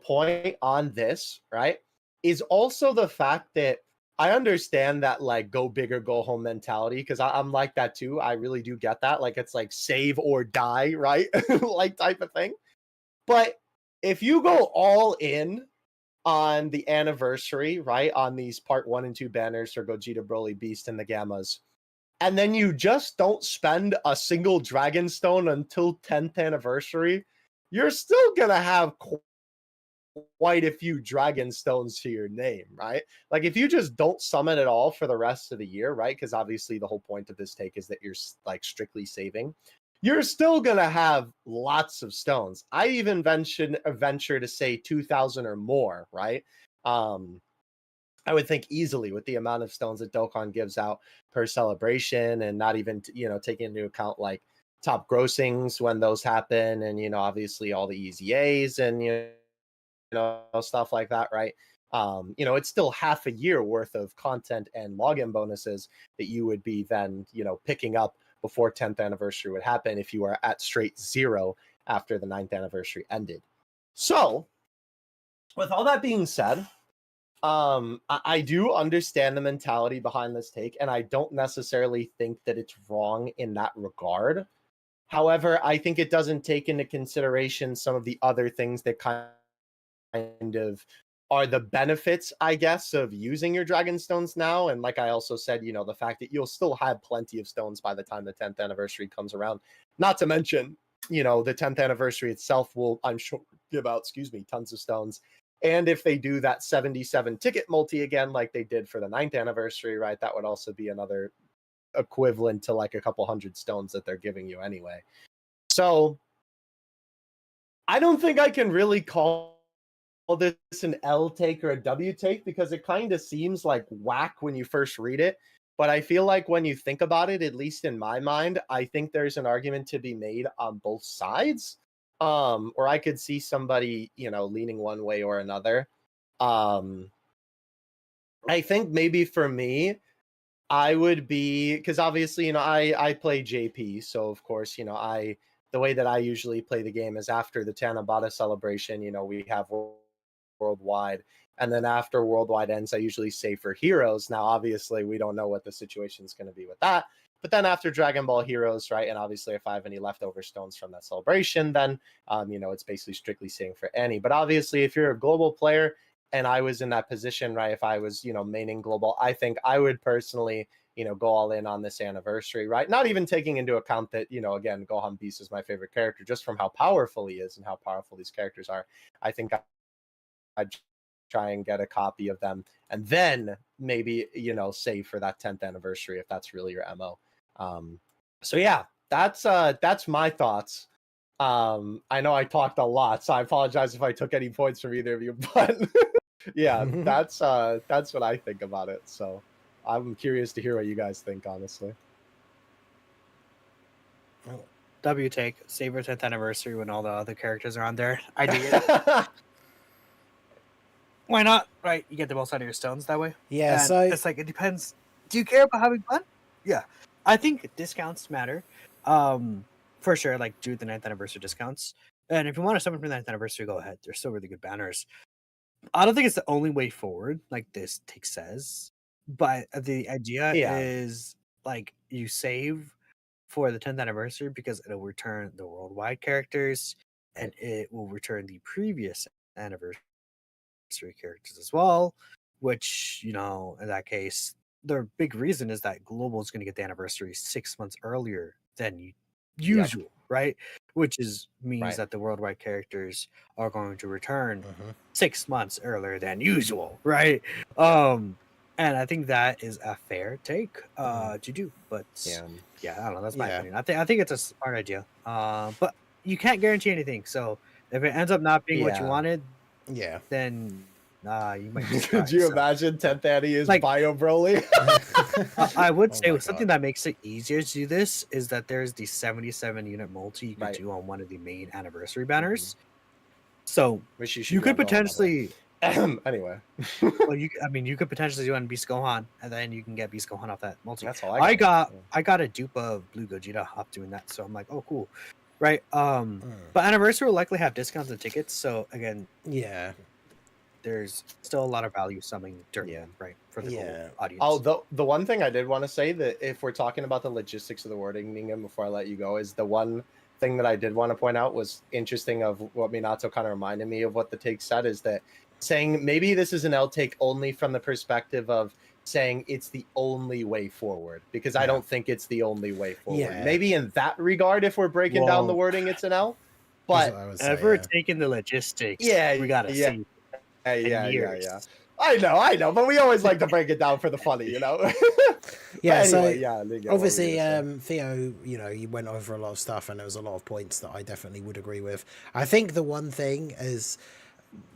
B: point on this, right, is also the fact that I understand that like go big or go home mentality because I'm like that too. I really do get that. Like it's like save or die, right? Like type of thing. But if you go all in on the anniversary, right, on these part 1 and 2 banners for Gogeta, Broly, Beast, and the Gammas, and then you just don't spend a single Dragon Stone until 10th anniversary, you're still gonna have quite a few Dragon Stones to your name, right? Like if you just don't summon at all for the rest of the year, right? Because obviously the whole point of this take is that you're like strictly saving. You're still gonna have lots of stones. I even venture to say 2,000 or more, right? I would think easily with the amount of stones that Dokkan gives out per celebration, and not even taking into account like top grossings when those happen, and obviously all the EZAs and stuff like that, right? It's still half a year worth of content and login bonuses that you would be then picking up before 10th anniversary would happen if you are at straight 0 after the 9th anniversary ended. So with all that being said, I do understand the mentality behind this take, and I don't necessarily think that it's wrong in that regard. However, I think it doesn't take into consideration some of the other things that kind of are the benefits, I guess, of using your Dragon Stones now. And like I also said, the fact that you'll still have plenty of stones by the time the 10th anniversary comes around. Not to mention, the 10th anniversary itself will, I'm sure, give out, tons of stones. And if they do that 77 ticket multi again, like they did for the 9th anniversary, right, that would also be another equivalent to like a couple hundred stones that they're giving you anyway. So I don't think I can really call this an L take or a W take because it kind of seems like whack when you first read it. But I feel like when you think about it, at least in my mind, I think there's an argument to be made on both sides. or I could see somebody, leaning one way or another. I think maybe for me, I would be, because obviously, I play JP, so of course, the way that I usually play the game is after the Tanabata celebration, we have worldwide, and then after worldwide ends, I usually save for heroes. Now, obviously, we don't know what the situation is going to be with that, but then after Dragon Ball Heroes, right, and obviously if I have any leftover stones from that celebration, then it's basically strictly saving for any. But obviously, if you're a global player and I was in that position, right, if I was maining global, I think I would personally go all in on this anniversary, right? Not even taking into account that, again, Gohan Beast is my favorite character just from how powerful he is and how powerful these characters are. I think I'd try and get a copy of them and then maybe, save for that 10th anniversary if that's really your MO. So yeah, that's my thoughts. I know I talked a lot, so I apologize if I took any points from either of you, but yeah, that's what I think about it. So I'm curious to hear what you guys think, honestly.
C: W take save your 10th anniversary when all the other characters are on there. I dig it. Why not? Right, you get the most out of your stones that way.
A: Yeah,
C: And
A: so
C: it's like, it depends. Do you care about having fun? Yeah, I think discounts matter. For sure, like do the 9th anniversary discounts. And if you want to summon for the 9th anniversary, go ahead. They're still really good banners. I don't think it's the only way forward, like this take says. But the idea
B: Yeah.
C: is like you save for the 10th anniversary because it'll return the worldwide characters and it will return the previous anniversary characters as well, which, in that case, the big reason is that global is going to get the anniversary 6 months earlier than usual, right? Which means that the worldwide characters are going to return 6 months earlier than usual, right? And I think that is a fair take to do, but yeah, I don't know. That's my opinion. I think it's a smart idea, but you can't guarantee anything. So if it ends up not being what you wanted, then you might be
B: Could you imagine 10th Annie is
C: like,
B: Bio Broly?
C: I would say something that makes it easier to do this is that there's the 77 unit multi you could do on one of the main anniversary banners. So you could potentially
B: anyway.
C: well, you could potentially do on Beast Gohan, and then you can get Beast Gohan off that multi.
B: That's all
C: I got a dupe of Blue Gogeta off doing that, so I'm like, oh cool, right? But anniversary will likely have discounts and tickets, so again, there's still a lot of value summing during right for the global audience.
B: Oh, the one thing I did want to say that if we're talking about the logistics of the wording, Ningen, before I let you go, is the one thing that I did want to point out was interesting of what Minato kind of reminded me of what the take said is that saying maybe this is an L take only from the perspective of saying it's the only way forward, because I don't think it's the only way forward. Maybe in that regard, if we're breaking down the wording, it's an L. But
C: ever taking the logistics, we gotta see.
B: Yeah. I know, but we always like to break it down for the funny, Anyway,
A: obviously, Theo, you went over a lot of stuff, and there was a lot of points that I definitely would agree with. I think the one thing is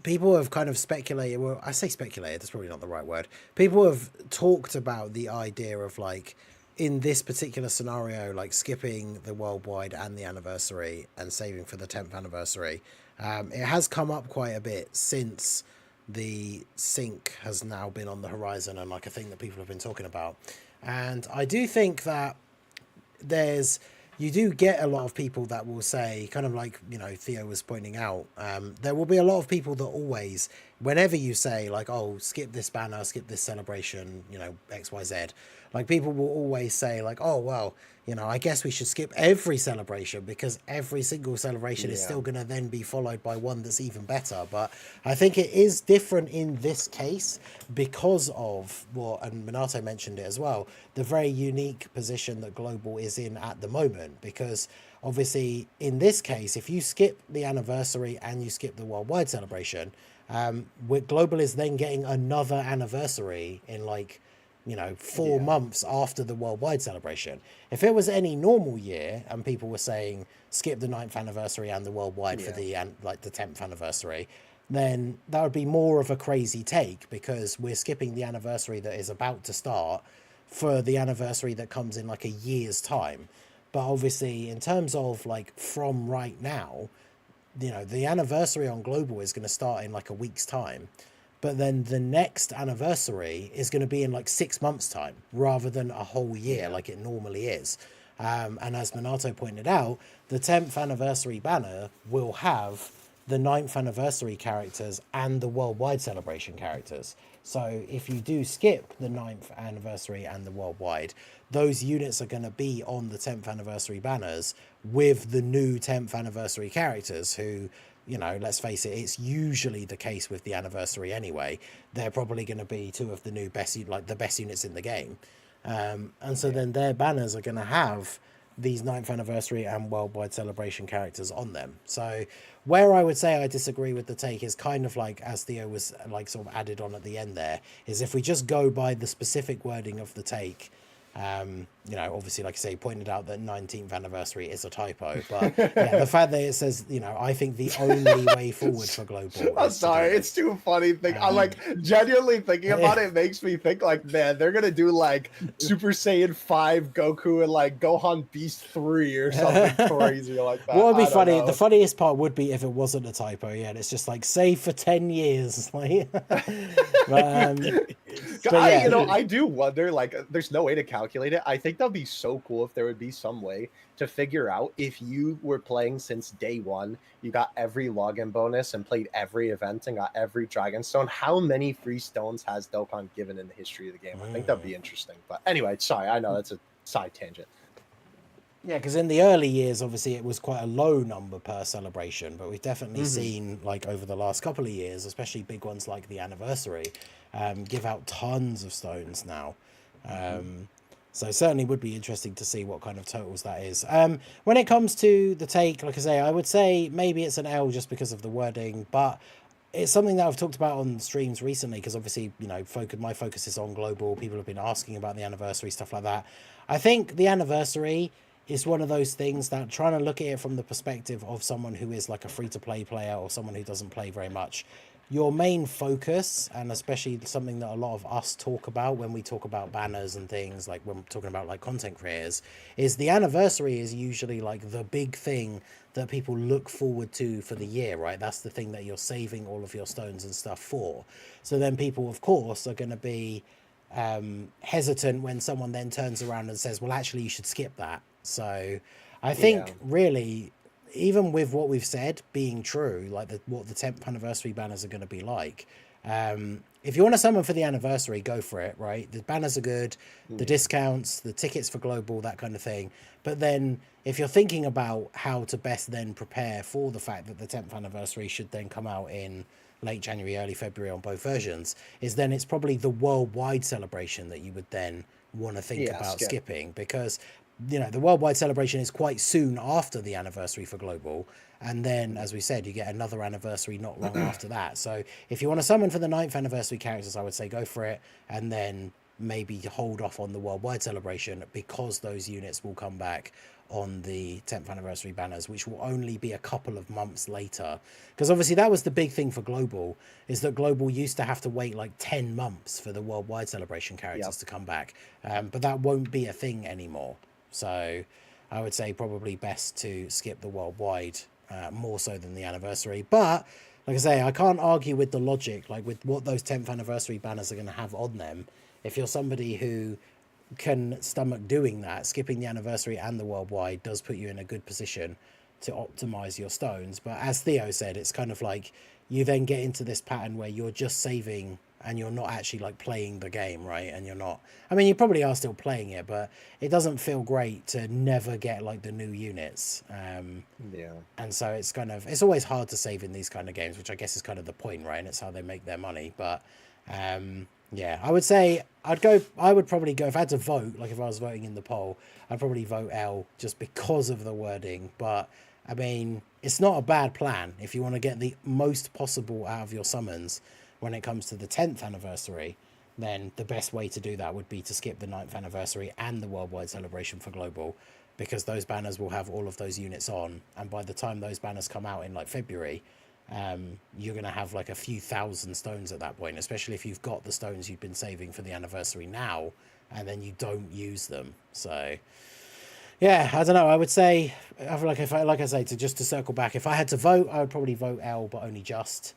A: people have kind of speculated. Well, I say speculated. That's probably not the right word. People have talked about the idea of like, in this particular scenario, like skipping the worldwide and the anniversary and saving for the 10th anniversary. It has come up quite a bit since the sync has now been on the horizon and like a thing that people have been talking about. And I do think that you do get a lot of people that will say, kind of like, Theo was pointing out, there will be a lot of people that always, whenever you say like, oh, skip this banner, skip this celebration, XYZ, like people will always say like, oh, well, I guess we should skip every celebration because every single celebration is still going to then be followed by one that's even better. But I think it is different in this case because of and Minato mentioned it as well, the very unique position that Global is in at the moment. Because obviously in this case, if you skip the anniversary and you skip the worldwide celebration, Global is then getting another anniversary in like 4 months after the worldwide celebration. If it was any normal year and people were saying skip the 9th anniversary and the worldwide for the 10th anniversary, then that would be more of a crazy take, because we're skipping the anniversary that is about to start for the anniversary that comes in like a year's time. But obviously in terms of like from right now, the anniversary on Global is going to start in like a week's time. But then the next anniversary is going to be in like 6 months' time rather than a whole year like it normally is. And as Minato pointed out, the 10th anniversary banner will have the 9th anniversary characters and the worldwide celebration characters. So if you do skip the 9th anniversary and the worldwide, those units are going to be on the 10th anniversary banners with the new 10th anniversary characters who, let's face it, it's usually the case with the anniversary anyway. They're probably going to be two of the new best, like the best units in the game. And so then their banners are going to have these 9th anniversary and worldwide celebration characters on them. So where I would say I disagree with the take is kind of like, as Theo was like sort of added on at the end there, is if we just go by the specific wording of the take, obviously, like I say, pointed out that 19th anniversary is a typo, but yeah, the fact that it says, I think the only way forward for Global.
B: I'm sorry, it's too funny. I'm like genuinely thinking about it. Makes me think like, man, they're gonna do like Super Saiyan 5 Goku and like Gohan Beast 3 or something crazy like that.
A: What would be funny? The funniest part would be if it wasn't a typo. Yeah, and it's just like save for 10 years. Like,
B: I do wonder. Like, there's no way to calculate it. I think that'd be so cool if there would be some way to figure out if you were playing since day one, you got every login bonus and played every event and got every Dragon Stone. How many free stones has Dokkan given in the history of the game? I think that'd be interesting. But anyway, sorry, I know that's a side tangent.
A: Yeah, because in the early years, obviously, it was quite a low number per celebration, but we've definitely seen, like, over the last couple of years, especially big ones like the anniversary, give out tons of stones now. So certainly would be interesting to see what kind of totals that is. When it comes to the take, like I say, I would say maybe it's an L just because of the wording, but it's something that I've talked about on streams recently, because obviously, my focus is on Global. People have been asking about the anniversary, stuff like that. I think the anniversary is one of those things that, trying to look at it from the perspective of someone who is like a free-to-play player or someone who doesn't play very much, your main focus, and especially something that a lot of us talk about when we talk about banners and things, like when we're talking about like content creators, is the anniversary is usually like the big thing that people look forward to for the year, right? That's the thing that you're saving all of your stones and stuff for. So then people, of course, are going to be hesitant when someone then turns around and says, well, actually, you should skip that. So I think really, even with what we've said being true, like what the 10th anniversary banners are going to be like, if you want to summon for the anniversary, go for it, right? The banners are good, the discounts, the tickets for Global, that kind of thing. But then if you're thinking about how to best then prepare for the fact that the 10th anniversary should then come out in late January, early February on both versions, is then it's probably the worldwide celebration that you would then want to think about skipping, because the worldwide celebration is quite soon after the anniversary for Global, and then, as we said, you get another anniversary not long after that. So if you want to summon for the 9th anniversary characters, I would say go for it, and then maybe hold off on the worldwide celebration, because those units will come back on the 10th anniversary banners, which will only be a couple of months later. Because obviously that was the big thing for Global, is that Global used to have to wait like 10 months for the worldwide celebration characters to come back, but that won't be a thing anymore. So I would say probably best to skip the worldwide more so than the anniversary. But like I say, I can't argue with the logic, like with what those 10th anniversary banners are going to have on them. If you're somebody who can stomach doing that, skipping the anniversary and the worldwide does put you in a good position to optimize your stones. But as Theo said, it's kind of like you then get into this pattern where you're just saving and you're not actually like playing the game, right? And you're not, I mean, you probably are still playing it, but it doesn't feel great to never get like the new units. And so it's kind of, it's always hard to save in these kind of games, which I guess is kind of the point, right? And it's how they make their money. But yeah, I would say I would probably go, if I had to vote, like if I was voting in the poll, I'd probably vote L just because of the wording. But I mean, it's not a bad plan if you want to get the most possible out of your summons when it comes to the 10th anniversary. Then the best way to do that would be to skip the 9th anniversary and the worldwide celebration for Global, because those banners will have all of those units on, and by the time those banners come out in like February, you're going to have like a few thousand stones at that point, especially if you've got the stones you've been saving for the anniversary now and then you don't use them. So yeah, I don't know, I would say I feel like like I say, to circle back, if I had to vote, I would probably vote L, but only just.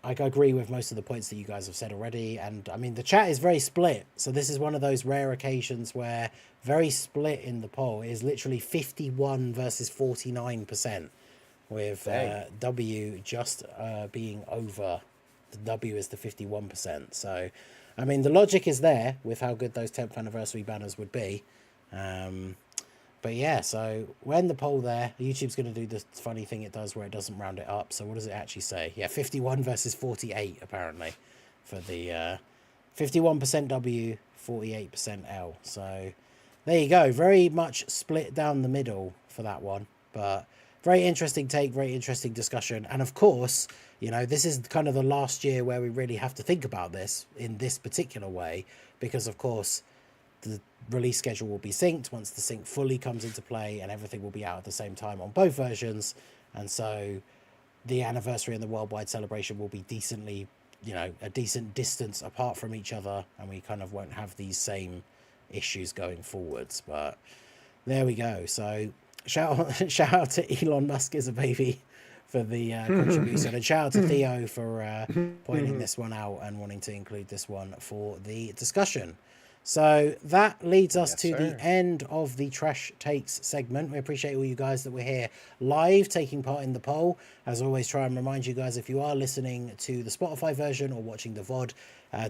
A: I agree with most of the points that you guys have said already, and I mean the chat is very split. So this is one of those rare occasions where very split in the poll. It is literally 51 versus 49%, with W just being over. The W is the 51%. So, I mean the logic is there with how good those 10th anniversary banners would be. But yeah, so we're in the poll there. YouTube's going to do the funny thing it does where it doesn't round it up. So what does it actually say? Yeah, 51 versus 48, apparently, for the 51% W, 48% L. So there you go. Very much split down the middle for that one. But very interesting take, very interesting discussion. And of course, you know, this is kind of the last year where we really have to think about this in this particular way. Because, of course, the release schedule will be synced once the sync fully comes into play, and everything will be out at the same time on both versions. And so the anniversary and the worldwide celebration will be decently, you know, a decent distance apart from each other, and we kind of won't have these same issues going forwards. But there we go. So shout out to Elon Musk is a baby for the contribution, and shout out to Theo for pointing this one out and wanting to include this one for the discussion. So that leads us to the end of the Trash Takes segment. We appreciate all you guys that were here live taking part in the poll. As always, try and remind you guys, if you are listening to the Spotify version or watching the VOD,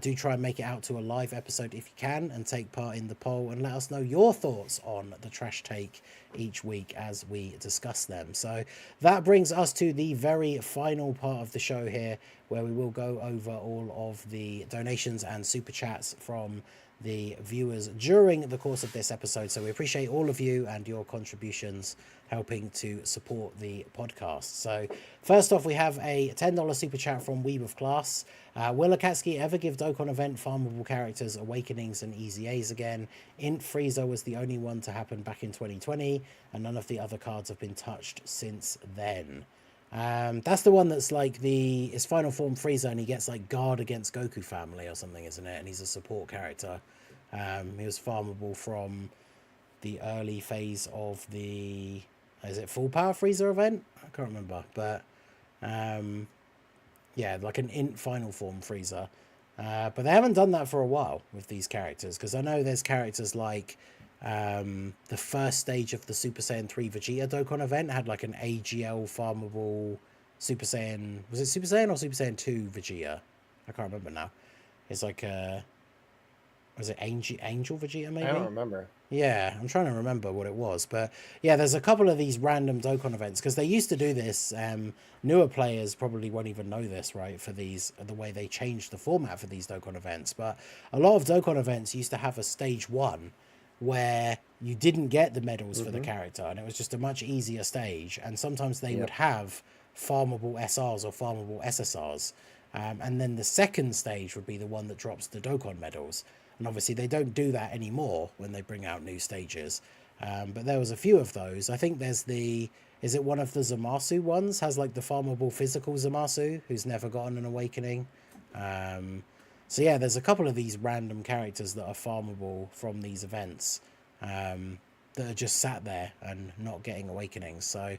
A: do try and make it out to a live episode if you can and take part in the poll and let us know your thoughts on the Trash Take each week as we discuss them. So that brings us to the very final part of the show here, where we will go over all of the donations and super chats from the viewers during the course of this episode. So we appreciate all of you and your contributions helping to support the podcast. So first off, we have a $10 super chat from Weeb of Class. Will Akatsuki ever give Dokkan event farmable characters awakenings and EZAs again? Int Frieza was the only one to happen back in 2020, and none of the other cards have been touched since then. That's the one that's like his final form Frieza, and he gets like guard against Goku family or something, isn't it? And he's a support character. He was farmable from the early phase of the, is it Full Power Frieza event? I can't remember, but yeah, like an int final form Frieza. But they haven't done that for a while with these characters, because I know there's characters like the first stage of the Super Saiyan 3 Vegeta Dokkan event had like an AGL farmable Super Saiyan. Was it Super Saiyan or Super Saiyan 2 Vegeta? I can't remember now. It's like was it Angel Vegeta maybe?
B: I don't remember.
A: Yeah, I'm trying to remember what it was. But yeah, there's a couple of these random Dokkan events, because they used to do this. Newer players probably won't even know this, right, for these, the way they changed the format for these Dokkan events. But a lot of Dokkan events used to have a stage 1 where you didn't get the medals for the character, and it was just a much easier stage. And sometimes they would have farmable SRs or farmable SSRs. And then the second stage would be the one that drops the Dokkan medals. And obviously they don't do that anymore when they bring out new stages. But there was a few of those. I think there's is it one of the Zamasu ones? Has like the farmable physical Zamasu who's never gotten an awakening. So yeah, there's a couple of these random characters that are farmable from these events that are just sat there and not getting awakenings. So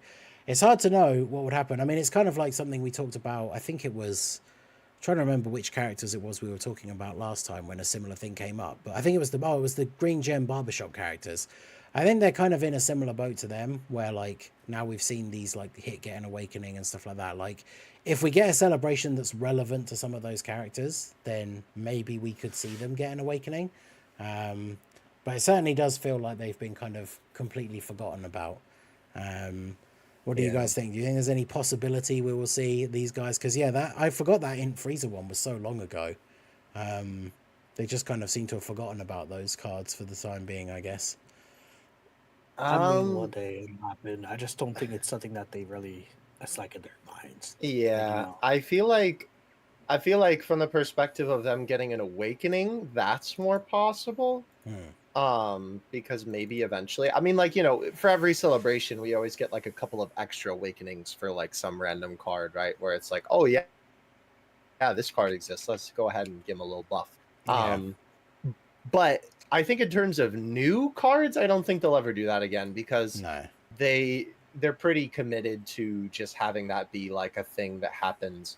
A: it's hard to know what would happen. I mean, it's kind of like something we talked about. I think it was, trying to remember which characters it was we were talking about last time when a similar thing came up, but I think it was the Green Gem Barbershop characters. I think they're kind of in a similar boat to them, where like now we've seen these like hit get an awakening and stuff like that. Like if we get a celebration that's relevant to some of those characters, then maybe we could see them get an awakening. But it certainly does feel like they've been kind of completely forgotten about. What do you guys think? Do you think there's any possibility we will see these guys? Because yeah, I forgot that Int Frieza one was so long ago. They just kind of seem to have forgotten about those cards for the time being, I guess.
C: I mean, one day it'll happen. I just don't think it's something that they really, it's like in their minds.
B: Yeah, I feel like from the perspective of them getting an awakening, that's more possible. Because maybe eventually, I mean, like, you know, for every celebration we always get like a couple of extra awakenings for like some random card, right, where it's like, oh yeah, this card exists, let's go ahead and give him a little buff. But I think in terms of new cards, I don't think they'll ever do that again because
A: No.
B: they're pretty committed to just having that be like a thing that happens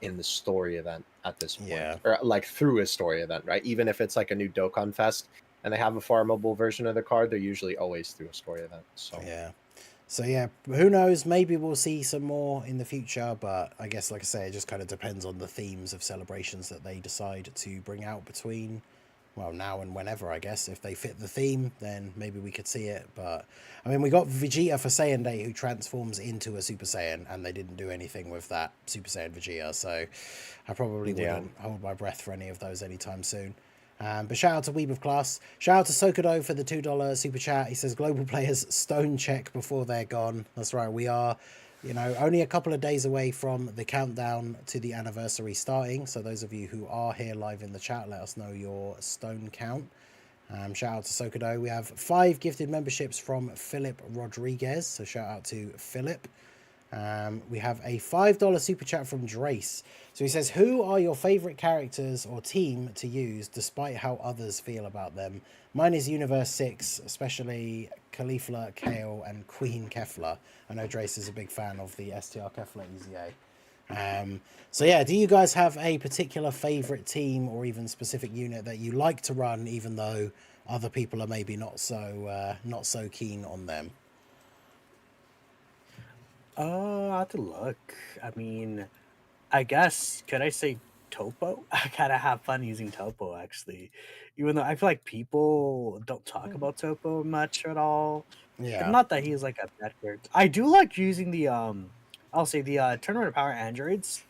B: in the story event at this point, or like through a story event, right? Even if it's like a new Dokkan Fest and they have a farmable version of the card, they're usually always through a story event. So
A: yeah, who knows? Maybe we'll see some more in the future, but I guess, like I say, it just kind of depends on the themes of celebrations that they decide to bring out between, well, now and whenever, I guess. If they fit the theme, then maybe we could see it. But, I mean, we got Vegeta for Saiyan Day, who transforms into a Super Saiyan, and they didn't do anything with that Super Saiyan Vegeta, so I probably wouldn't hold my breath for any of those anytime soon. But shout out to Weeb of Class. Shout out to Sokodo for the $2 super chat. He says, global players stone check before they're gone. That's right. We are, only a couple of days away from the countdown to the anniversary starting. So those of you who are here live in the chat, let us know your stone count. Shout out to Sokodo. We have 5 gifted memberships from Philip Rodriguez. So shout out to Philip. We have a $5 super chat from Drace. So he says, who are your favorite characters or team to use despite how others feel about them? Mine is Universe 6, especially Caulifla, Kale, and Queen Kefla. I know Drace is a big fan of the STR Kefla EZA. So yeah, do you guys have a particular favorite team or even specific unit that you like to run, even though other people are maybe not so keen on them?
C: I have to look. I mean, I guess, could I say Topo? I kind of have fun using Topo, actually. Even though I feel like people don't talk about Topo much at all.
A: Yeah.
C: And not that he's like a bad character. I do like using the, I'll say the Tournament of Power Androids.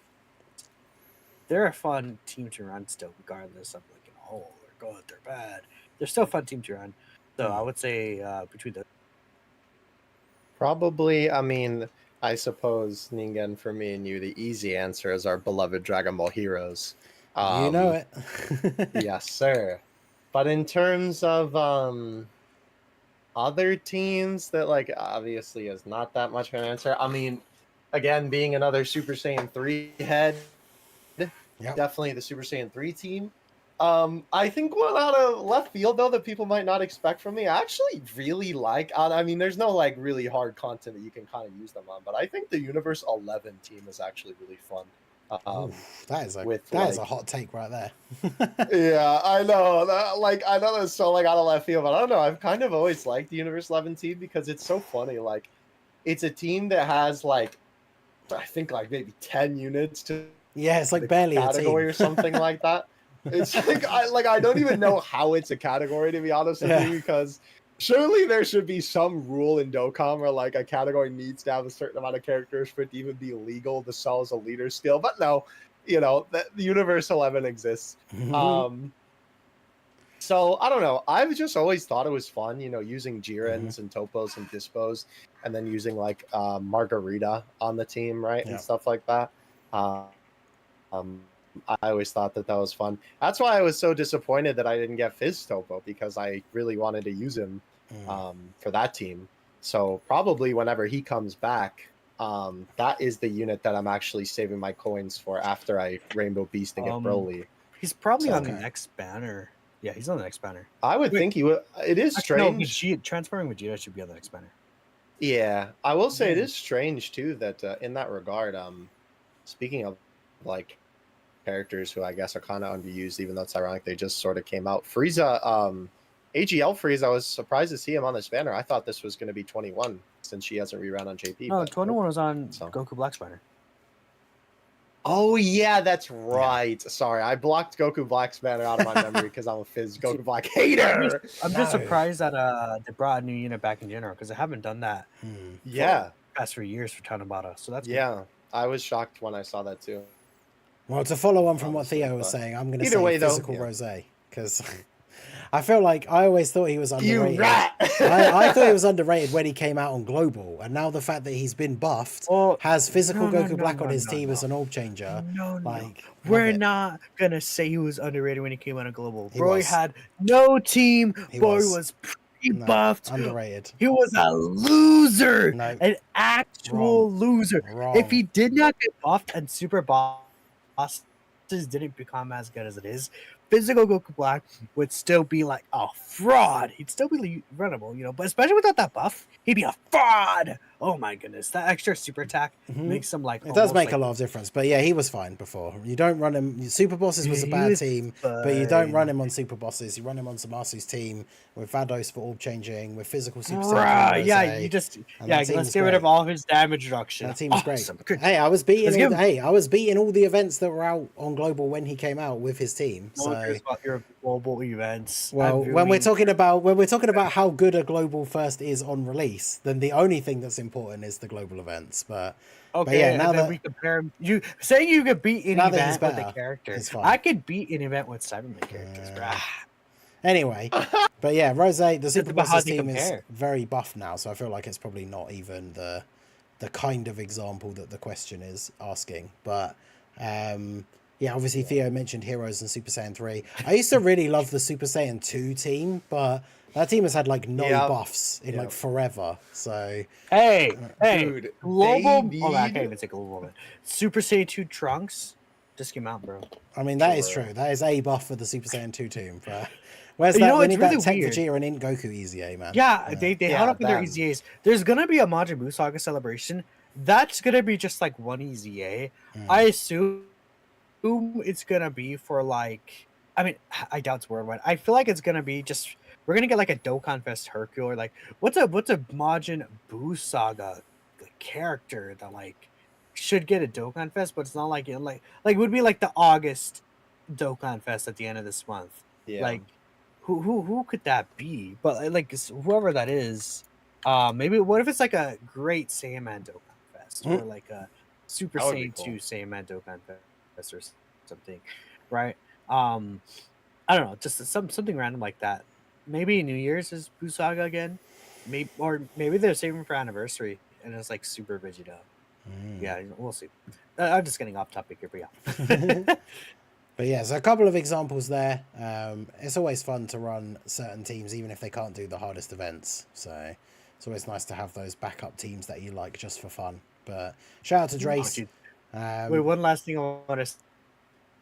C: They're a fun team to run still, regardless of like, oh, they're good, they're bad. They're still a fun team to run. So I would say between the...
B: Probably, I mean... I suppose, Ningen, for me and you, the easy answer is our beloved Dragon Ball Heroes.
A: You know it.
B: Yes, sir. But in terms of other teams that, like, obviously is not that much of an answer. I mean, again, being another Super Saiyan 3 head, definitely the Super Saiyan 3 team. I think one out of left field, though, that people might not expect from me, I actually really like. I mean, there's no like really hard content that you can kind of use them on, but I think the Universe 11 team is actually really fun.
A: That is a hot take right there.
B: Yeah, I know. I know that's so like out of left field, but I don't know. I've kind of always liked the Universe 11 team because it's so funny. Like, it's a team that has like, I think like maybe 10 units to
A: it's like barely a
B: category
A: team.
B: or something like that. It's like I don't even know how it's a category, to be honest with you, because surely there should be some rule in Dokkan where like a category needs to have a certain amount of characters for it to even be legal to sell as a leader skill. But no, the Universe 11 exists. So I don't know. I've just always thought it was fun, using Jirens and Topos and Dispos, and then using like Margarita on the team, right, and stuff like that. I always thought that was fun. That's why I was so disappointed that I didn't get Fizz Topo, because I really wanted to use him for that team. So probably whenever he comes back, that is the unit that I'm actually saving my coins for after I Rainbow Beast and get Broly.
C: He's probably on the next banner. Yeah, he's on the next banner.
B: I would think he would. It is strange.
C: No, transferring Vegeta should be on the next banner.
B: Yeah, I will say it is strange too that in that regard, speaking of like characters who I guess are kind of underused, even though it's ironic they just sort of came out. Frieza, AGL Frieza, I was surprised to see him on this banner. I thought this was going to be 21 since she hasn't rerun on JP.
C: No, 21 was on Goku Black's banner.
B: Oh yeah, that's right. Sorry, I blocked Goku Black's banner out of my memory because I'm a Fizz Goku Black hater.
C: I'm just surprised that they brought a new unit back in general, because I haven't done that.
B: Yeah,
C: past 3 years for Tanabata, so that's
B: good. I was shocked when I saw that too.
A: Well, to follow on from what Theo was saying, I'm going to say Physical Rose, because I feel like I always thought he was underrated.
B: You rat!
A: I thought he was underrated when he came out on Global, and now the fact that he's been buffed, has Physical Goku Black on his team as an orb changer.
C: We're not going to say he was underrated when he came out on Global. Bro had no team. Boy was buffed.
A: Underrated.
C: He was a loser. An actual loser. If he did not get buffed and super bosses didn't become as good as it is, physical Goku Black would still be like a fraud. He'd still be runnable, but especially without that buff, he'd be a fraud. Oh my goodness, that extra super attack makes him like
A: it does make a lot of difference. But yeah, he was fine before. You don't run him. Super Bosses was a bad team, but you don't run him on Super Bosses. You run him on Samasu's team with Vados for orb changing, with physical Super Saiyan.
C: Let's get rid of all of his damage reduction.
A: That team was great. Hey, I was beating all the events that were out on Global when he came out with his team. So
C: about your global events.
A: Well, when we're talking about how good a global first is on release, then the only thing that's important is the global events. But yeah, now that
C: we compare him, you could beat an event with a character. I could beat an event with Cyberman characters, bro.
A: Anyway, but yeah, Rose, the Super Bosses team is very buff now, so I feel like it's probably not even the kind of example that the question is asking. But yeah, obviously Theo mentioned Heroes and Super Saiyan 3. I used to really love the Super Saiyan 2 team, but that team has had like no buffs in like forever. So
C: hey, dude, global. I can't even say global. Super Saiyan 2 Trunks just came out, bro.
A: I mean, that is true. That is a buff for the Super Saiyan 2 team. But where's that? We need that Tech Vegeta and Int Goku EZA, man.
C: Yeah, they held up with their EZAs. There's gonna be a Majin Buu Saga celebration. That's gonna be just like one EZA. I assume it's gonna be for like. I mean, I doubt it's worldwide. I feel like it's gonna be just. We're gonna get like a Dokkan Fest Hercule, or like what's a Majin Buu Saga character that like should get a Dokkan Fest, but it's not like it would be like the August Dokkan Fest at the end of this month. Yeah. Like who could that be? But like whoever that is, maybe what if it's like a Great Saiyaman Dokkan Fest or like a Super Saiyan 2 Saiyaman Dokkan Fest or something, right? I don't know, just something random like that. Maybe New Year's is Buu Saga again, maybe they're saving for anniversary and it's like Super Vegeta. Yeah, we'll see. I'm just getting off topic here, but yeah.
A: But yeah, so a couple of examples there. It's always fun to run certain teams, even if they can't do the hardest events. So it's always nice to have those backup teams that you like just for fun. But shout out to Drace.
C: Wait, one last thing I want to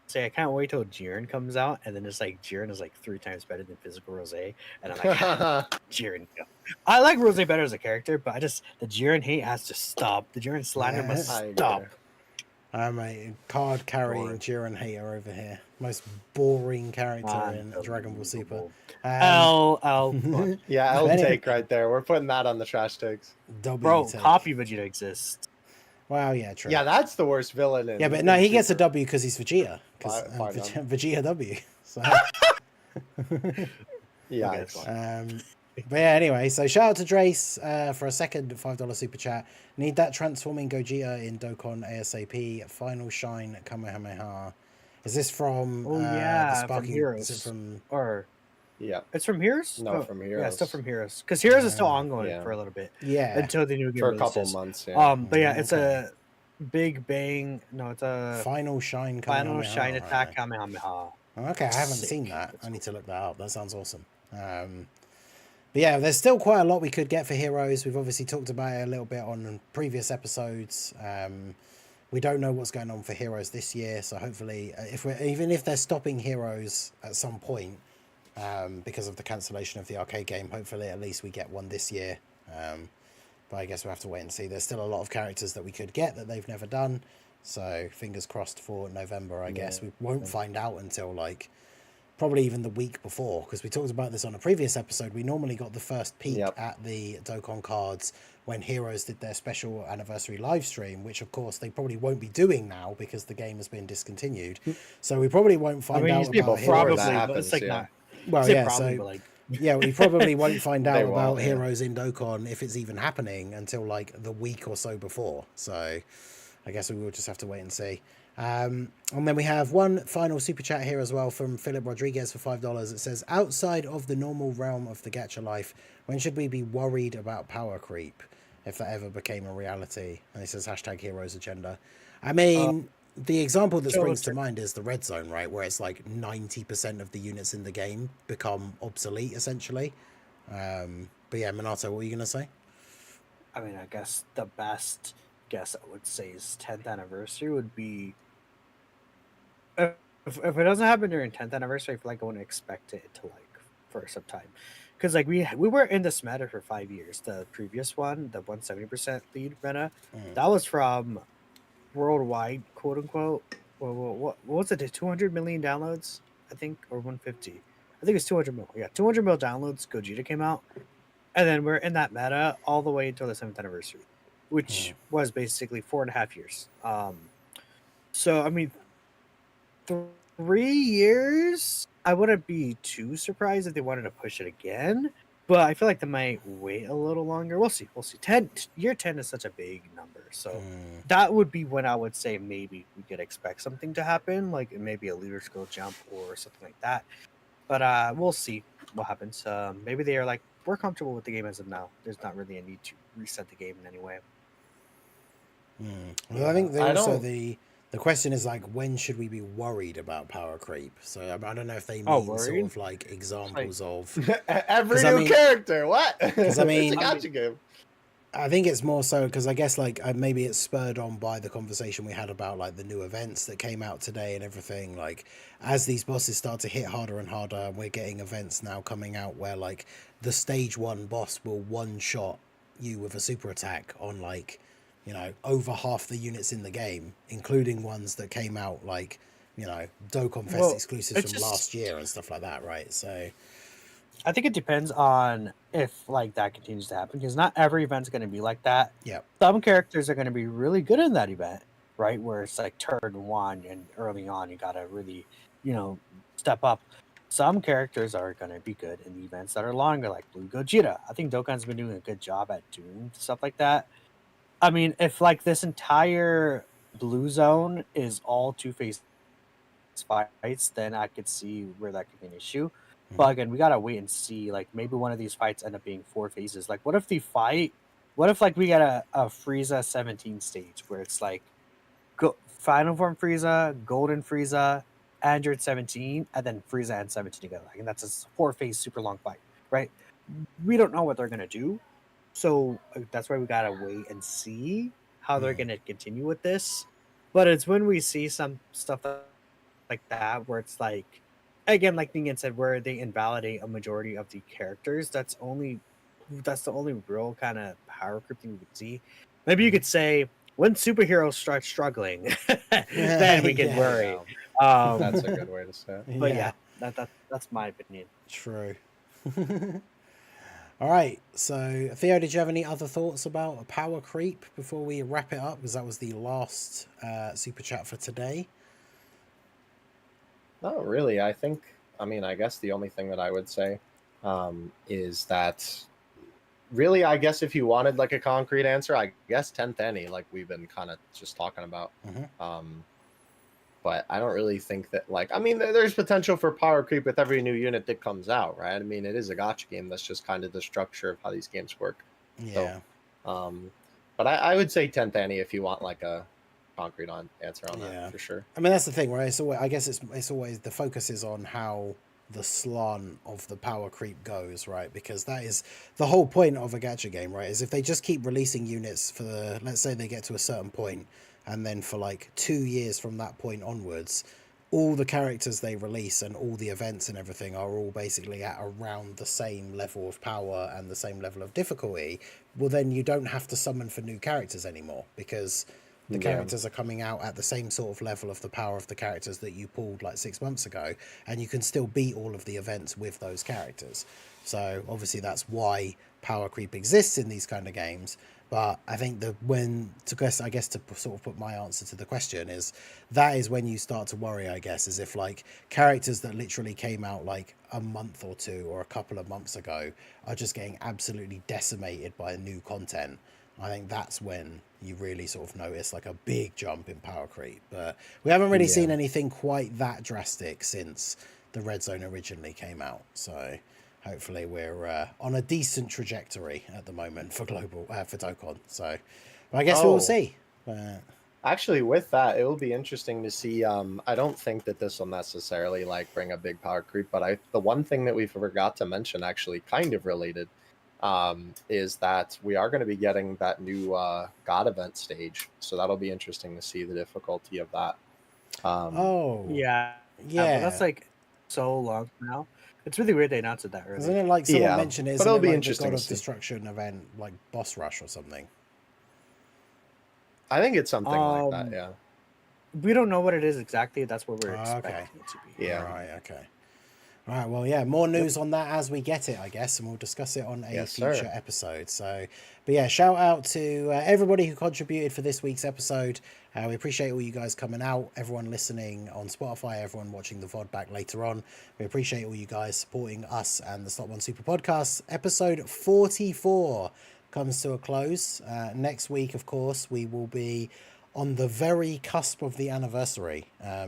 C: say, I can't wait till Jiren comes out, and then it's like Jiren is like 3 times better than physical Rose, and I'm like, Jiren. I like Rose better as a character, but the Jiren hate has to stop. The Jiren slander must stop.
A: I'm a card carrying Jiren hater over here. Most boring character in Dragon Ball Super.
B: L take right there. We're putting that on the trash takes.
C: Copy Vegeta exists.
A: Wow, yeah, true.
B: Yeah, that's the worst villain.
A: But no, he gets a W because he's Vegeta. Vegeta W. So.
B: Yeah.
A: But yeah, anyway, so shout out to Drace for a second $5 super chat. Need that transforming Gogeta in Dokkan ASAP. Final Shine Kamehameha. Is this from the Sparking?
C: From Heroes.
A: Is it from
C: it's from Heroes?
B: No, from Heroes.
C: Yeah, still from Heroes. Because Heroes is still ongoing for a little bit.
A: Yeah.
C: Until the new game
B: for a
C: releases.
B: couple months, yeah.
C: But yeah, it's a Big Bang. No, it's a
A: Final Shine
C: Attack Kamehameha.
A: Okay, I haven't seen that. I need to look that up. That sounds awesome. But yeah, there's still quite a lot we could get for Heroes. We've obviously talked about it a little bit on previous episodes. We don't know what's going on for Heroes this year, so hopefully, even if they're stopping Heroes at some point because of the cancellation of the arcade game, hopefully at least we get one this year. But I guess we'll have to wait and see. There's still a lot of characters that we could get that they've never done, so fingers crossed for November. I guess we won't find out until like probably even the week before, because we talked about this on a previous episode. We normally got the first peek at the Dokkan cards when Heroes did their special anniversary live stream, which of course they probably won't be doing now because the game has been discontinued. So we probably won't find out about Heroes. We probably won't find out about Heroes in Dokkan if it's even happening until like the week or so before. So I guess we will just have to wait and see. And then we have one final super chat here as well from Philip Rodriguez for $5. It says, outside of the normal realm of the gacha life, when should we be worried about power creep if that ever became a reality? And he says #Heroes Agenda. I mean, the example that springs to mind is the red zone, right? Where it's like 90% of the units in the game become obsolete essentially. But yeah, Minato, what were you going to say?
C: I mean, I guess the best guess I would say is 10th anniversary would be if it doesn't happen during 10th anniversary, I feel like I wouldn't expect it to like for some time, because like we were in this meta for 5 years. The previous one, the 170% lead meta, that was from worldwide, quote unquote. What was it? 200 million downloads, I think, or 150. I think it's 200 mil. Yeah, 200 mil downloads. Gogeta came out, and then we're in that meta all the way until the 7th anniversary, which was basically 4.5 years. So I mean, 3 years, I wouldn't be too surprised if they wanted to push it again. But I feel like they might wait a little longer. We'll see. We'll see. Year 10 is such a big number, so that would be when I would say maybe we could expect something to happen, like maybe a leader skill jump or something like that. But we'll see what happens. Maybe they are like, we're comfortable with the game as of now. There's not really a need to reset the game in any way.
A: Well, I think the question is like, when should we be worried about power creep? So I don't know if they mean sort of like examples of
B: every new character. What?
A: Because I mean,
B: it's a gacha game.
A: I think it's more so because I guess like maybe it's spurred on by the conversation we had about like the new events that came out today and everything. Like as these bosses start to hit harder and harder, and we're getting events now coming out where like the stage 1 boss will one shot you with a super attack on like, you know, over half the units in the game, including ones that came out like, you know, Dokkan Fest exclusives from last year and stuff like that, right? So
C: I think it depends on if like that continues to happen, because not every event's going to be like that.
A: Yeah,
C: some characters are going to be really good in that event, right? Where it's like turn 1 and early on you got to really, you know, step up. Some characters are going to be good in the events that are longer, like Blue Gogeta. I think Dokkan's been doing a good job at doing stuff like that. I mean, if like this entire blue zone is all 2-phase fights, then I could see where that could be an issue. But again, we gotta wait and see. Like maybe one of these fights end up being 4 phases. Like what if like we get a Frieza 17 stage where it's like Final Form Frieza, Golden Frieza, Android 17, and then Frieza and 17 together. Like, and that's a 4-phase super long fight, right? We don't know what they're gonna do. So that's why we gotta wait and see how they're gonna continue with this. But it's when we see some stuff like that where it's like, again, like Ningen said, where they invalidate a majority of the characters. That's the only real kind of power creeping we could see. Maybe you could say when superheroes start struggling, then we can worry.
B: That's a good way to say it.
C: But yeah, that's my opinion.
A: True. All right, so Theo, did you have any other thoughts about a power creep before we wrap it up? Because that was the last super chat for today.
B: Not really. I guess the only thing that I would say is that really, I guess if you wanted like a concrete answer, I guess 10th Annie, like we've been kind of just talking about. But I don't really think that, like, I mean, there's potential for power creep with every new unit that comes out, right? I mean, it is a gacha game. That's just kind of the structure of how these games work.
A: Yeah.
B: So, but I would say 10th Annie if you want like a concrete answer on that, for sure.
A: I mean, that's the thing, right? So I guess it's always the focus is on how the slant of the power creep goes, right? Because that is the whole point of a gacha game, right? Is if they just keep releasing units for let's say they get to a certain point, and then for like 2 years from that point onwards, all the characters they release and all the events and everything are all basically at around the same level of power and the same level of difficulty. Well, then you don't have to summon for new characters anymore, because the characters are coming out at the same sort of level of the power of the characters that you pulled like 6 months ago, and you can still beat all of the events with those characters. So obviously that's why power creep exists in these kind of games. But I think to sort of put my answer to the question is, that is when you start to worry, I guess, is if like characters that literally came out like a month or two or a couple of months ago are just getting absolutely decimated by new content. I think that's when you really sort of notice like a big jump in power creep. But we haven't really seen anything quite that drastic since the Red Zone originally came out. So hopefully we're on a decent trajectory at the moment for Dokkan. So I guess we'll see.
B: Actually, with that, it will be interesting to see. I don't think that this will necessarily like bring a big power creep, but the one thing that we forgot to mention, actually kind of related, is that we are going to be getting that new God event stage. So that'll be interesting to see the difficulty of that.
C: Yeah,
A: Yeah,
C: but that's like so long now. It's really weird they announced it that
A: isn't
C: early.
A: it like someone
B: Yeah,
A: mentioned it?
B: but
A: Isn't
B: it'll
A: it
B: be
A: like the
B: interesting
A: God
B: to
A: of
B: see.
A: Destruction event, like Boss Rush or something?
B: I think it's something like that. Yeah.
C: We don't know what it is exactly. That's what we're
A: Okay.
C: expecting it to be.
B: Yeah.
A: Right. Okay. All right. Well, yeah. More news on that as we get it, I guess, and we'll discuss it on a
B: Yes,
A: future
B: sir.
A: episode. So, but yeah, shout out to everybody who contributed for this week's episode. We appreciate all you guys coming out, everyone listening on Spotify, everyone watching the VOD back later on. We appreciate all you guys supporting us and the Slot One Super Podcast. Episode 44 comes to a close. Next week, of course, we will be on the very cusp of the anniversary.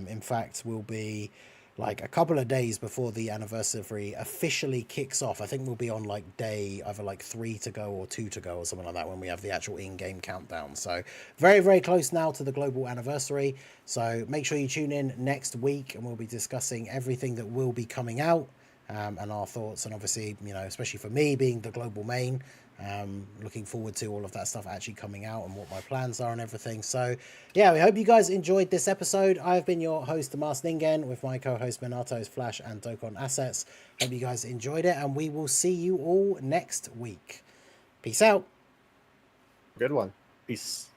A: In fact, we'll be like a couple of days before the anniversary officially kicks off. I think we'll be on like day either like 3 to go or 2 to go or something like that when we have the actual in-game countdown. So very, very close now to the global anniversary. So make sure you tune in next week and we'll be discussing everything that will be coming out and our thoughts. And obviously, you know, especially for me being the global main, looking forward to all of that stuff actually coming out and what my plans are and everything. So yeah, we hope you guys enjoyed this episode. I've been your host, the Master Ningen, with my co-host Minatos, Flash, and Dokkan Assets. Hope you guys enjoyed it, and we will see you all next week. Peace out.
B: Good one.
C: Peace.